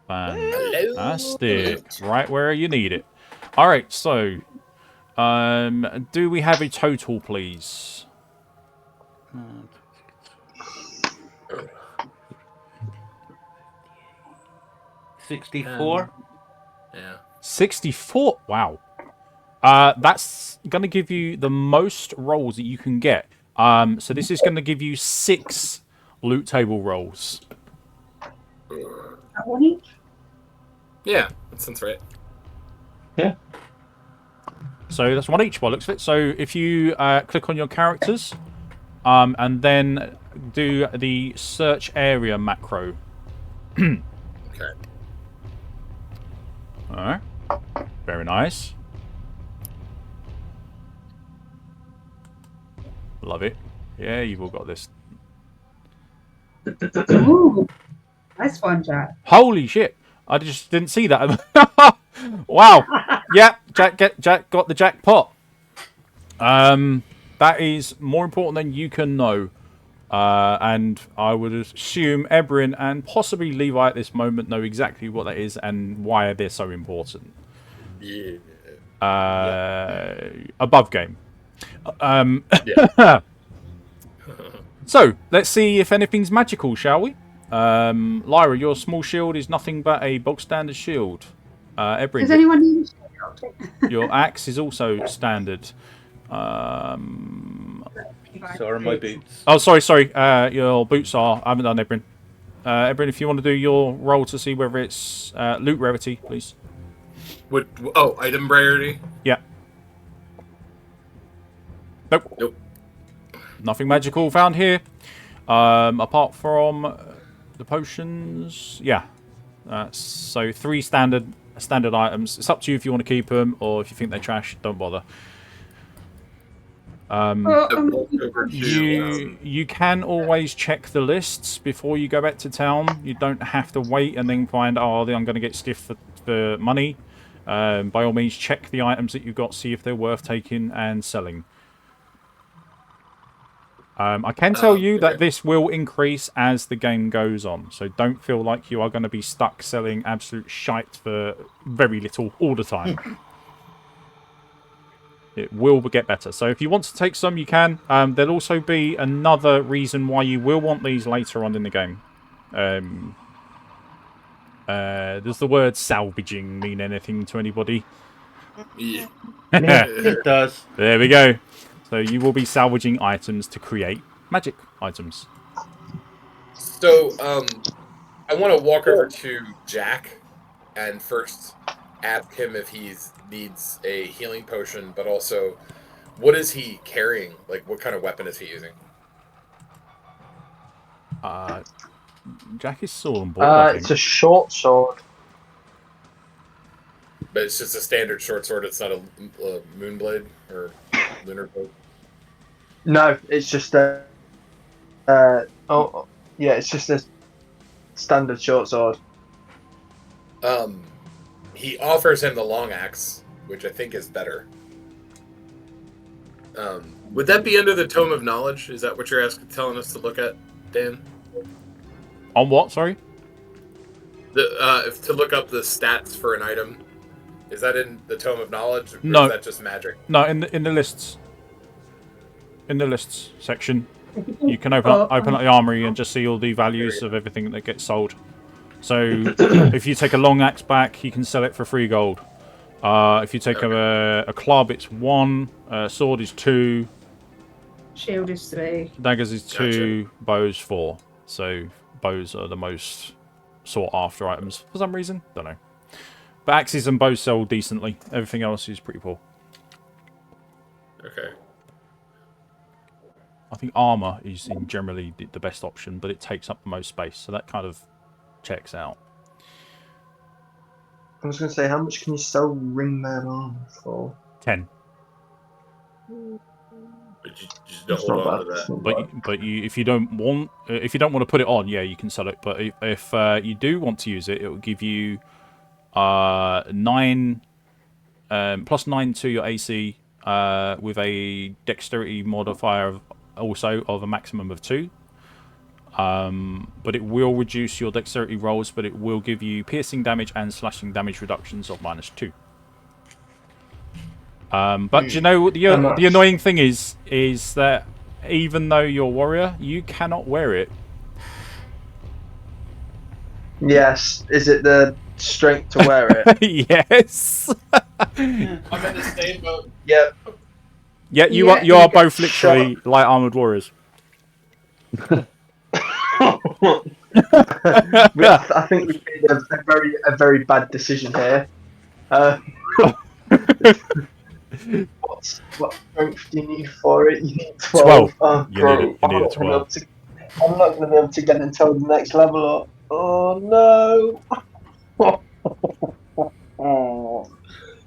Fantastic. Right where you need it. Alright, so... do we have a total, please? 64. Yeah. 64? Wow. That's going to give you the most rolls that you can get. So this is going to give you 6 loot table rolls. One each? Yeah, that sounds right. Yeah. So that's 1 each by the looks of it. So if you click on your characters, and then do the search area macro. Okay. Alright. Very nice. Love it. Yeah, you've all got this. Ooh, nice one, Jack. Holy shit! I just didn't see that. Wow. Yeah, Jack got the jackpot. That is more important than you can know. And I would assume Ebrin and possibly Levi at this moment know exactly what that is and why they're so important. Yeah. Above game. Yeah. So, let's see if anything's magical, shall we? Lyra, your small shield is nothing but a bog standard shield. Does Ebrin, anyone need a shield? your axe is also standard. So are my boots. Oh, sorry. Your boots are... I haven't done Ebrin. Ebrin, if you want to do your roll to see whether it's loot rarity, please. Item rarity? Yeah. Nope. Nothing magical found here. Apart from the potions. Yeah. So 3 standard items. It's up to you if you want to keep them or if you think they're trash. Don't bother. You can always check the lists before you go back to town. You don't have to wait and then find, oh, I'm going to get stiff for money. By all means, check the items that you've got, see if they're worth taking and selling. I can tell you that this will increase as the game goes on, so don't feel like you are going to be stuck selling absolute shite for very little all the time. It will get better. So if you want to take some, you can. There'll also be another reason why you will want these later on in the game. Does the word salvaging mean anything to anybody? Yeah. It does. There we go. So you will be salvaging items to create magic items. So, I want to walk over to Jack and first ask him if he needs a healing potion, but also, what is he carrying? Like, what kind of weapon is he using? Jack is sword and board, I think. It's a short sword. But it's just a standard short sword. It's not a moonblade or lunar blade. No, it's just a. It's just a standard short sword. He offers him the long axe, which I think is better. Would that be under the Tome of Knowledge? Is that what you're telling us to look at, Dan? On what? Sorry. To look up the stats for an item. Is that in the Tome of Knowledge? Or No. Is that just magic? No, in the lists. In the lists section, you can open up the armory and just see all the values of everything that gets sold. So if you take a long axe back, you can sell it for 3 gold. If you take a club, it's 1. Sword is 2. Shield is 3. Daggers is 2. Gotcha. Bows 4. So bows are the most sought after items for some reason. Don't know. But axes and bows sell decently. Everything else is pretty poor. Okay. I think armor is generally the best option, but it takes up the most space, so that kind of checks out. I was going to say, how much can you sell ringman armor for? 10. But you just don't hold on to that. But if you don't want to put it on, yeah, you can sell it. But if you do want to use it, it will give you 9 plus 9 to your AC with a dexterity modifier also of a maximum of 2. But it will reduce your dexterity rolls, but it will give you piercing damage and slashing damage reductions of -2. But you know, the annoying thing is that even though you're a warrior, you cannot wear it. Yes. Is it the strength to wear it? Yes. I'm in the same boat. Yep. Yeah, you are both literally light armored warriors. I think we made a very bad decision here. What strength do you need for it? You need 12. Oh, you need a 12. I'm not going to be able to get until the next level up. Oh no!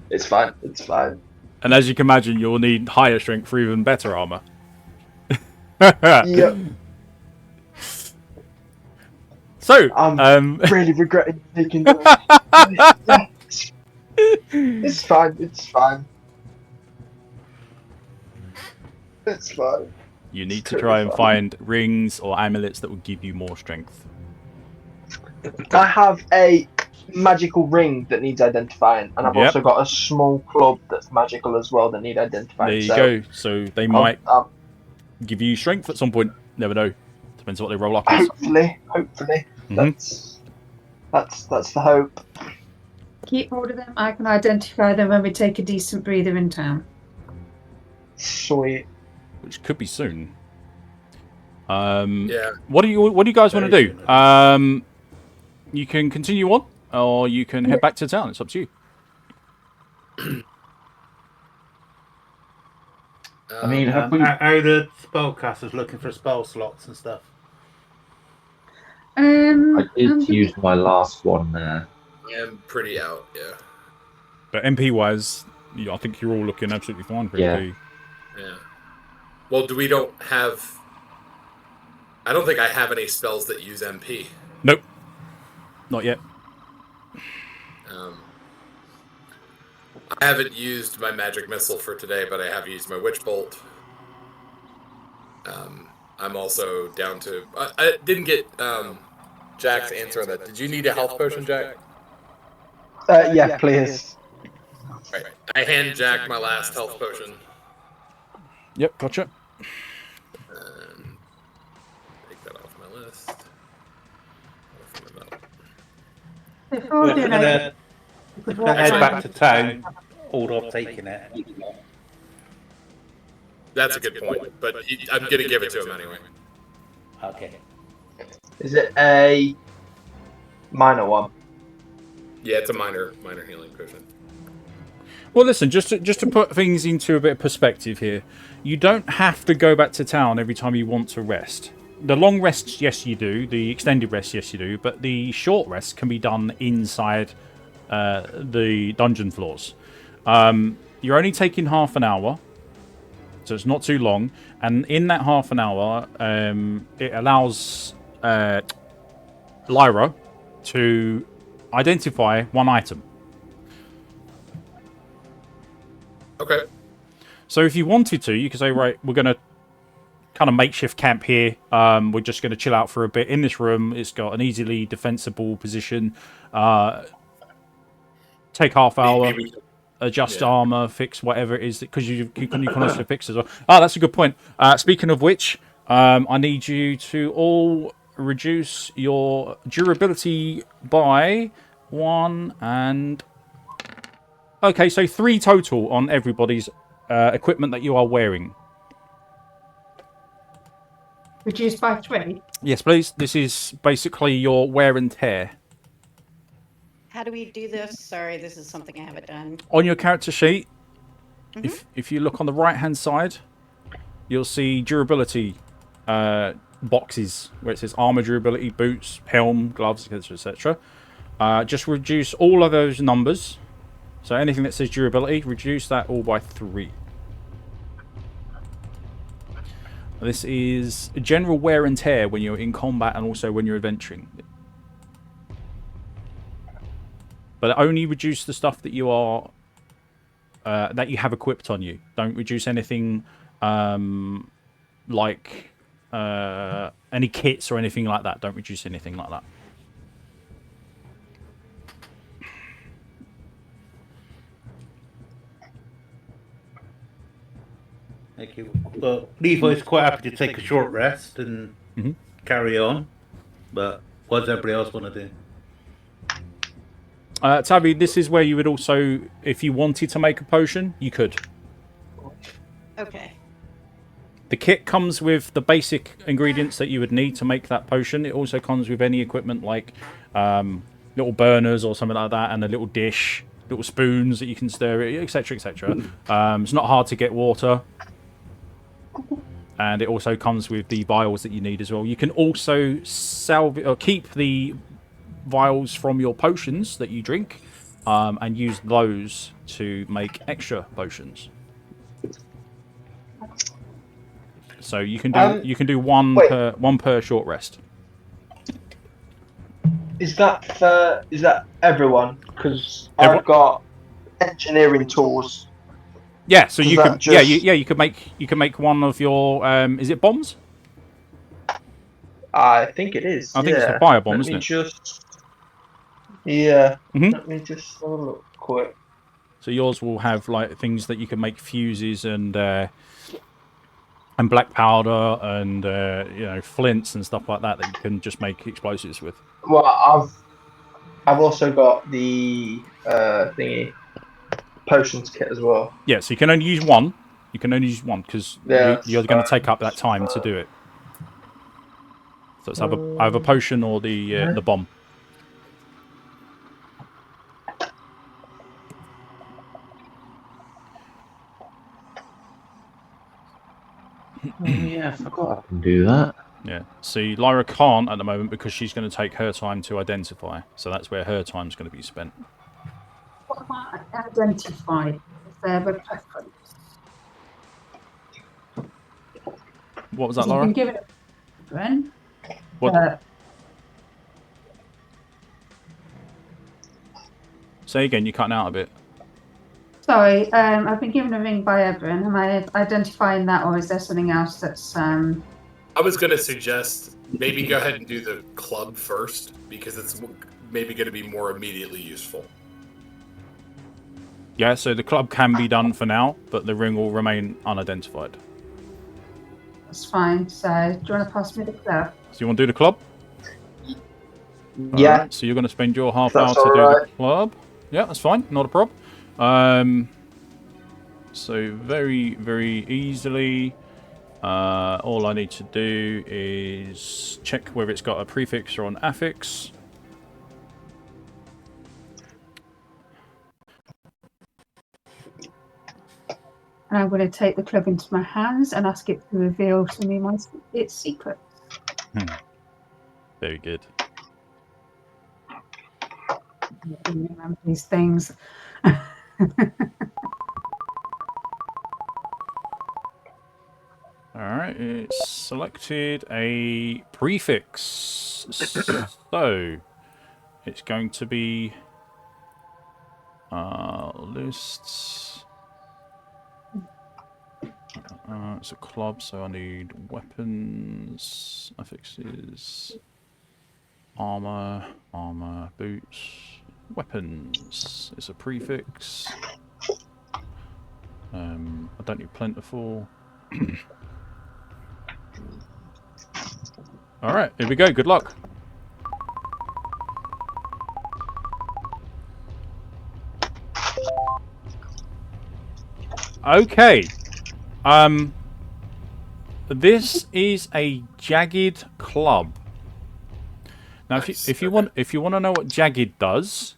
It's fine. It's fine. And as you can imagine, you'll need higher strength for even better armor. Yep. So, I'm really regretting taking that. It's fine. It's fine. It's fine. You need to try and find rings or amulets that will give you more strength. I have a magical ring that needs identifying, and I've also got a small club that's magical as well that need identifying. There you go. So they might give you strength at some point. Never know. Depends on what they roll up as. Hopefully. That's the hope. Keep hold of them. I can identify them when we take a decent breather in town. Sweet. Which could be soon. Yeah. What do you guys want to do? You can continue on, or you can head back to town. It's up to you. I mean, have we? How are the spellcasters looking for spell slots and stuff? I did the- use my last one there. I am pretty out, yeah. But MP wise, I think you're all looking absolutely fine for Yeah. MP. Yeah. Well, don't have... I don't think I have any spells that use MP. Nope. Not yet. I haven't used my magic missile for today, but I have used my witch bolt. I'm also down to... I didn't get Jack's answer on that. Did you need a health potion, Jack? Yeah, please. Right. I hand Jack my last health potion. Yep, gotcha. And take that off my list. Before We're doing gonna it, head back to town. Hold off taking it. That's a good point, but I'm going to give it to him anyway. Okay. Is it a minor one? Yeah, it's a minor healing potion. Well, listen, just to put things into a bit of perspective here, you don't have to go back to town every time you want to rest. The long rests, yes, you do. The extended rests, yes, you do. But the short rests can be done inside the dungeon floors. You're only taking half an hour, so it's not too long. And in that half an hour, it allows Lyra to identify one item. Okay. So if you wanted to, you could say, right, we're going to kind of makeshift camp here. We're just going to chill out for a bit in this room. It's got an easily defensible position. Take half hour, adjust armor, fix whatever it is, because you can also fix as well. Ah, that's a good point. Speaking of which, I need you to all reduce your durability by 1 and... Okay, so 3 total on everybody's equipment that you are wearing. reduced by 3. Yes, please. This is basically your wear and tear. How do we do this? Sorry, this is something I haven't done. On your character sheet, if you look on the right-hand side, you'll see durability boxes where it says armor durability, boots, helm, gloves, etc., etc. Just reduce all of those numbers. So anything that says durability, reduce that all by 3. This is general wear and tear when you're in combat and also when you're adventuring. But only reduce the stuff that you are that you have equipped on you. Don't reduce anything like any kits or anything like that. Don't reduce anything like that. Thank you. Well, Levi's quite happy to take a short rest and carry on. But what does everybody else want to do? Tavi, this is where you would also, if you wanted to make a potion, you could. Okay. The kit comes with the basic ingredients that you would need to make that potion. It also comes with any equipment like little burners or something like that, and a little dish, little spoons that you can stir it, etc., etc. It's not hard to get water. And it also comes with the vials that you need as well. You can also salvage or keep the vials from your potions that you drink, and use those to make extra potions. So you can do one per short rest. Is that everyone? Because I've got engineering tools. Yeah, so you can just... you can make one of your is it bombs? I think it is. I think it's a fire bomb, isn't it? Let me just have a look quick. So yours will have like things that you can make fuses and black powder and flints and stuff like that you can just make explosives with. Well, I've also got the thingy potions kit as well. Yeah, so you can only use one. You can only use one because you're going to take up that time to do it. So it's either a potion or the bomb. Oh yeah, I forgot I can do that. Yeah. See, Lyra can't at the moment because she's going to take her time to identify. So that's where her time's going to be spent. What about identify? Is there a preference? What was that, You've Lyra? been given a preference. What? Say again, you're cutting out a bit. Sorry, I've been given a ring by Evelyn. Am I identifying that, or is there something else that's... I was going to suggest maybe go ahead and do the club first, because it's maybe going to be more immediately useful. Yeah, so the club can be done for now, but the ring will remain unidentified. That's fine. So, do you want to pass me the club? So you want to do the club? Yeah. Alright, so you're going to spend your half hour That's to do the alright. club. Yeah, that's fine. Not a problem. So very, very easily, all I need to do is check whether it's got a prefix or an affix. And I'm going to take the club into my hands and ask it to reveal to me its secret. Very good. I can remember these things. Alright, it's selected a prefix. So, it's going to be lists. It's a club, so I need weapons, affixes, armor, boots, weapons. It's a prefix. I don't need plentiful. Alright, here we go. Good luck. Okay. This is a jagged club. Now, if you want to know what jagged does,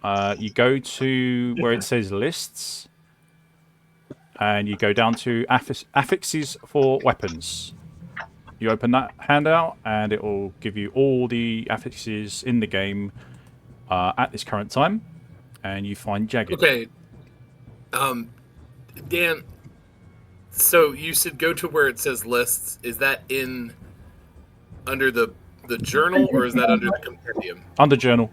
you go to where it says lists, and you go down to affixes for weapons. You open that handout, and it will give you all the affixes in the game at this current time, and you find jagged. Okay. Dan, so you said go to where it says lists. Is that under the journal, or is that under the compendium? Under journal.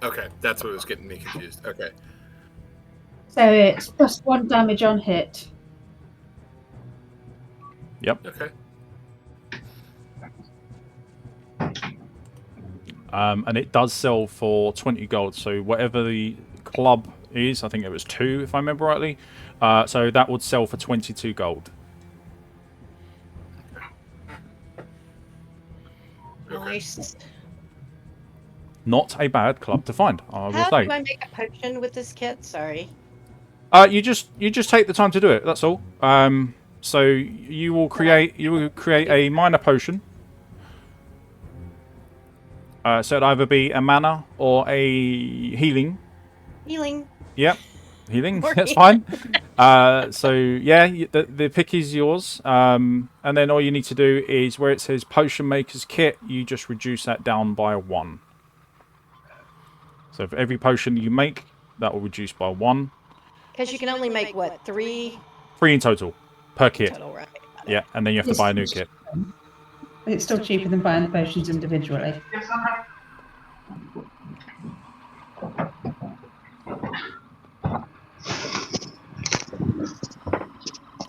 Okay, that's what was getting me confused. Okay. So it's +1 damage on hit. Yep. Okay. And it does sell for 20 gold. So whatever the club is, I think it was 2, if I remember rightly. So that would sell for 22 gold. Nice. Not a bad club to find, I will How say. do I make a potion with this kit? Sorry. You just take the time to do it. That's all. So you will create a minor potion. So it'd either be a mana or a healing. Healing. Yep, healing. That's fine. So yeah, the pick is yours. And then all you need to do is where it says potion maker's kit, you just reduce that down by 1. So for every potion you make, that will reduce by 1. Because you can only make what, 3? 3 in total per kit. Total, right? Yeah, and then you have to buy a new kit. It's still cheaper than buying the potions individually.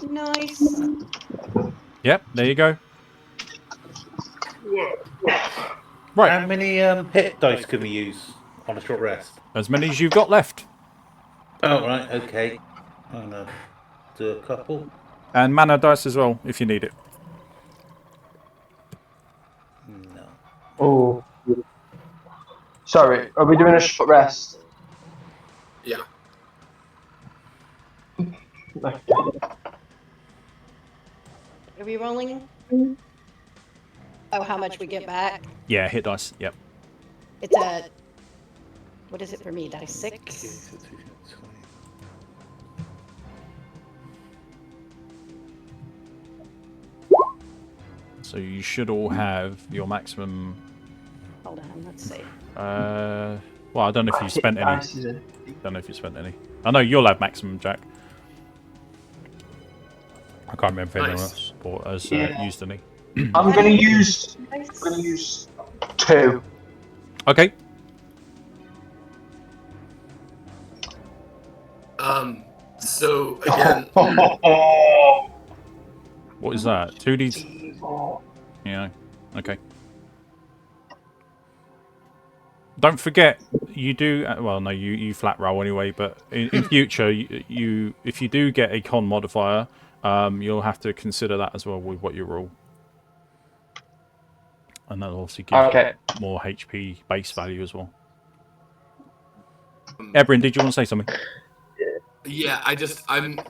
Nice. Yep, there you go. Right. How many hit dice can we use on a short rest? As many as you've got left. Oh, right, okay. I'm going to do a couple. And mana dice as well, if you need it. No. Oh. Sorry, are we doing a short rest? Yeah. Okay. Are we rolling? Oh, how much we get back? Yeah, hit dice. Yep. It's a... What is it for me? Dice 6? So you should all have your maximum. Hold on, let's see. Well, I don't know if you spent any. Dice is it? Don't know if you spent any. I know you'll have maximum, Jack. I can't remember if anyone else has used any. I'm gonna use 2. Okay. So again, What is that? 2d. Yeah. Okay. Don't forget, you do. Well, no, you flat roll anyway. But in future, you if you do get a con modifier, you'll have to consider that as well with what you roll, and that'll obviously give you more HP base value as well. Ebrin, did you want to say something? yeah,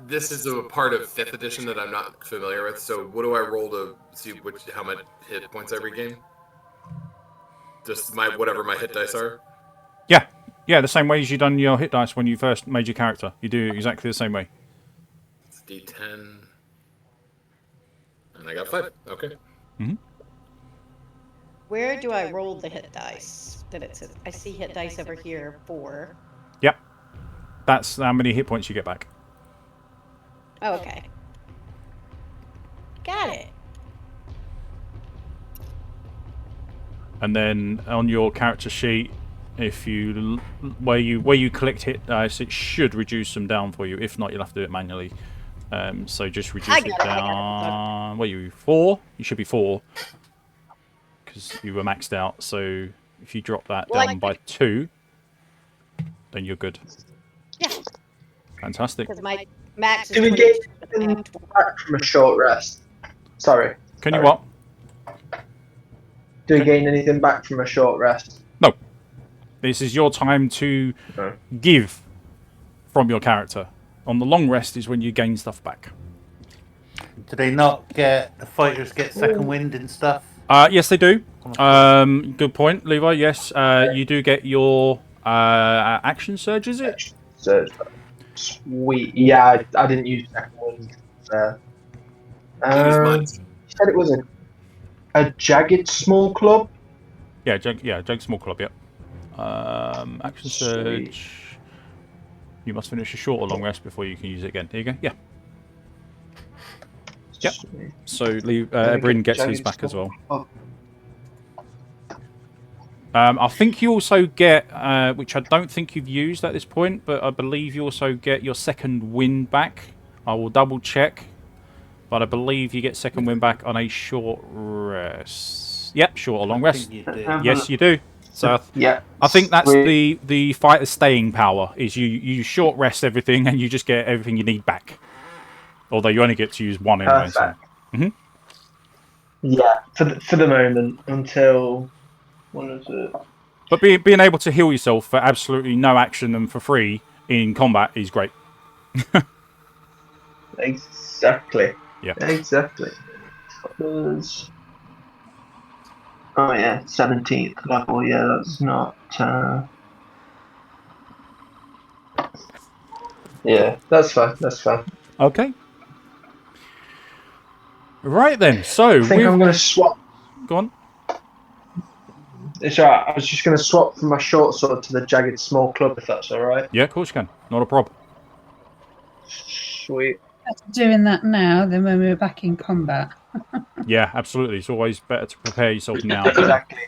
this is a part of 5th edition that I'm not familiar with. So what do I roll to see how much hit points I regain? Just whatever my hit dice are. Yeah, the same way as you done your hit dice when you first made your character. You do exactly the same way. It's D10, and I got 5. Okay. Where do I roll the hit dice? I see hit dice over here, 4. Yep. That's how many hit points you get back. Oh, okay. Got it. And then on your character sheet, if you where you collect hit dice, it should reduce them down for you. If not, you'll have to do it manually. So just reduce it down. What are you, 4? You should be 4 because you were maxed out. So if you drop that down by 2, then you're good. Yeah. Fantastic. Because my max is Do we get anything back from a short rest? Sorry. Can you what? Do we gain anything back from a short rest? No. This is your time to give from your character. On the long rest is when you gain stuff back. Do they not get the fighters get second wind and stuff? Yes, they do. Good point, Levi. Yes, you do get your action surge. Is it? Surge. Sweet. Yeah, I didn't use second wind. You said it was a jagged small club. Yeah, jagged small club. Yep. Action surge. You must finish a short or long rest before you can use it again. Here you go. Yeah. Yep. So Ebrin gets his back as well. I think you also get, which I don't think you've used at this point, but I believe you also get your second wind back. I will double check, but I believe you get second wind back on a short rest. Yep, short or long rest. Yes, you do. So yeah, I think that's the fighter's staying power. Is you short rest everything and you just get everything you need back. Although you only get to use 1 anyway. So. Yeah, for the moment until. What is it? But being able to heal yourself for absolutely no action and for free in combat is great. Exactly. Yeah. Exactly. Oh yeah, 17th level. Yeah, that's not. Yeah, that's fine. That's fine. Okay. Right then. So I think I'm going to swap. Go on. It's alright. I was just going to swap from my short sword to the jagged small club, if that's alright. Yeah, of course you can. Not a problem. Sweet. Doing that now than when we were back in combat. Yeah, absolutely. It's always better to prepare yourself now. Exactly.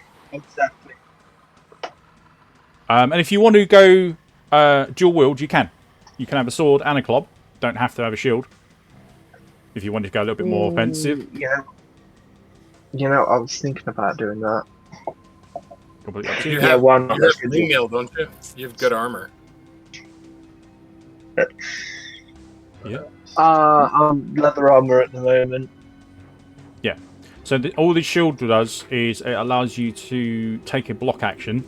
And if you want to go dual wield, you can. You can have a sword and a club. Don't have to have a shield. If you wanted to go a little bit more offensive. Yeah. You know, I was thinking about doing that. Completely up to You you. have, one. you have ring mail, don't you? You have good armor. Yeah. I'm leather armor at the moment. Yeah. So all the shield does is it allows you to take a block action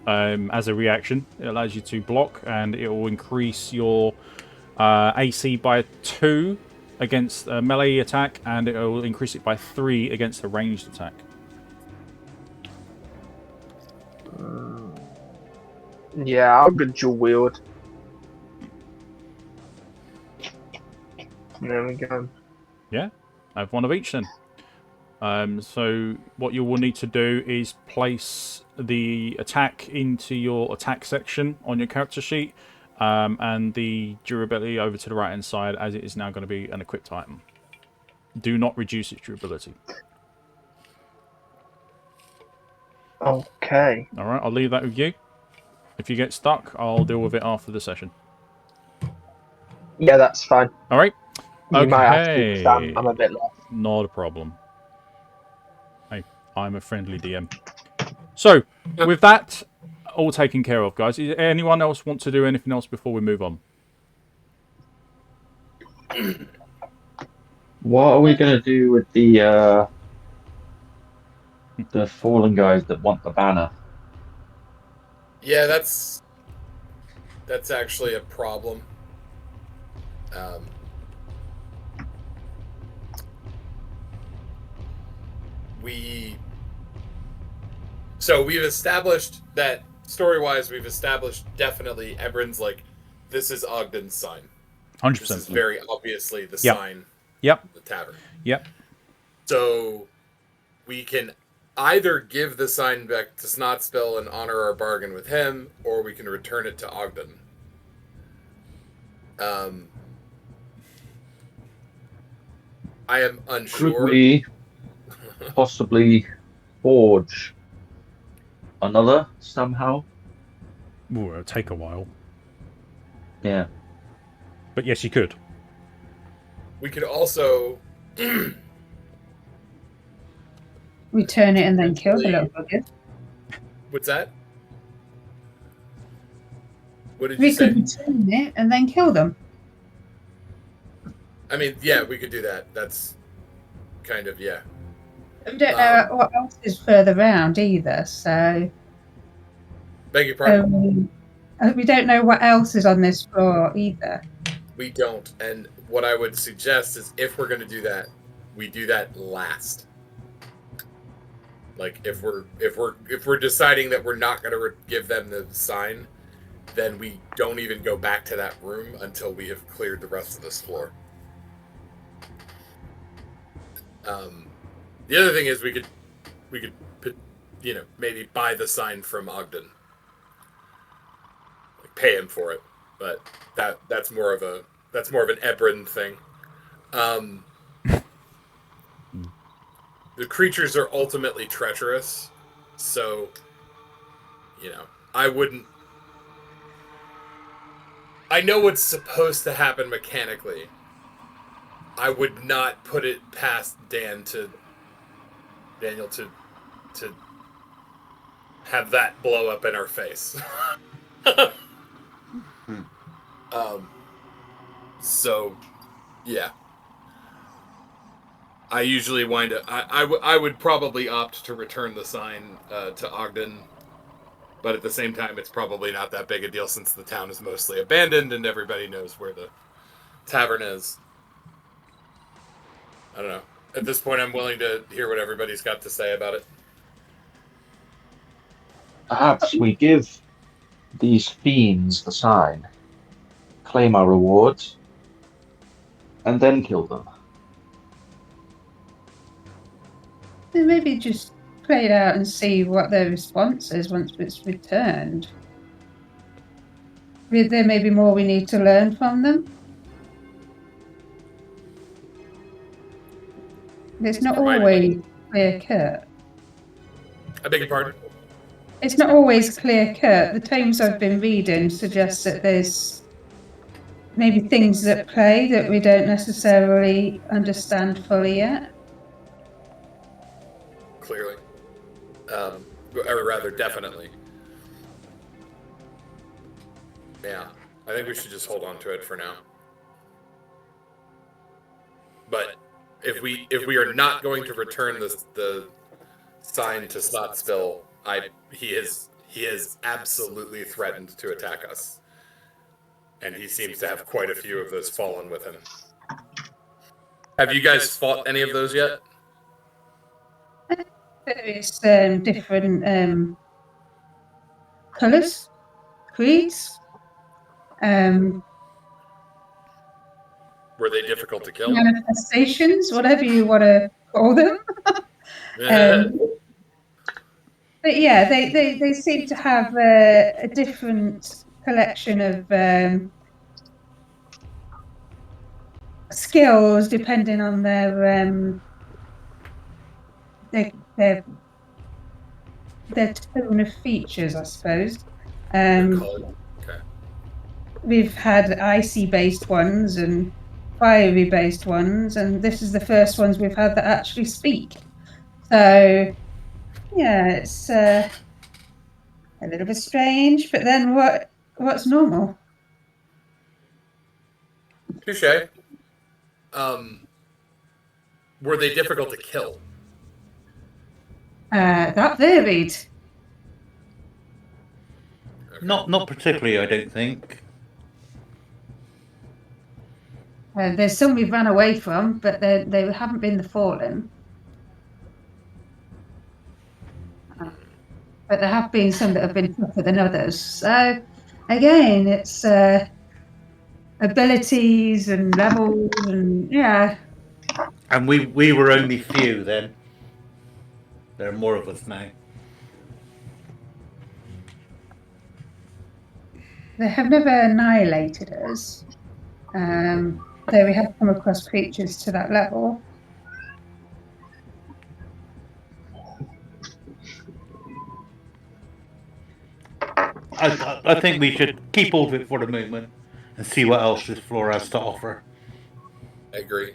as a reaction. It allows you to block, and it will increase your AC by 2 against a melee attack, and it will increase it by 3 against a ranged attack. Yeah, I'll go dual wield. There we go. Yeah. I have one of each then. So what you will need to do is place the attack into your attack section on your character sheet, and the durability over to the right hand side, as it is now going to be an equipped item. Do not reduce its durability. Okay. Alright, I'll leave that with you. If you get stuck, I'll deal with it after the session. Yeah, that's fine. Alright? You might have to, Okay. 'cause I'm a bit lost. Not a problem. Hey, I'm a friendly DM. So, with that all taken care of, guys, is anyone else want to do anything else before we move on? What are we going to do with the fallen guys that want the banner? Yeah, that's actually a problem. We've established that story-wise, we've established definitely Ebron's like, this is Ogden's sign. 100%. This is very obviously the Yep. sign. Yep. Of the tavern. Yep. So we can either give the sign back to Snotspill and honor our bargain with him, or we can return it to Ogden. I am unsure. Could we possibly forge another somehow? Ooh, it'll take a while. Yeah. But yes, you could. We could also Return it and then kill the little buggers. What's that? What did We you say? could return it and then kill them. I mean, yeah, we could do that. That's kind of, yeah. We don't know what else is further round either, so... Beg your pardon? We don't know what else is on this floor either. We don't. And what I would suggest is if we're going to do that, we do that last. Like if we're deciding that we're not going to give them the sign, then we don't even go back to that room until we have cleared the rest of this floor. The other thing is we could maybe buy the sign from Ogden, like pay him for it, but that's more of an Ebron thing. The creatures are ultimately treacherous, so I wouldn't. I know what's supposed to happen mechanically. I would not put it past Daniel to have that blow up in our face. So, yeah. I usually wind up. I would probably opt to return the sign to Ogden, but at the same time, it's probably not that big a deal since the town is mostly abandoned and everybody knows where the tavern is. I don't know. At this point, I'm willing to hear what everybody's got to say about it. Perhaps we give these fiends the sign, claim our rewards, and then kill them. Then maybe just play it out and see what their response is once it's returned. There may be more we need to learn from them. It's not always clear-cut. I beg your pardon? It's not always clear-cut. The tomes I've been reading suggest that there's maybe things at play that we don't necessarily understand fully yet. Clearly. Or rather, definitely. Yeah. I think we should just hold on to it for now. But if we are not going to return the sign to Snotspill, he is absolutely threatened to attack us. And he seems to have quite a few of those fallen with him. Have you guys fought any of those yet? Various different colours, creeds. Were they difficult to kill? Manifestations, whatever you want to call them. But yeah, they seem to have a different collection of skills depending on their tone of features, I suppose. Okay. We've had icy-based ones and fiery-based ones, and this is the first ones we've had that actually speak. So, yeah, it's a little bit strange. But then, what's normal? Touche. Were they difficult to kill? That varied. Okay. Not particularly, I don't think. There's some we've run away from, but they haven't been the fallen. But there have been some that have been tougher than others. So, again, it's abilities and levels, and yeah. And we were only few then. There are more of us now. They have never annihilated us, though we have come across creatures to that level. I think we should keep hold of it for the moment and see what else this floor has to offer. I agree.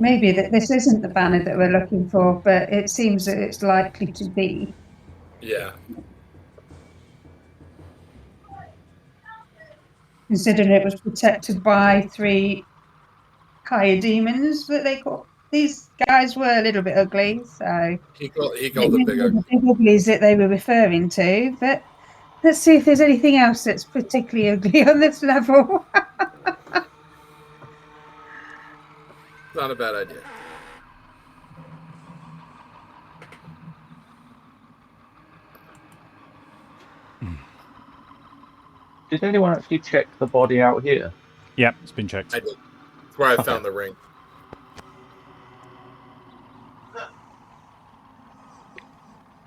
Maybe that this isn't the banner that we're looking for, but it seems that it's likely to be. Yeah. Considering it was protected by 3 higher demons, but these guys were a little bit ugly, so He called the Big Uglies. Big Uglies that they were referring to. But let's see if there's anything else that's particularly ugly on this level. Not a bad idea. Did anyone actually check the body out here? Yeah, it's been checked. I did. That's where I found the ring.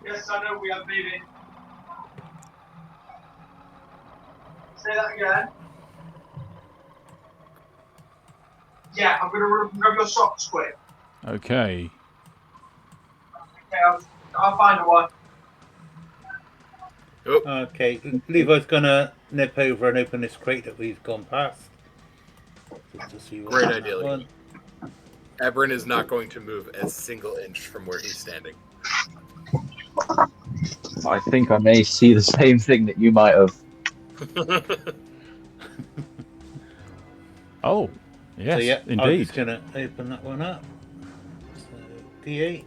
Yes, I know we are bleeding. Say that again. Yeah, I'm gonna run up and grab your socks quick. Okay. Okay, I'll find a one. Okay, Levi's gonna nip over and open this crate that we've gone past. Just to see what Great idea, Levi. Ebrin is not going to move a single inch from where he's standing. I think I may see the same thing that you might have. Oh, yes, So yeah, I'm indeed. just gonna open that one up. So D8.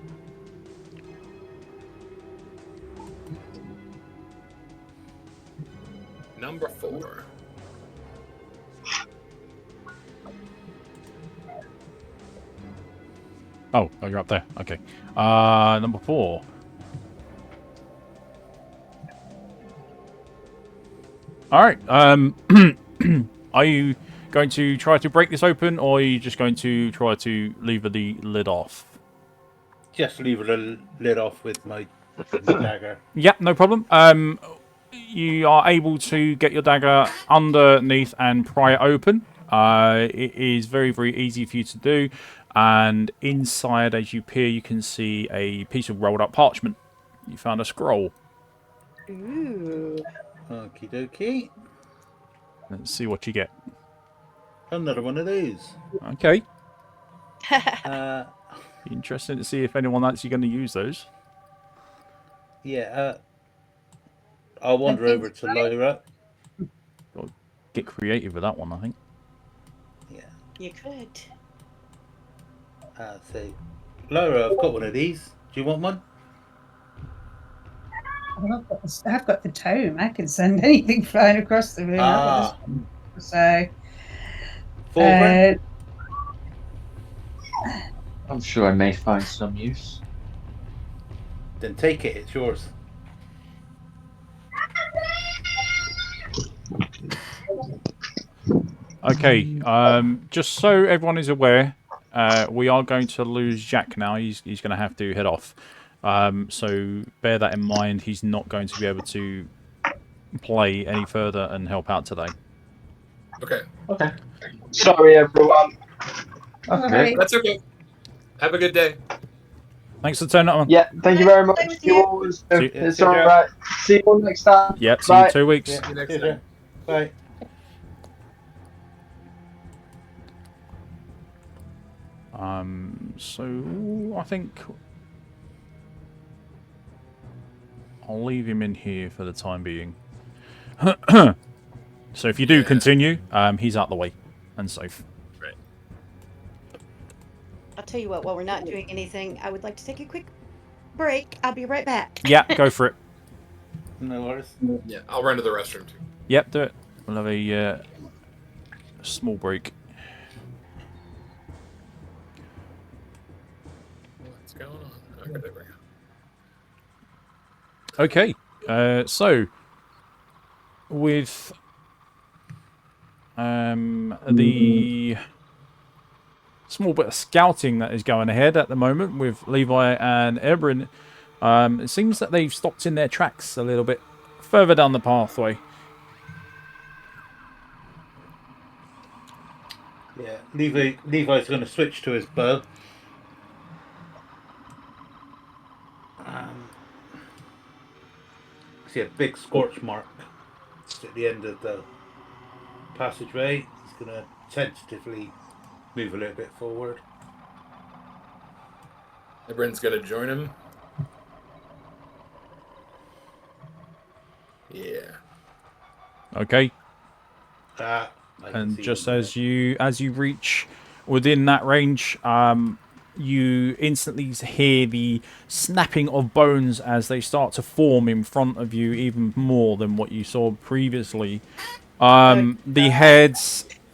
Number 4. Oh, you're up there. Okay. Number 4. All right. Are you going to try to break this open, or are you just going to try to lever the lid off? Just leave the lid off with my dagger. Yep, no problem. You are able to get your dagger underneath and pry it open. It is very, very easy for you to do. And inside, as you peer, you can see a piece of rolled up parchment. You found a scroll. Ooh. Okie dokie. Let's see what you get. Another one of these. Okay. Uh, Interesting to see if anyone's actually going to use those. yeah. I'll wander over to Lyra. Get creative with that one, I think. Yeah. You could. Say, Lyra, I've got one of these. Do you want one? I've got the tome. I can send anything flying across the room. Ah. So, I'm sure I may find some use. Then take it. It's yours. Okay, just so everyone is aware, we are going to lose Jack now. He's going to have to head off. So bear that in mind. He's not going to be able to play any further and help out today. Okay. Okay. Sorry, everyone. Okay. That's okay. Have a good day. Thanks for turning on. Yeah, thank you very much. Thank You you. always See- do. It's See you, Jack. alright. See you all next time. Yep, see you Bye. in 2 weeks. See you next See you, time. Jack. Bye. So I think I'll leave him in here for the time being. So if you do continue, he's out the way and safe. Right. I'll tell you what, while we're not doing anything, I would like to take a quick break. I'll be right back. Yeah, go for it. No worries. Yeah, I'll run to the restroom too. Yep, do it. We'll have a small break. What's going on? Okay, there we go. Okay, so with the small bit of scouting that is going ahead at the moment with Levi and Ebrin, it seems that they've stopped in their tracks a little bit further down the pathway. Yeah, Levi's going to switch to his bow. See a big scorch mark at the end of the passageway. He's going to tentatively move a little bit forward. Ebrin's gonna join him. Yeah. Okay, I can and see just them as you reach within that range, you instantly hear the snapping of bones as they start to form in front of you, even more than what you saw previously. The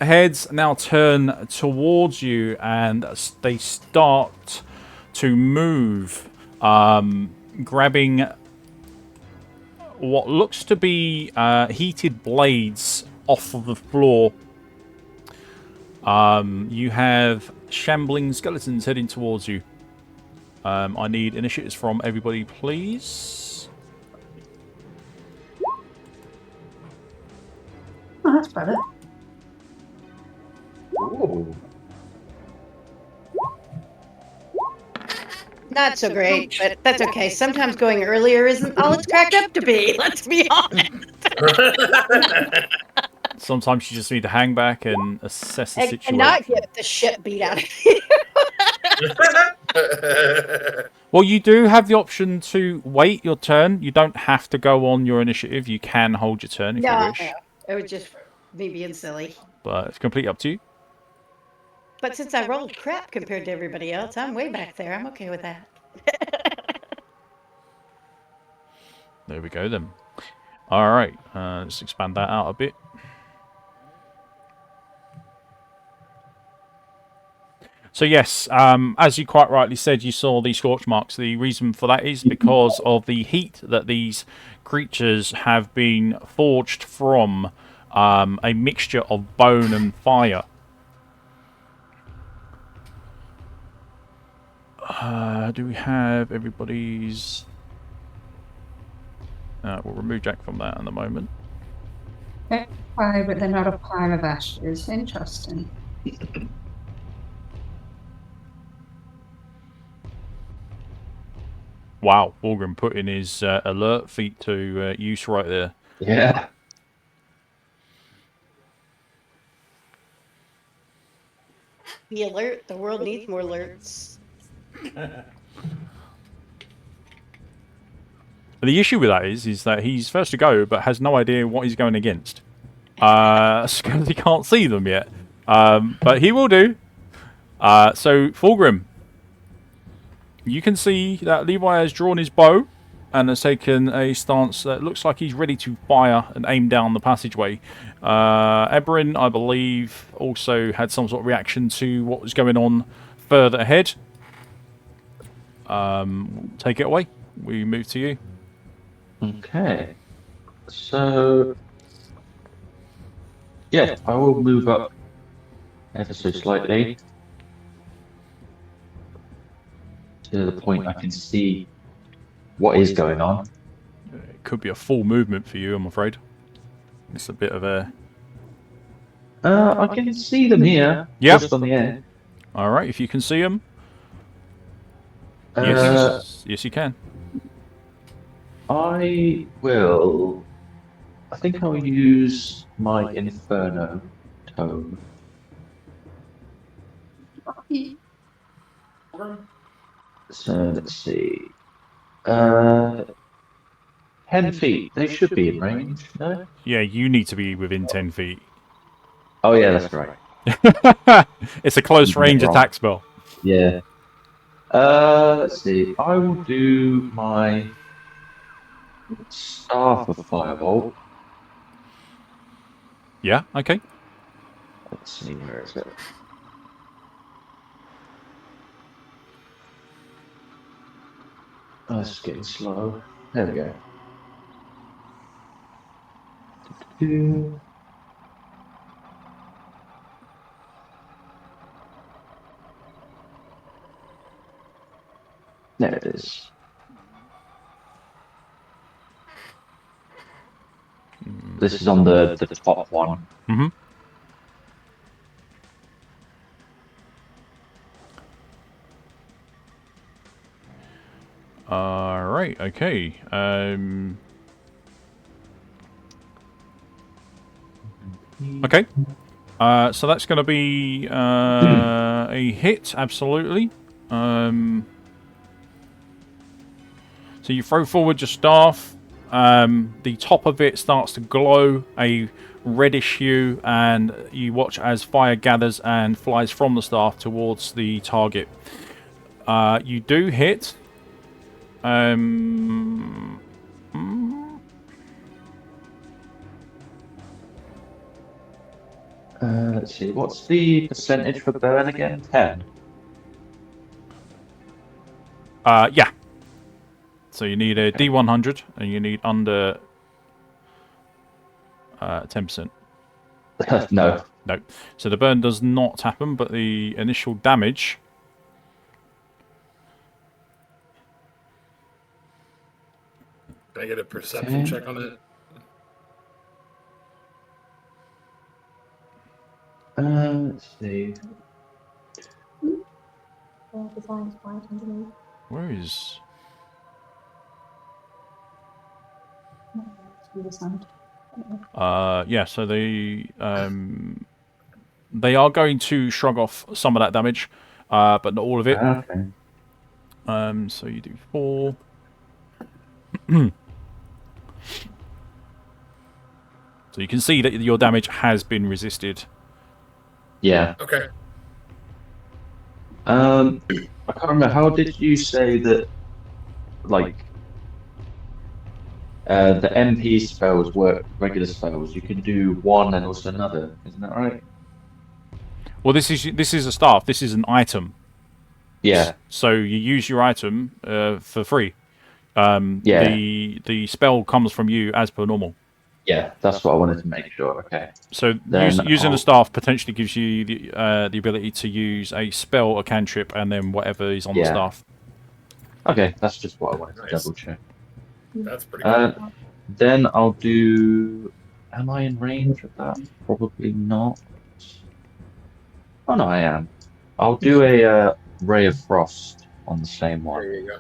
heads now turn towards you, and they start to move, grabbing what looks to be heated blades off of the floor. You have shambling skeletons heading towards you. I need initiatives from everybody, please. Oh, that's better. Ooh. Not so great, but that's okay. Sometimes going earlier isn't all it's cracked up to be. Let's be honest. Sometimes you just need to hang back and assess the And situation. not get the shit beat out of you. Well, you do have the option to wait your turn. You don't have to go on your initiative. You can hold your turn if you No, wish. it was just me being silly. But it's completely up to you. But since I rolled crap compared to everybody else, I'm way back there. I'm okay with that. There we go then. Alright, let's expand that out a bit. So yes, as you quite rightly said, you saw the scorch marks. The reason for that is because of the heat that these creatures have been forged from, a mixture of bone and fire. Do we have everybody's... we'll remove Jack from that in a moment. Fire, but they're not a pile of ashes. Interesting. Wow, Walgrim putting his alert feat to use right there. Yeah. Be alert. The world needs more alerts. The issue with that is that he's first to go, but has no idea what he's going against. Because he can't see them yet. But he will do. So, Fulgrim, you can see that Levi has drawn his bow and has taken a stance that looks like he's ready to fire and aim down the passageway. Ebrin, I believe, also had some sort of reaction to what was going on further ahead. Take it away. We move to you. Okay. So, yeah, I will move up ever so slightly. To the point I can see what is going on. It could be a full movement for you, I'm afraid. It's a bit of a... I can see them here, Yep. just on the end. Alright, if you can see them. Uh, Yes, you can. I think I'll use my Inferno tome. So let's see. 10 feet. They should be in range, no? Yeah, you need to be within 10 feet. Oh yeah, that's right. It's a close range attack spell. Yeah. Let's see. I will do my Staff of Firebolt. Yeah, okay. Let's see, where is it? Oh, it's getting slow. There we go. There it is. This is on the top one. Mm-hmm. Alright, okay. Okay. So that's going to be a hit, absolutely. So you throw forward your staff. The top of it starts to glow a reddish hue, and you watch as fire gathers and flies from the staff towards the target. You do hit. Let's see, what's the percentage for burn again? 10? Yeah. So you need a D100, and you need under 10%. No. No. So the burn does not happen, but the initial damage... Can I get a perception check on it? Let's see. Where is... yeah, so they are going to shrug off some of that damage, but not all of it. Okay. So you do 4. So you can see that your damage has been resisted. Yeah. Okay. I can't remember, how did you say that, like, the MP spells work, regular spells, you can do one and also another, isn't that right? Well, this is a staff. This is an item. Yeah. So you use your item for free. Yeah. The spell comes from you as per normal. Yeah, that's what I wanted to make sure. Okay. So using the staff potentially gives you the ability to use a spell, a cantrip, and then whatever is on the staff. Okay, that's just what I wanted to double check. That's pretty good. Then I'll do... Am I in range of that? Probably not. Oh no, I am. I'll do a Ray of Frost on the same one. There you go.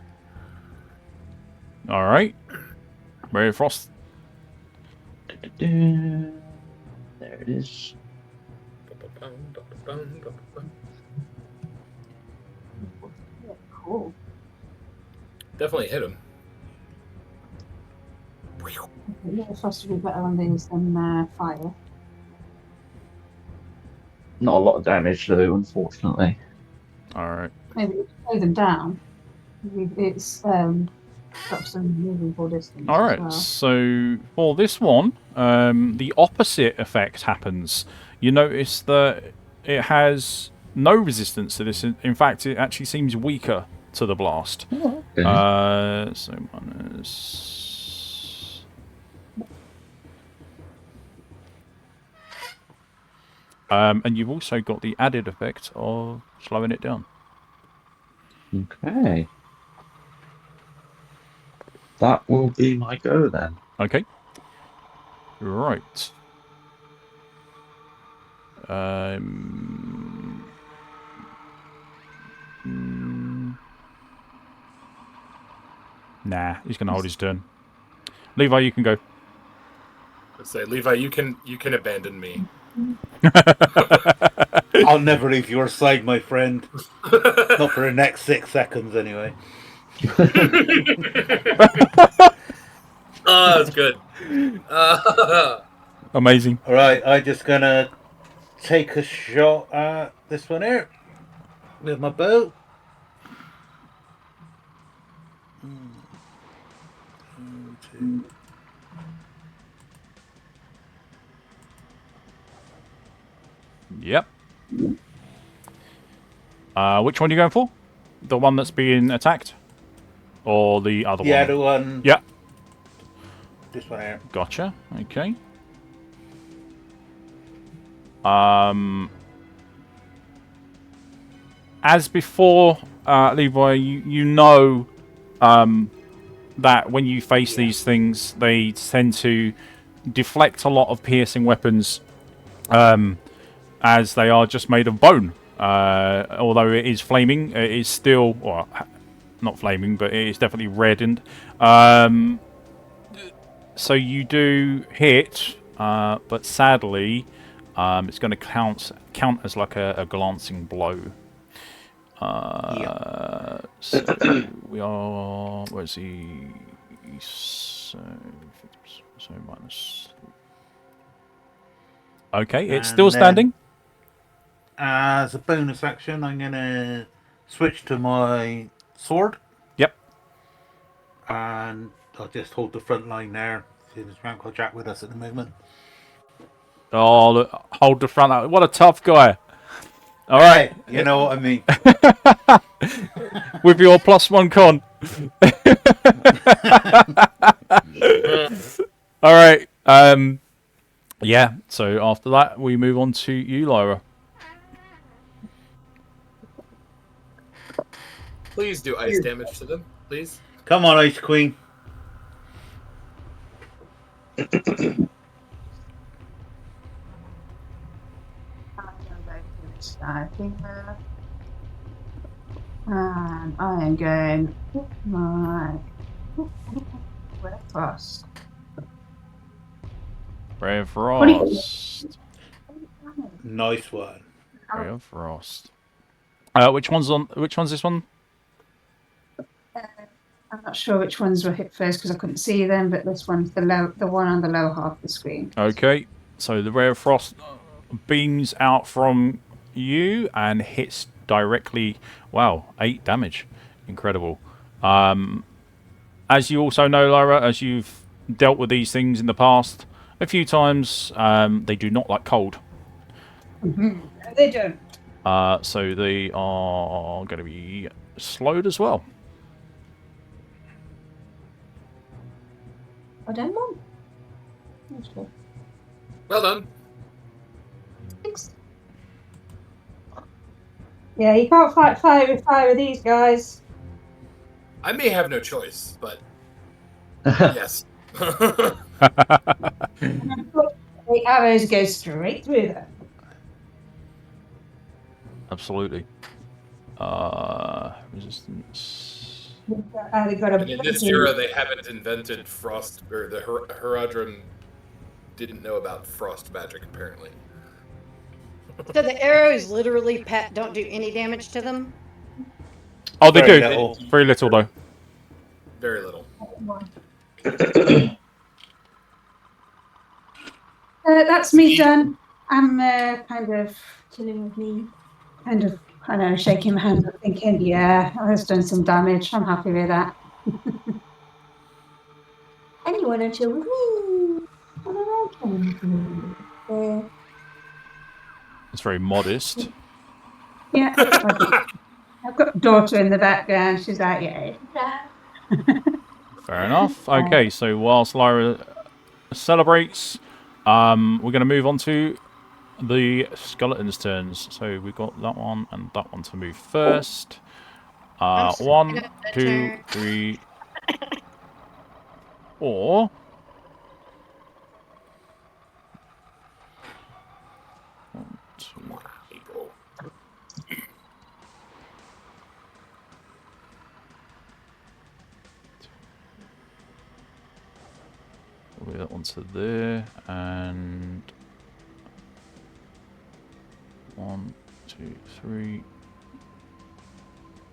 Alright. Ray of Frost. There it is. Cool. Definitely hit him. Yeah, Frost would be better on these than fire. Not a lot of damage though, unfortunately. Alright. Maybe if you slow them down, it's got some movable distance. Alright, Well. so for this one, the opposite effect happens. You notice that it has no resistance to this. In fact, it actually seems weaker to the blast. Oh, okay. So minus... And you've also got the added effect of slowing it down. Okay. That will be my go then. Okay. Right. Mm, nah, he's going to hold his turn. Levi, you can go. Let's say, Levi, you can abandon me. I'll never leave your side, my friend. Not for the next 6 seconds, anyway. Oh, that's good. Amazing. All right, I'm just gonna take a shot at this one here with my bow. Yep. Which one are you going for? The one that's being attacked? Or the other one? Yeah, the one. Yeah. This one here. Gotcha. Okay. As before, Levi, you know that when you face these things, they tend to deflect a lot of piercing weapons, as they are just made of bone. Although it is flaming, it is still, well, not flaming, but it is definitely reddened. So you do hit, but sadly, it's going to count as like a glancing blow. So we are. Where's he? So minus. Okay, it's And still then, standing. As a bonus action, I'm gonna switch to my sword. Yep. And I'll just hold the front line there. See, there's Grandpa Jack with us at the moment. Oh, look, hold the front out. What a tough guy. All right. Hey, you know what I mean. With your +1 con. All right. Yeah. So after that, we move on to you, Lyra. Please do ice damage to them, please. Come on, Ice Queen. And I am going with my Red Frost. Ray of What do you- Frost. Nice one. Ray of Frost. Which one's this one? I'm not sure which ones were hit first because I couldn't see them, but this one's the one on the lower half of the screen. Okay. So the Ray of Frost beams out from you and hits directly. Wow, 8 damage. Incredible. As you also know, Lyra, as you've dealt with these things in the past a few times, they do not like cold. Mm-hmm. They don't. So they are going to be slowed as well. I don't know. Well done. Thanks. Yeah, you can't fight fire with these guys. I may have no choice, but yes. The arrows go straight through them. Absolutely. Resistance. They've got a And in this era, they haven't invented frost, or the Herodron didn't know about frost magic, apparently. So the arrows literally don't do any damage to them? Oh, they Very do. little. Very little, though. Very little. That's me done. I'm kind of chilling with me. Kind of, I know, shaking my hand, thinking, yeah, I've done some damage. I'm happy with that. Anyone to chill with me? It's very modest. Yeah. I've got a daughter in the background. She's like, yeah. Fair enough. Okay, so whilst Lyra celebrates, we're going to move on to the skeleton's turns. So we've got that one and that one to move first. I'm sorry, 1, that's 2, turn. 3, 4. 1, 2. People. Move that one to there, and 1, 2, 3.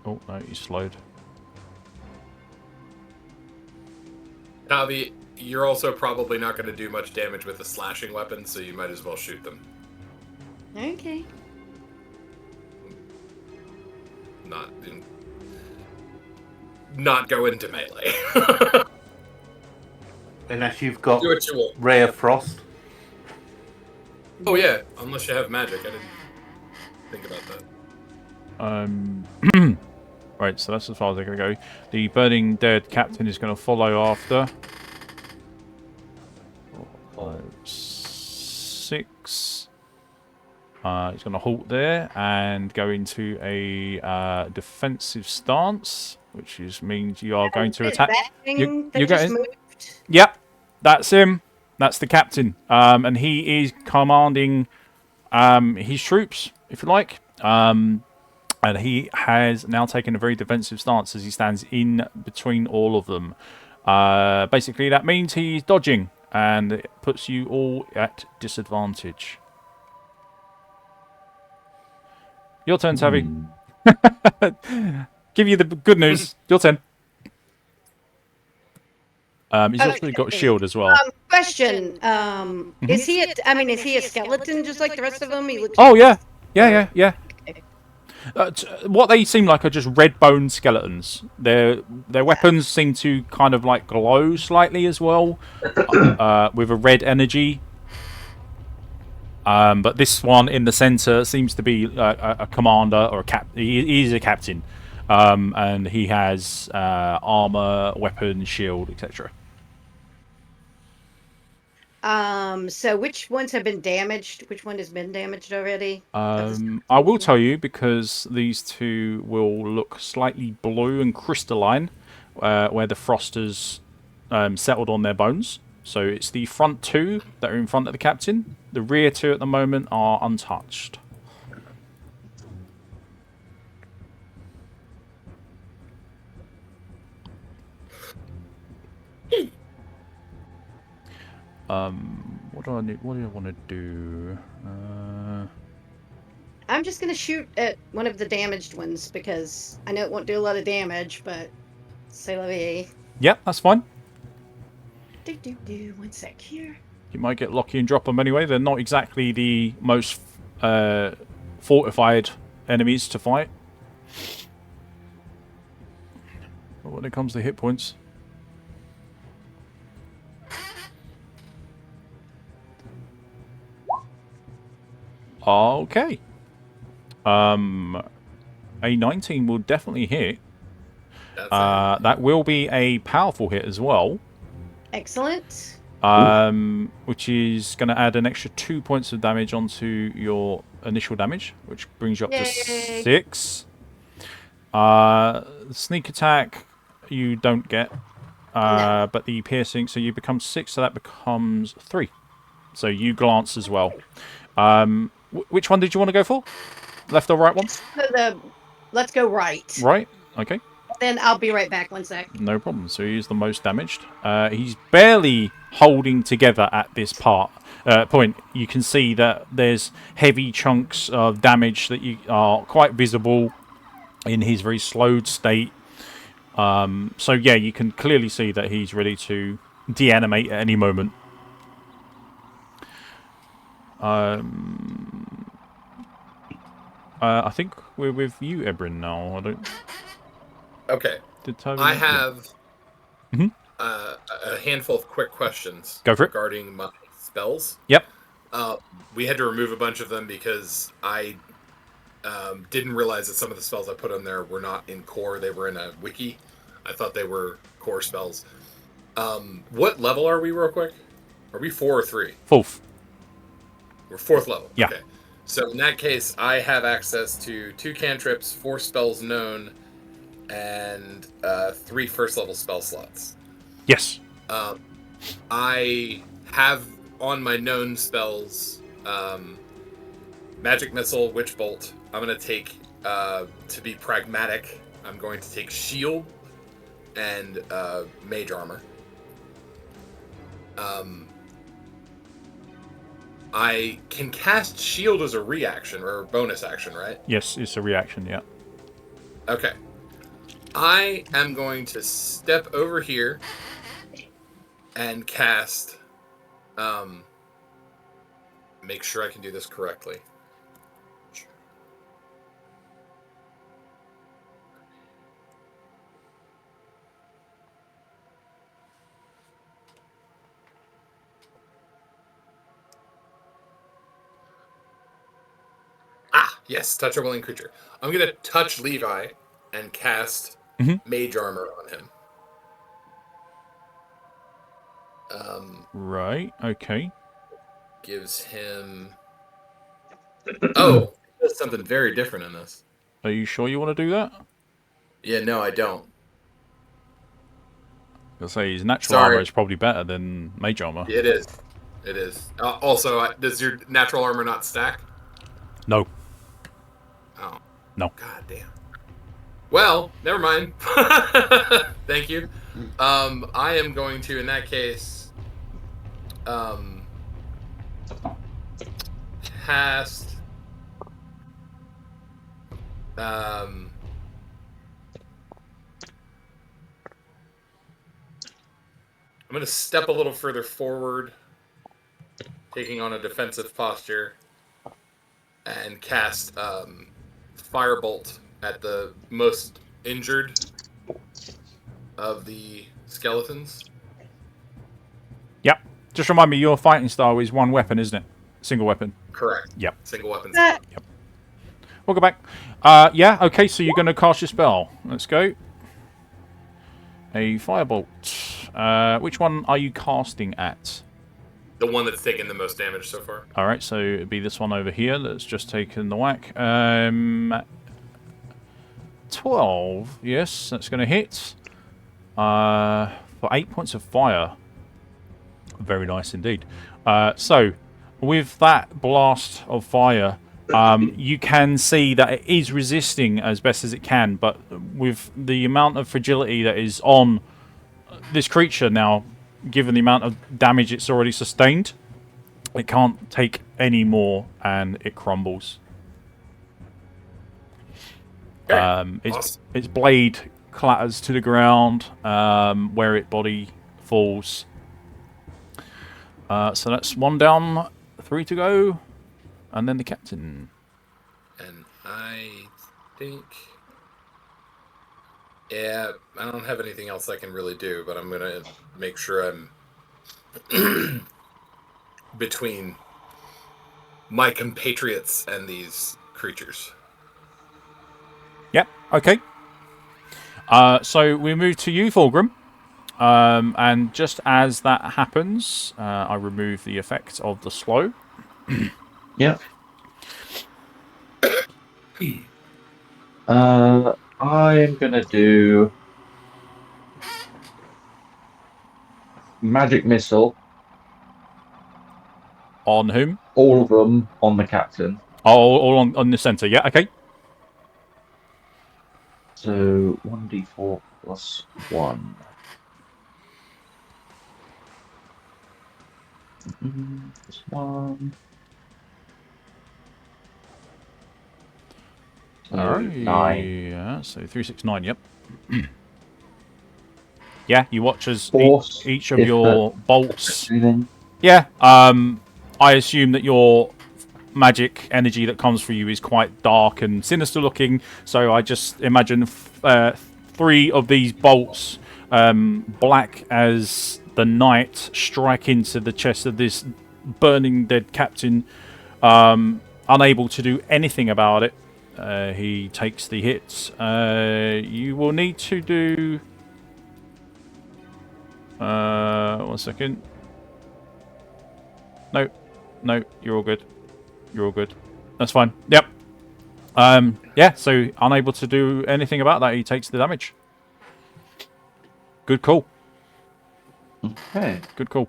Oh no, he's slowed. Tavi, you're also probably not going to do much damage with a slashing weapon, so you might as well shoot them. Okay. Not go into melee. Unless you've got Do what you will. Ray of Frost. Oh yeah, unless you have magic. I didn't think about that. Right, so that's as far as they're going to go. The burning dead captain is going to follow after. 4, 5, 6. He's going to halt there and go into a defensive stance, which means you are going to attack. That thing that you're just going. moved. Yep, that's him. That's the captain, and he is commanding his troops, if you like. And he has now taken a very defensive stance as he stands in between all of them. Basically, that means he's dodging, and it puts you all at disadvantage. Your turn, Tavi. Give you the good news. Your turn. He's also got a shield as well. Question: Is he? Is he a skeleton just like the rest of them? He looks. Oh yeah, yeah. What they seem like are just red bone skeletons. Their weapons seem to kind of like glow slightly as well, with a red energy. But this one in the center seems to be a commander or a cap. He is a captain, and he has armor, weapon, shield, etc. So which ones have been damaged? Which one has been damaged already? I will tell you because these two will look slightly blue and crystalline, where the frost has settled on their bones. So it's the front two that are in front of the captain. The rear two at the moment are untouched. What do I need? What do I want to do? I'm just gonna shoot at one of the damaged ones because I know it won't do a lot of damage, but c'est la vie. Yep, that's fine. One sec here. You might get lucky and drop them anyway. They're not exactly the most fortified enemies to fight. But when it comes to hit points. Okay. A 19 will definitely hit. That will be a powerful hit as well. Excellent. Which is going to add an extra 2 points of damage onto your initial damage, which brings you up to 6. Sneak attack, you don't get, No. but the piercing, so you become 6, so that becomes 3. So you glance as well. Which one did you want to go for? Left or right one? Let's go right. Right. Okay. Then I'll be right back. One sec. No problem. So he's the most damaged. He's barely holding together at this point. You can see that there's heavy chunks of damage that are quite visible in his very slowed state. So yeah, you can clearly see that he's ready to deanimate at any moment. I think we're with you, Ebrin, now. I don't. Okay. I have a handful of quick questions regarding my spells. Yep. We had to remove a bunch of them because I didn't realize that some of the spells I put on there were not in core. They were in a wiki. I thought they were core spells. What level are we real quick? Are we 4 or 3? 4th. We're 4th level. Yeah. Okay. So in that case, I have access to 2 cantrips, 4 spells known, and 3 first level spell slots. Yes. I have on my known spells Magic Missile, Witch Bolt. I'm going to take, to be pragmatic, I'm going to take Shield and Mage Armor. I can cast Shield as a reaction or a bonus action, right? Yes, it's a reaction, yeah. Okay. I am going to step over here and cast... make sure I can do this correctly. Yes, touch a willing creature. I'm going to touch Levi and cast Mage Armor on him. Right, okay. Gives him... Oh, there's something very different in this. Are you sure you want to do that? Yeah, no, I don't. I'll say his natural armor is probably better than mage armor. It is. It is. Also, does your natural armor not stack? No. Oh. No. God damn. Well, never mind. Thank you. I am going to, in that case, cast... I'm going to step a little further forward, taking on a defensive posture, and cast Firebolt at the most injured of the skeletons. Yep. Just remind me, your fighting style is one weapon, isn't it? Single weapon. Correct. Yep. Single weapon. Yep. We'll go back. Yeah, okay, so you're going to cast your spell. Let's go. A Firebolt. Which one are you casting at? The one that's taken the most damage so far. Alright, so it'd be this one over here that's just taken the whack. 12. Yes, that's going to hit. For 8 points of fire. Very nice indeed. So, with that blast of fire, you can see that it is resisting as best as it can, but with the amount of fragility that is on this creature now, given the amount of damage it's already sustained, it can't take any more and it crumbles. Its blade clatters to the ground where its body falls. So that's 1 down, 3 to go, and then the captain. And I think... Yeah, I don't have anything else I can really do, but I'm going to make sure I'm between my compatriots and these creatures. Yep, okay. So we move to you, Fulgrim. And just as that happens, I remove the effect of the slow. Yeah. I am going to do Magic Missile. On whom? All of them on the captain. Oh, all on the centre, yeah, okay. So 1d4 plus 1. Plus 1. So 9. Yeah, so 3, 6, 9, yep. Yeah, you watch as each of your bolts... Yeah, I assume that your magic energy that comes for you is quite dark and sinister looking, so I just imagine 3 of these bolts, black as the night, strike into the chest of this burning dead captain, unable to do anything about it. He takes the hits. You will need to do... 1 second. No, you're all good. You're all good. That's fine. Yep. Yeah, so unable to do anything about that. He takes the damage. Good call. Okay. Good call.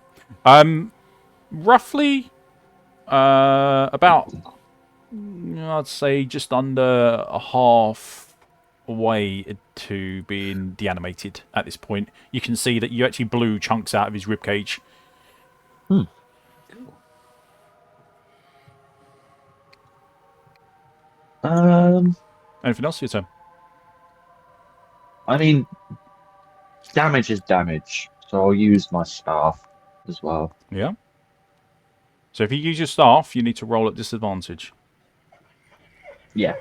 Roughly, about, I'd say just under a half way to being deanimated at this point. You can see that you actually blew chunks out of his ribcage. Anything else for your turn? I mean, damage is damage, so I'll use my staff as well. Yeah. So if you use your staff, you need to roll at disadvantage. Yeah.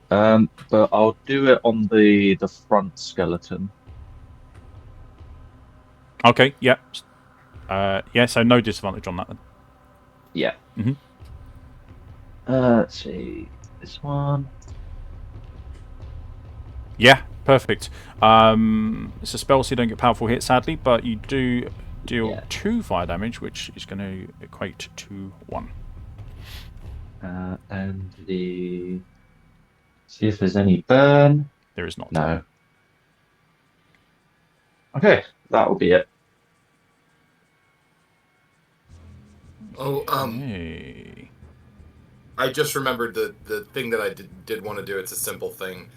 But I'll do it on the front skeleton. Okay, yeah. Yeah, so no disadvantage on that then. Yeah. Mhm. Let's see. This one. Yeah, perfect. It's a spell, so you don't get powerful hits, sadly, but you do deal 2 fire damage, which is going to equate to 1. And the... See if there's any burn. There is not. No. Okay, that will be it. Oh, Hey. I just remembered the thing that I did want to do. It's a simple thing.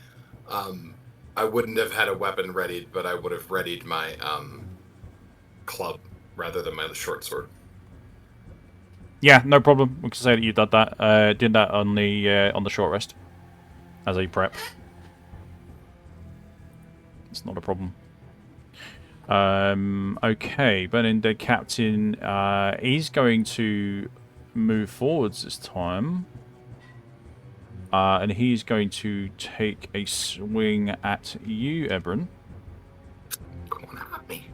I wouldn't have had a weapon readied, but I would have readied my club rather than my short sword. Yeah, no problem. We can say that you did that on the short rest as a prep. It's not a problem. Okay, Burning Dead Captain. He's going to move forwards this time, and he's going to take a swing at you, Ebron. Come on at me,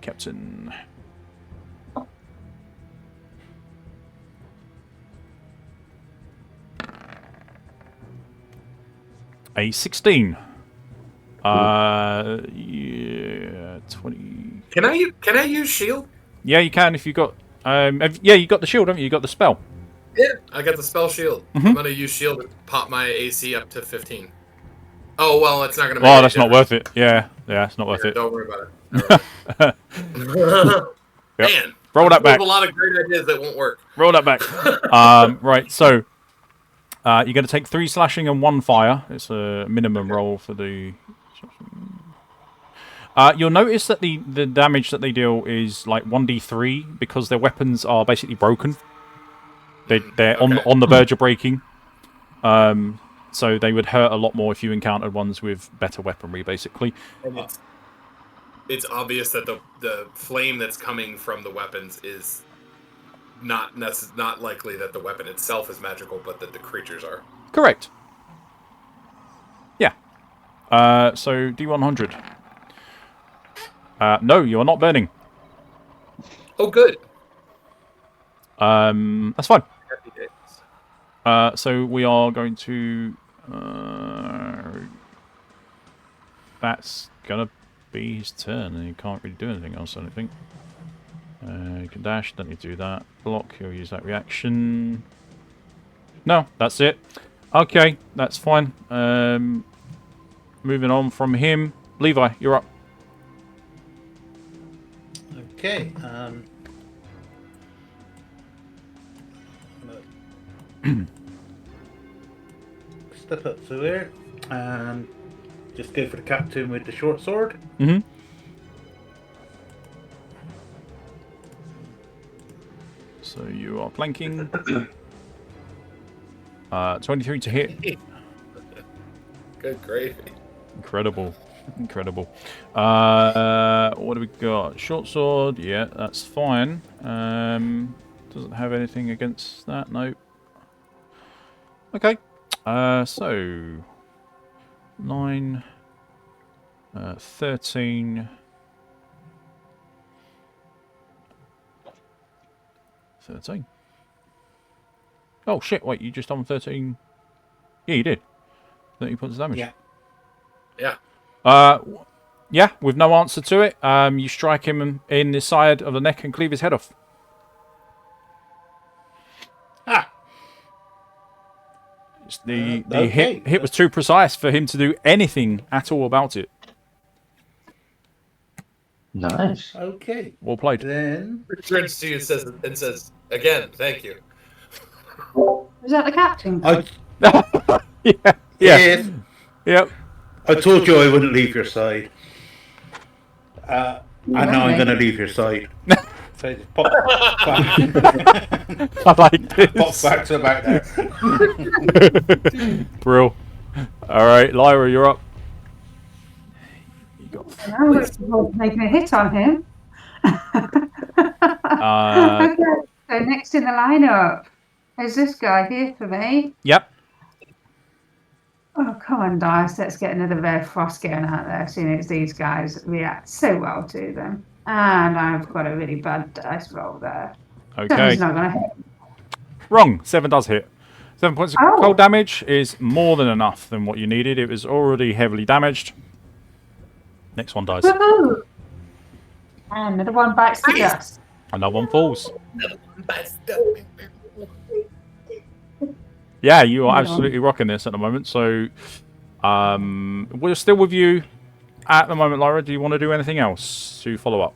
Captain. A 16. Yeah, 20. Can I use shield? Yeah, you can if you got. Yeah, you got the shield, haven't you? You got the spell. Yeah, I got the spell shield. Mm-hmm. I'm gonna use shield to pop my AC up to 15. Oh well, it's not gonna. Oh, that's not worth it. Yeah, it's not worth it. Don't worry about it. Yep. Man, roll that back. A lot of great ideas that won't work. Roll that back. Right, so you're going to take 3 slashing and 1 fire. It's a minimum roll for the. You'll notice that the damage that they deal is like 1d3 because their weapons are basically broken. They're on the verge of breaking. So they would hurt a lot more if you encountered ones with better weaponry, basically. And it's obvious that the flame that's coming from the weapons is not likely that the weapon itself is magical, but that the creatures are. Correct. Yeah. So D100. No, you are not burning. Oh, good. That's fine. So we are going to. That's gonna be his turn, and he can't really do anything else. I don't think. You can dash. Don't need to do that. Block. He'll use that reaction. No, that's it. Okay, that's fine. Moving on from him, Levi, you're up. Okay. Step up to here and just go for the captain with the short sword. Mm-hmm. So you are planking. 23 to hit. Good gravy. Incredible. Incredible. What do we got? Short sword. Yeah, that's fine. Doesn't have anything against that. Nope. Okay. So 9, 13, 13. Oh shit! Wait, you just done 13? Yeah, you did. 30 points of damage. Yeah. Yeah. Yeah, with no answer to it, you strike him in the side of the neck and cleave his head off. The Okay. hit was too precise for him to do anything at all about it. Nice. Okay. Well played. Then Turns to you and says, again, thank you. Was that the captain? I Yeah. Yes. Yep. I told you I wouldn't leave your side. And now I'm going to leave your side. So I just pop back. I like this. Pop back to the back there. Brill. All right, Lyra, you're up. You got Oh, that's making a hit on him. Uh, Okay, so next in the lineup is this guy here for me. Yep. Oh, come on, dice. Let's get another Red Frost going out there, seeing as these guys react so well to them. And I've got a really bad dice roll there. Okay. Seven's not going to hit. Wrong. 7 does hit. 7 points of Oh. cold damage is more than enough than what you needed. It was already heavily damaged. Next one dies. Woohoo! And another one bites the dust. Another one falls. Yeah, you are absolutely rocking this at the moment. So, we're still with you at the moment, Lyra. Do you want to do anything else to follow up?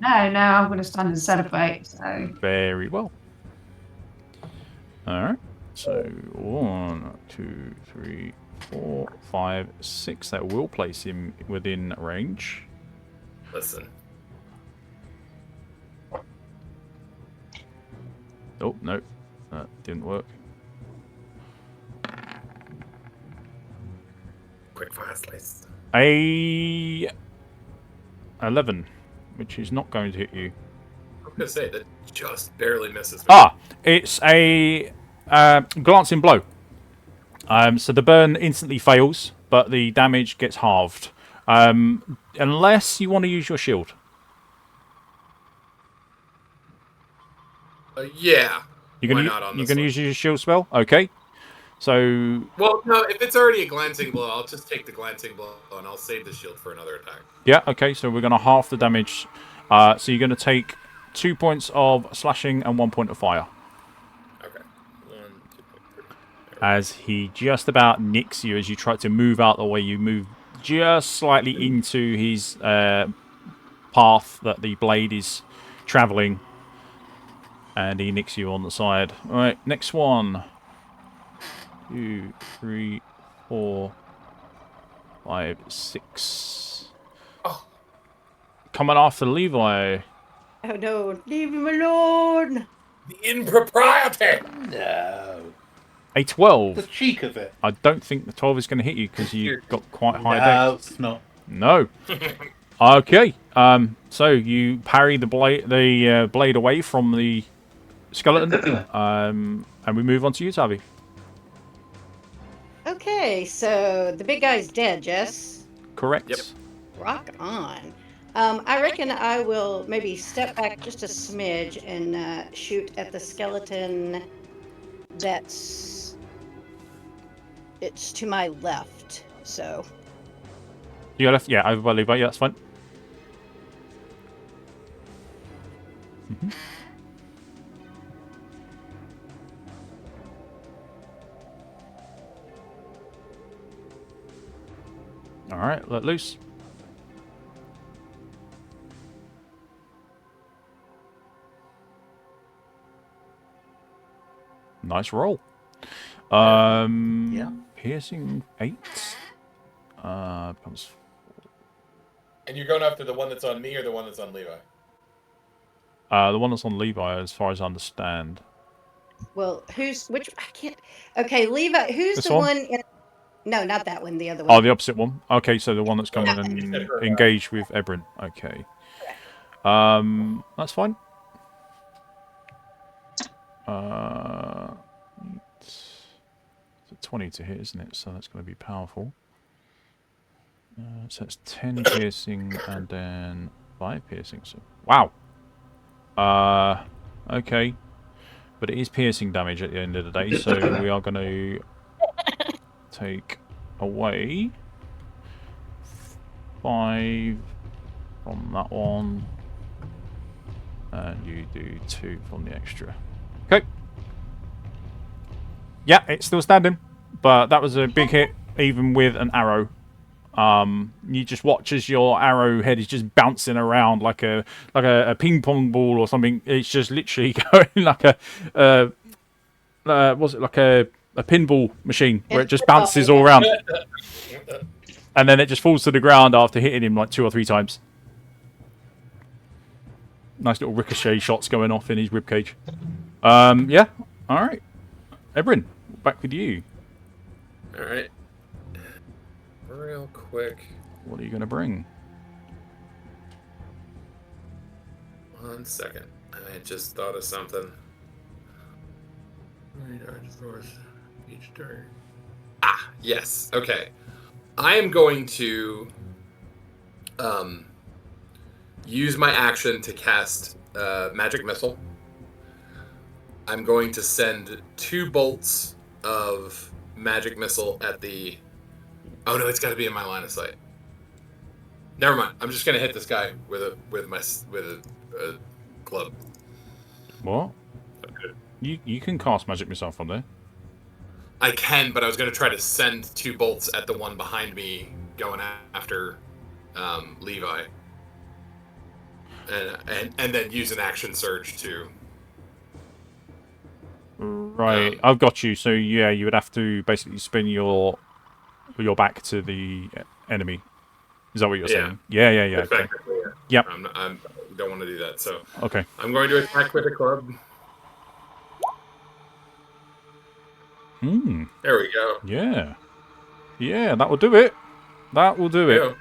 No, I'm going to stand and celebrate. So Very well. All right. So 1, 2, 3, 4, 5, 6. That will place him within range. Listen. Oh no, that didn't work. Quick fire slice. A 11, which is not going to hit you. I was gonna say that just barely misses me. Ah, it's a glancing blow. So the burn instantly fails, but the damage gets halved. Unless you want to use your shield. Yeah. You're Why gonna not on you're this gonna one? use your shield spell? Okay. So Well, no, if it's already a glancing blow, I'll just take the glancing blow and I'll save the shield for another attack. yeah, okay, so we're gonna half the damage. So you're gonna take 2 points of slashing and 1 point of fire. Okay. 1, 2, 3. As he just about nicks you as you try to move out the way. You move just slightly into his path that the blade is travelling. And he nicks you on the side. Alright, next one. 2, 3, 4, 5, 6. Oh. Coming after Levi. Oh no, leave him alone! The impropriety! No. A 12. The cheek of it. I don't think the 12 is going to hit you because you've got quite high No, dex. it's not. No. Okay. So you parry the blade away from the skeleton. And we move on to you, Tavi. Okay, so the big guy's dead, yes? Correct. Yep. Rock on. I reckon I will maybe step back just a smidge and shoot at the skeleton it's to my left, so. You left? Yeah, over by Levi. Yeah, that's fine. Alright, let loose. Nice roll. Yeah. Piercing 8. Becomes... And you're going after the one that's on me or the one that's on Levi? the one that's on Levi, as far as I understand. Well, I can't. Okay, Levi, who's This the one? one in, no, not that one, the other one. Oh, the opposite one. Okay, so the one that's going and engaged with Ebrin. Okay. That's fine. It's a 20 to hit, isn't it? So that's going to be powerful. So it's 10 piercing and then 5 piercing. So wow. Okay. But it is piercing damage at the end of the day, so we are going to take away 5 from that one. And you do 2 from the extra. Okay. Yeah, it's still standing. but that was a big hit, even with an arrow. You just watch as your arrowhead is just bouncing around like a ping pong ball or something. It's just literally going like was it like a pinball machine where it just bounces all around, and then it just falls to the ground after hitting him like 2 or 3 times. Nice little ricochet shots going off in his ribcage. Yeah. All right, Ebrin, back with you. All right. Real quick. What are you going to bring? 1 second. I just thought of something. Each turn. Ah, yes. Okay. I am going to use my action to cast Magic Missile. I'm going to send 2 bolts of Magic Missile at the... Oh no, it's got to be in my line of sight. Never mind. I'm just gonna hit this guy with a club. What? You can cast Magic Missile from there. I can, but I was gonna try to send 2 bolts at the one behind me, going after Levi, and then use an action surge to. Right, I've got you. So yeah, you would have to basically spin your back to the enemy. Is that what you're saying? Yeah. Okay. Yeah. Yep. I don't want to do that. So. Okay. I'm going to attack with a club. There we go. Yeah. Yeah, that will do it. That will do it.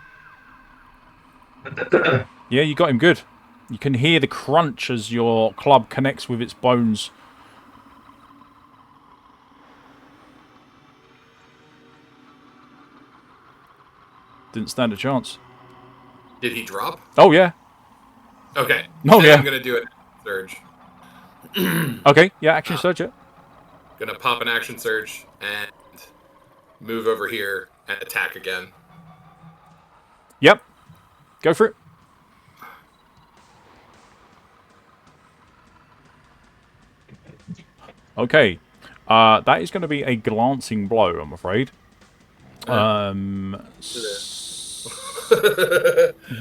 Yeah, you got him good. You can hear the crunch as your club connects with its bones. Didn't stand a chance. Did he drop? Oh, yeah. Okay. Oh, yeah. I'm going to do it. Surge. Okay, yeah, action surge it. Gonna pop an action surge and move over here and attack again. Yep. Go for it. Okay. That is going to be a glancing blow, I'm afraid.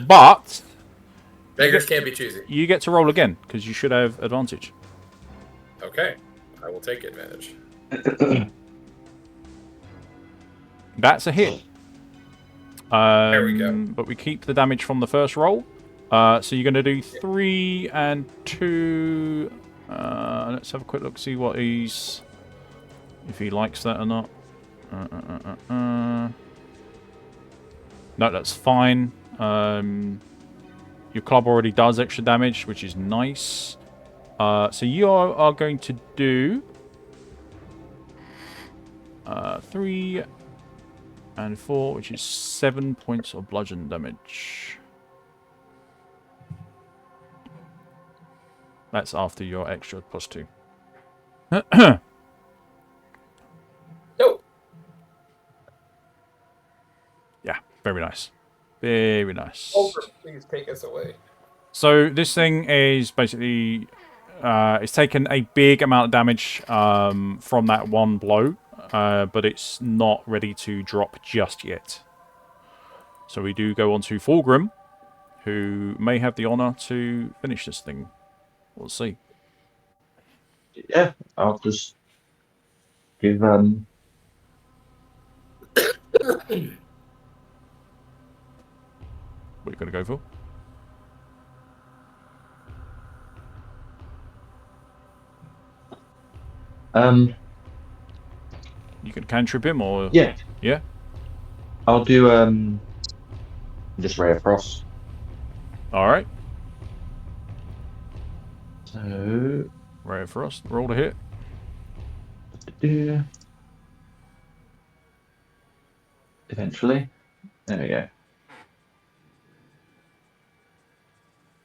But beggars can't be choosy. You get to roll again because you should have advantage. Okay, I will take advantage. That's a hit. There we go. But we keep the damage from the first roll. So you're going to do 3 and 2. Let's have a quick look, see what he's... if he likes that or not. No, that's fine. Your club already does extra damage, which is nice. So you are going to do 3 and 4, which is 7 points of bludgeon damage. That's after your extra +2. No. Yeah, very nice. Very nice. Over, please take us away. So this thing is basically... it's taken a big amount of damage from that one blow, but it's not ready to drop just yet. So we do go on to Fulgrim, who may have the honour to finish this thing. We'll see. Yeah, I'll just give What are you going to go for? You can cantrip him, or yeah, yeah. I'll do just Ray of Frost. All right. So Ray of Frost, roll to hit. Eventually, there we go.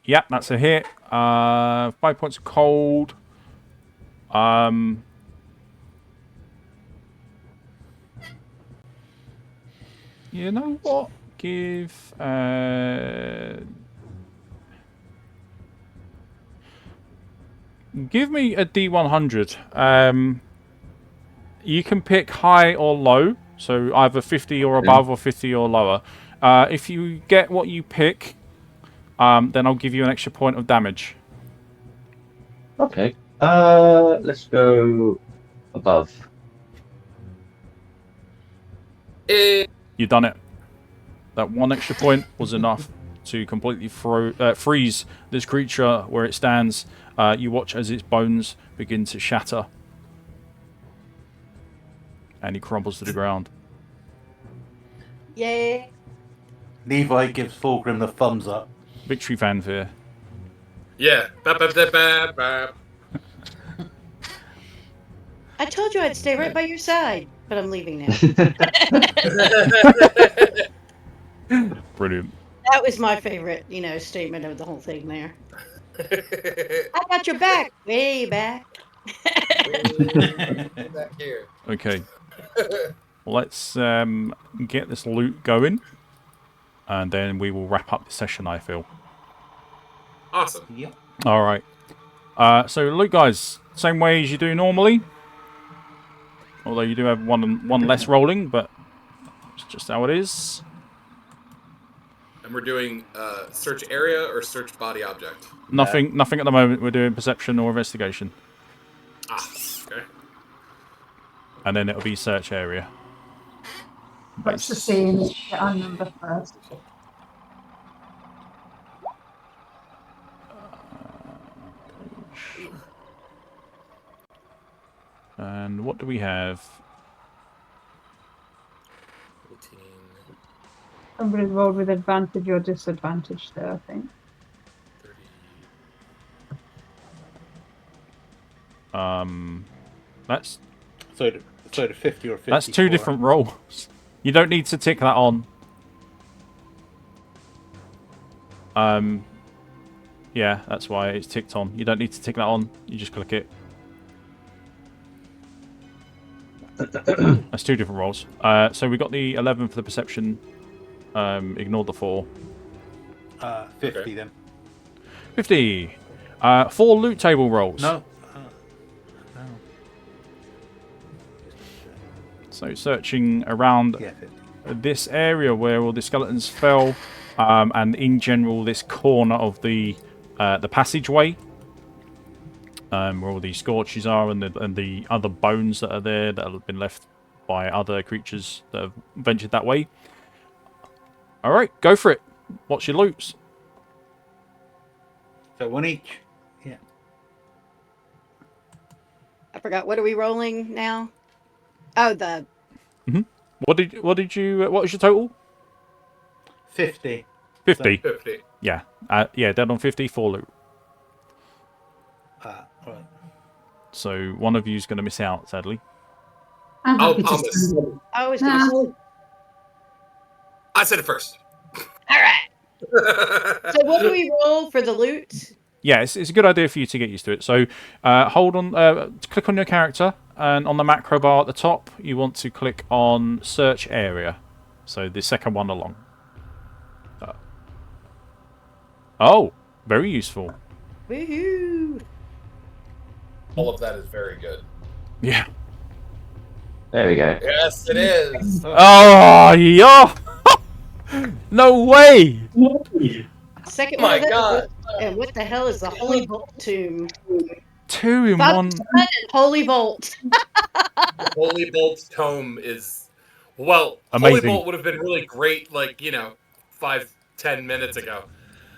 Yeah, that's a hit. 5 points of cold. You know what? Give me a D100. You can pick high or low, so either 50 or above or 50 or lower. If you get what you pick, then I'll give you an extra point of damage. Okay. Let's go above. You've done it. That one extra point was enough to completely freeze this creature where it stands. You watch as its bones begin to shatter. And he crumbles to the ground. Yay! Levi gives Fulgrim the thumbs up. Victory fanfare. Yeah. Bap, bap, bap, bap, bap. I told you I'd stay right by your side, but I'm leaving now. Brilliant. That was my favorite, statement of the whole thing there. I got your back, way back. Back here. Okay. Let's get this loot going. And then we will wrap up the session, I feel. Awesome. Yep. Alright. So loot, guys. Same way as you do normally. Although you do have one less rolling, but it's just how it is. And we're doing search area or search body object? Nothing at the moment. We're doing perception or investigation. Ah, okay. And then it'll be search area. What's the scene? Get on number first. And what do we have? 18. Somebody's rolled with advantage or disadvantage there, I think. 30. That's So the 50 or 50. That's two different rolls. You don't need to tick that on. Yeah, that's why it's ticked on. You don't need to tick that on. You just click it. That's two different rolls. So we got the 11 for the perception. Ignore the 4. 50 Okay. then. 50. 4 loot table rolls. No. So searching around Yeah, 50. this area where all the skeletons fell, and in general this corner of the passageway, where all these scorches are, and the other bones that are there that have been left by other creatures that have ventured that way. All right, go for it. What's your loots? So one each. Yeah. I forgot. What are we rolling now? Oh, the What was your total? 50. 50. 50. Yeah. Yeah, dead on 50, 4 loot. Right. So one of you's going to miss out, sadly. I'm I'll happy to miss. see. I always gonna No. I said it first. All right. So what do we roll for the loot? Yeah, it's a good idea for you to get used to it. So hold on, click on your character, and on the macro bar at the top, you want to click on search area. So the second one along. Oh, very useful. Woohoo! All of that is very good. Yeah. There we go. Yes, it is. Oh, yeah. No way. Second My one of those. God. And what the hell is the Holy Bolt tomb? 2 in Father, one. Son, and Holy Bolt. The Holy Bolt's tome is, well, Amazing. Holy Bolt would have been really great, 5-10 minutes ago.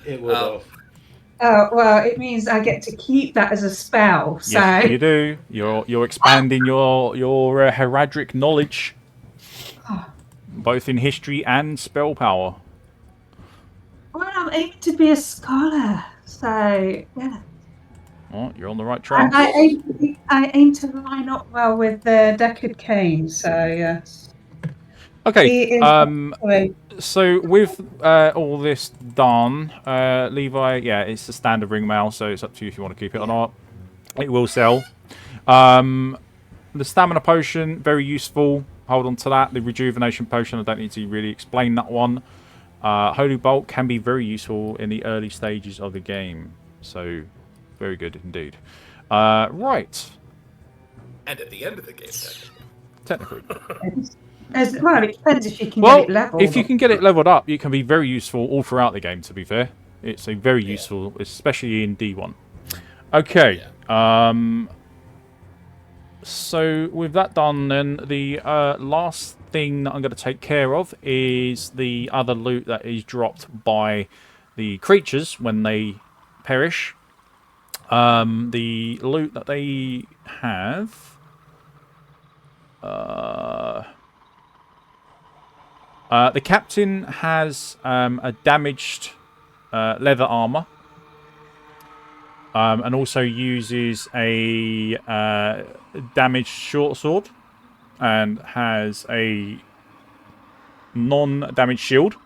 It would have. Oh, well, it means I get to keep that as a spell. So Yes, you do. You're expanding your heraldric knowledge, both in history and spell power. well, I'm aiming to be a scholar. So yeah, Oh, you're on the right track. I aim to line up well with the Deckard Cane. So yes. Okay. He is So with all this done, Levi, yeah, it's a standard ring mail, so it's up to you if you want to keep it or not. It will sell. The stamina potion, very useful. Hold on to that. The rejuvenation potion, I don't need to really explain that one. Holy Bolt can be very useful in the early stages of the game. So, very good indeed. Right. And at the end of the game, technically. Well, it depends if you can Well, get it leveled. if you can get it leveled up, it can be very useful all throughout the game, to be fair. It's a very useful, especially in D1. Okay. So with that done, then the last thing that I'm going to take care of is the other loot that is dropped by the creatures when they perish. The loot that they have... the captain has a damaged leather armor, and also uses a damaged short sword, and has a non-damaged shield,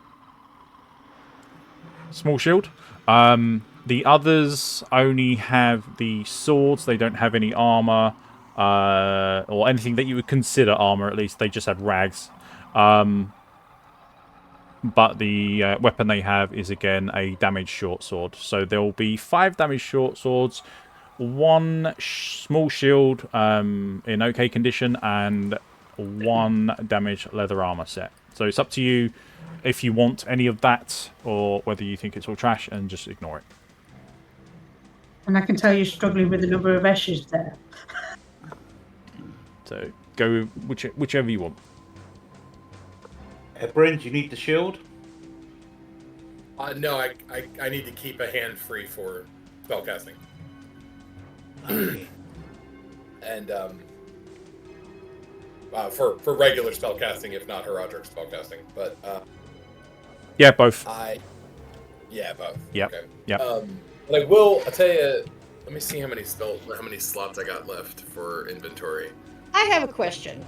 small shield. The others only have the swords; they don't have any armor or anything that you would consider armor. At least they just have rags. But the weapon they have is, again, a damaged short sword. So there will be 5 damaged short swords, 1 small shield in okay condition, and 1 damaged leather armor set. So it's up to you if you want any of that, or whether you think it's all trash and just ignore it. And I can tell you're struggling with the number of S's there. So go whichever you want. Bryn, you need the shield? No, I need to keep a hand free for spellcasting. Okay. And for regular spellcasting, if not heraldric spellcasting. But Yeah, both. Yeah, both. Yep. Okay. Yep. But I'll tell you. Let me see how many slots I got left for inventory. I have a question.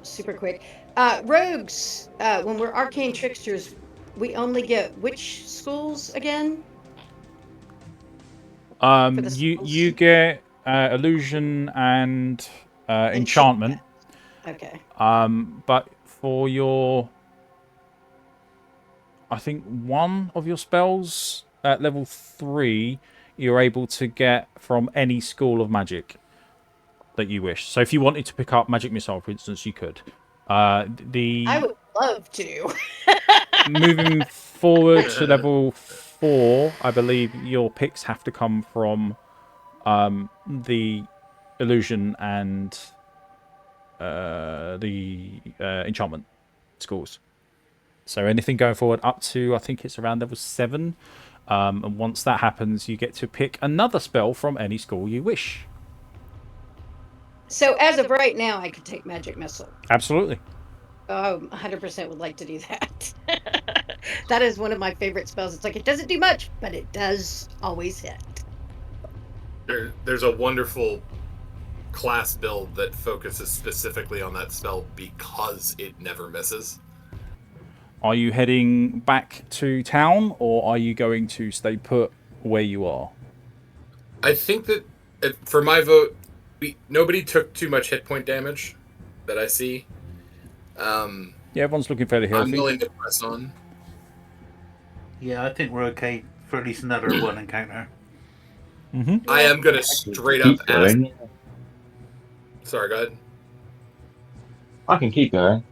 Super quick. Rogues, when we're arcane tricksters, we only get which schools again? You get illusion and enchantment. Okay. But for your, I think one of your spells at level 3, you're able to get from any school of magic that you wish. So if you wanted to pick up magic missile, for instance, you could. I would love to. Moving forward to level 4, I believe your picks have to come from the illusion and the enchantment schools. So anything going forward up to, I think it's around level 7. And once that happens, you get to pick another spell from any school you wish. So as of right now, I could take magic missile. Absolutely. 100% would like to do that. That is one of my favorite spells. It's like, it doesn't do much, but it does always hit. There's a wonderful class build that focuses specifically on that spell because it never misses. Are you heading back to town, or are you going to stay put where you are? I think that, for my vote, nobody took too much hit point damage that I see. Yeah, everyone's looking fairly healthy. I'm willing to press on. Yeah, I think we're okay for at least another one encounter. Mm-hmm. I am going to straight up ask... Sorry, go ahead. I can keep going.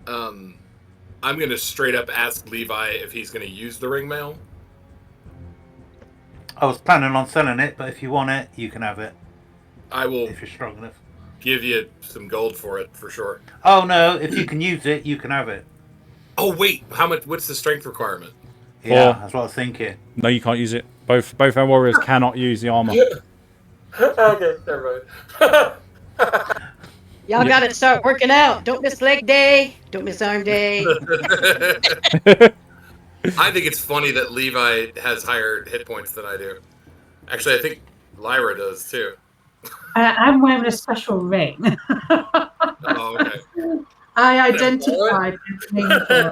I'm going to straight up ask Levi if he's going to use the ring mail. I was planning on selling it, but if you want it, you can have it. I will... If you're strong enough. Give you some gold for it, for sure. Oh, no, if you can use it, you can have it. Oh, wait, how much? What's the strength requirement? Yeah, that's what I was thinking. No, you can't use it. Both our warriors cannot use the armor. Okay, never mind. Y'all got to start working out. Don't miss leg day. Don't miss arm day. I think it's funny that Levi has higher hit points than I do. Actually, I think Lyra does too. I'm wearing a special ring. Oh, okay. I identified as meaningful.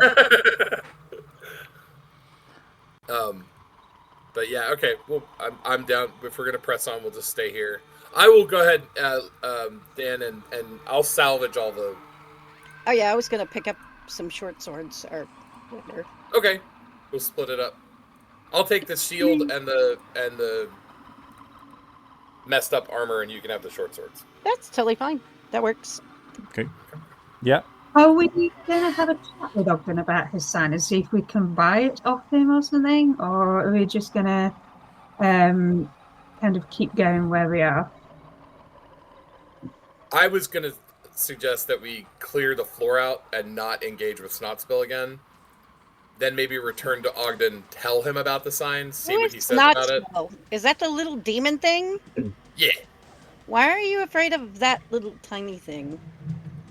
But yeah, okay. Well, I'm down. If we're gonna press on, we'll just stay here. I will go ahead, Dan, and I'll salvage all the. Oh yeah, I was gonna pick up some short swords or whatever. Okay, we'll split it up. I'll take the shield and the messed up armor, and you can have the short swords. That's totally fine. That works. Okay. Yeah. Are we going to have a chat with Ogden about his sign and see if we can buy it off him or something? Or are we just going to kind of keep going where we are? I was going to suggest that we clear the floor out and not engage with Snotspill again. Then maybe return to Ogden, tell him about the sign, see what he says about it. Is that the little demon thing? Yeah. Why are you afraid of that little tiny thing?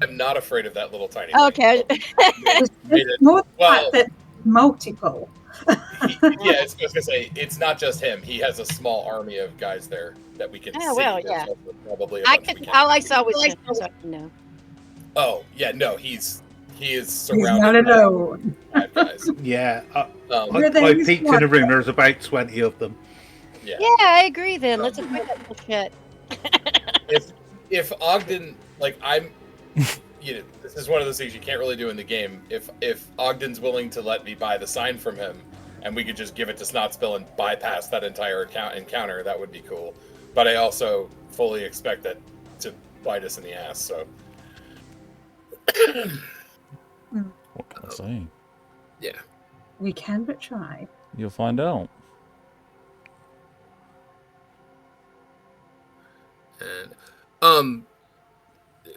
I'm not afraid of that little tiny thing. Okay. It's more the fact that multiple. Yeah, I was going to say, it's not just him. He has a small army of guys there that we can see. Well, yeah. Probably all I saw was him, so I didn't know. Oh, yeah, no, he is He's surrounded not alone. by bad guys. Yeah, I Everything's peeked in the room. There's about 20 of them. Yeah. Yeah, I agree then. Let's avoid that bullshit. If Ogden, like, I'm, this is one of those things you can't really do in the game. If Ogden's willing to let me buy the sign from him, and we could just give it to Snotspill and bypass that entire encounter, that would be cool. But I also fully expect that to bite us in the ass, so. What can I say? Yeah. We can but try. You'll find out. And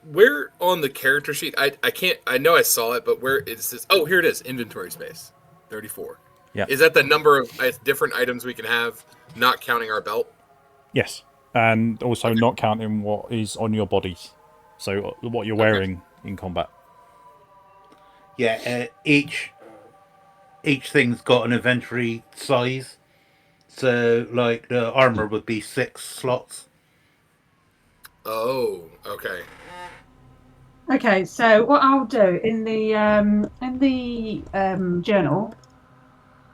where on the character sheet, I can't, I know I saw it, but where is this? Oh, here it is, inventory space, 34. Yeah. Is that the number of different items we can have, not counting our belt? Yes, and also not counting what is on your body, so what you're wearing in combat. Yeah, each thing's got an inventory size. So, like, the armor would be 6 slots. Oh, okay. Okay, so what I'll do in the journal,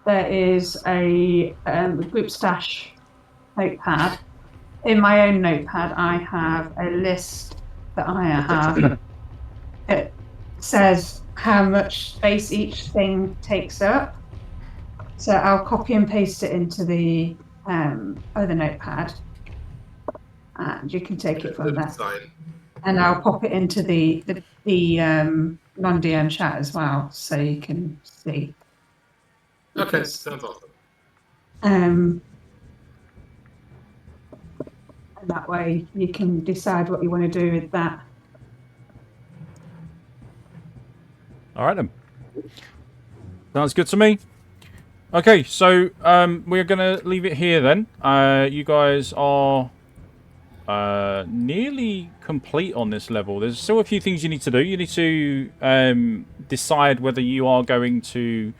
there is a group stash notepad. In my own notepad, I have a list that I have. It says how much space each thing takes up. So I'll copy and paste it into the other notepad, and you can take it from there. Sign. And I'll pop it into the non-DM chat as well, so you can see. Okay, sounds awesome. And that way you can decide what you want to do with that. All right then. Sounds good to me. Okay, so we're gonna leave it here then. You guys are nearly complete on this level. There's still a few things you need to do. You need to decide whether you are going to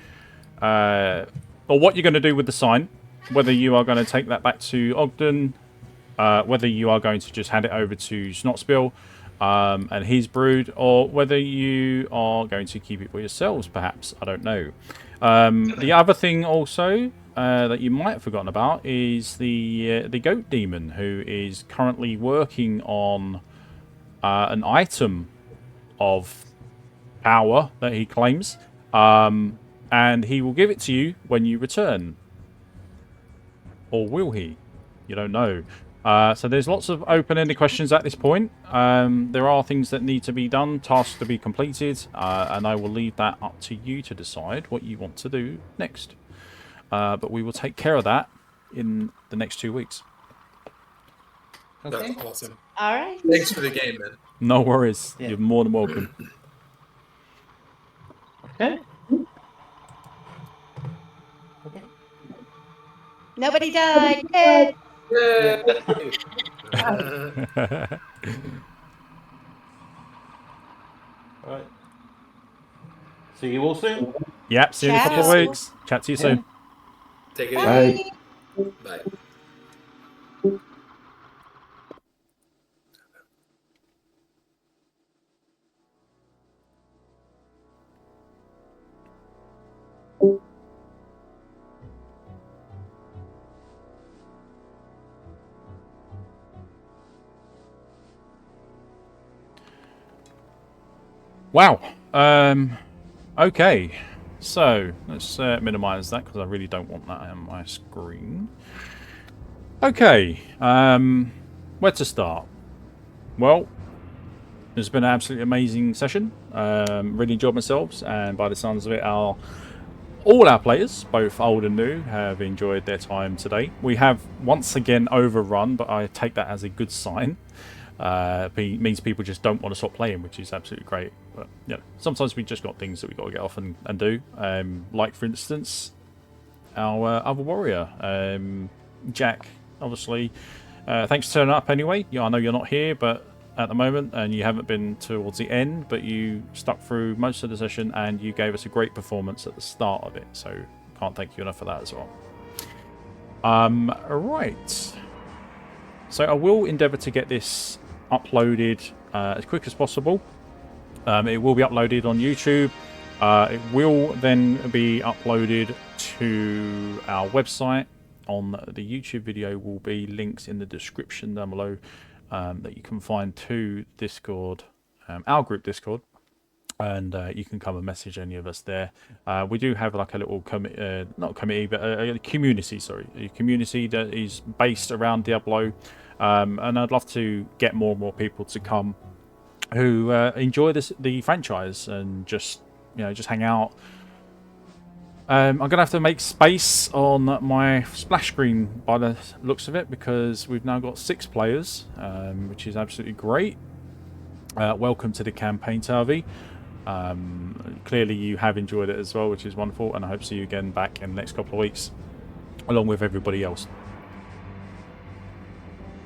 or what you're going to do with the sign, whether you are going to take that back to Ogden, whether you are going to just hand it over to Snotspill and his brood, or whether you are going to keep it for yourselves, perhaps. I don't know. The other thing also that you might have forgotten about is the goat demon, who is currently working on an item of power that he claims, and he will give it to you when you return. Or will he? You don't know. So there's lots of open-ended questions at this point. There are things that need to be done, tasks to be completed, and I will leave that up to you to decide what you want to do next. But we will take care of that in the next 2 weeks. That's awesome. All right. Thanks for the game, man. No worries. Yeah. You're more than welcome. Okay. Nobody died. Yay. Right. See you all soon. Yep, see you in a couple of Ciao. weeks. Chat to you soon. Take it Bye. easy. Bye. Wow. Okay. So, let's minimize that because I really don't want that on my screen. Okay. Where to start? Well, it's been an absolutely amazing session. Really enjoyed myself, and by the sounds of it, all our players, both old and new, have enjoyed their time today. We have once again overrun, but I take that as a good sign. It means people just don't want to stop playing, which is absolutely great. But yeah, sometimes we just got things that we got to get off and do. Like for instance, our other warrior, Jack. Obviously, thanks for turning up anyway. Yeah, I know you're not here, but at the moment, and you haven't been towards the end, but you stuck through most of the session, and you gave us a great performance at the start of it. So can't thank you enough for that as well. Right. So I will endeavour to get this uploaded as quick as possible. It will be uploaded on YouTube. It will then be uploaded to our website. On the YouTube video will be links in the description down below that you can find to Discord, our group Discord, and you can come and message any of us there. We do have like a little not committee, but a community. Sorry, a community that is based around Diablo, and I'd love to get more and more people to come who enjoy the franchise and just hang out. I'm going to have to make space on my splash screen by the looks of it, because we've now got 6 players, which is absolutely great. Welcome to the campaign, Tavi. Clearly you have enjoyed it as well, which is wonderful, and I hope to see you again back in the next couple of weeks, along with everybody else.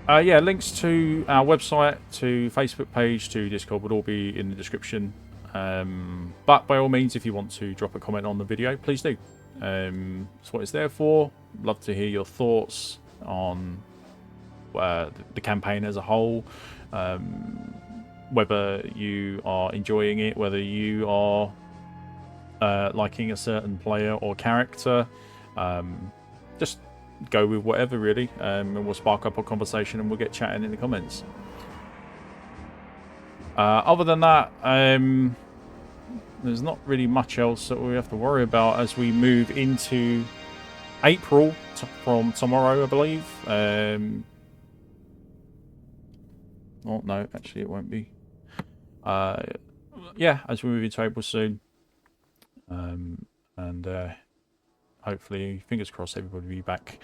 Yeah, links to our website, to Facebook page, to Discord would all be in the description. But by all means, if you want to drop a comment on the video, please do. That's what it's there for. Love to hear your thoughts on the campaign as a whole, whether you are enjoying it, whether you are liking a certain player or character. Just go with whatever, really, and we'll spark up a conversation and we'll get chatting in the comments. Other than that, there's not really much else that we have to worry about as we move into April from tomorrow, I believe. Oh no, actually it won't be. Yeah, as we move into April soon, and hopefully, fingers crossed, everybody will be back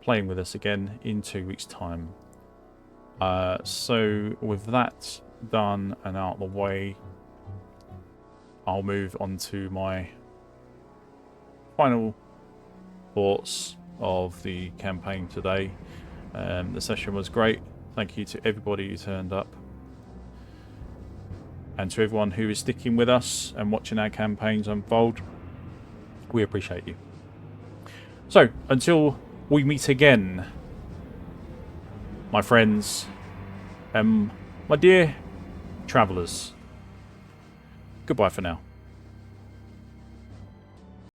playing with us again in 2 weeks' time. So with that done and out of the way, I'll move on to my final thoughts of the campaign today. The session was great. Thank you to everybody who turned up, and to everyone who is sticking with us and watching our campaigns unfold. We appreciate you. So, until we meet again, my friends, my dear travellers, goodbye for now.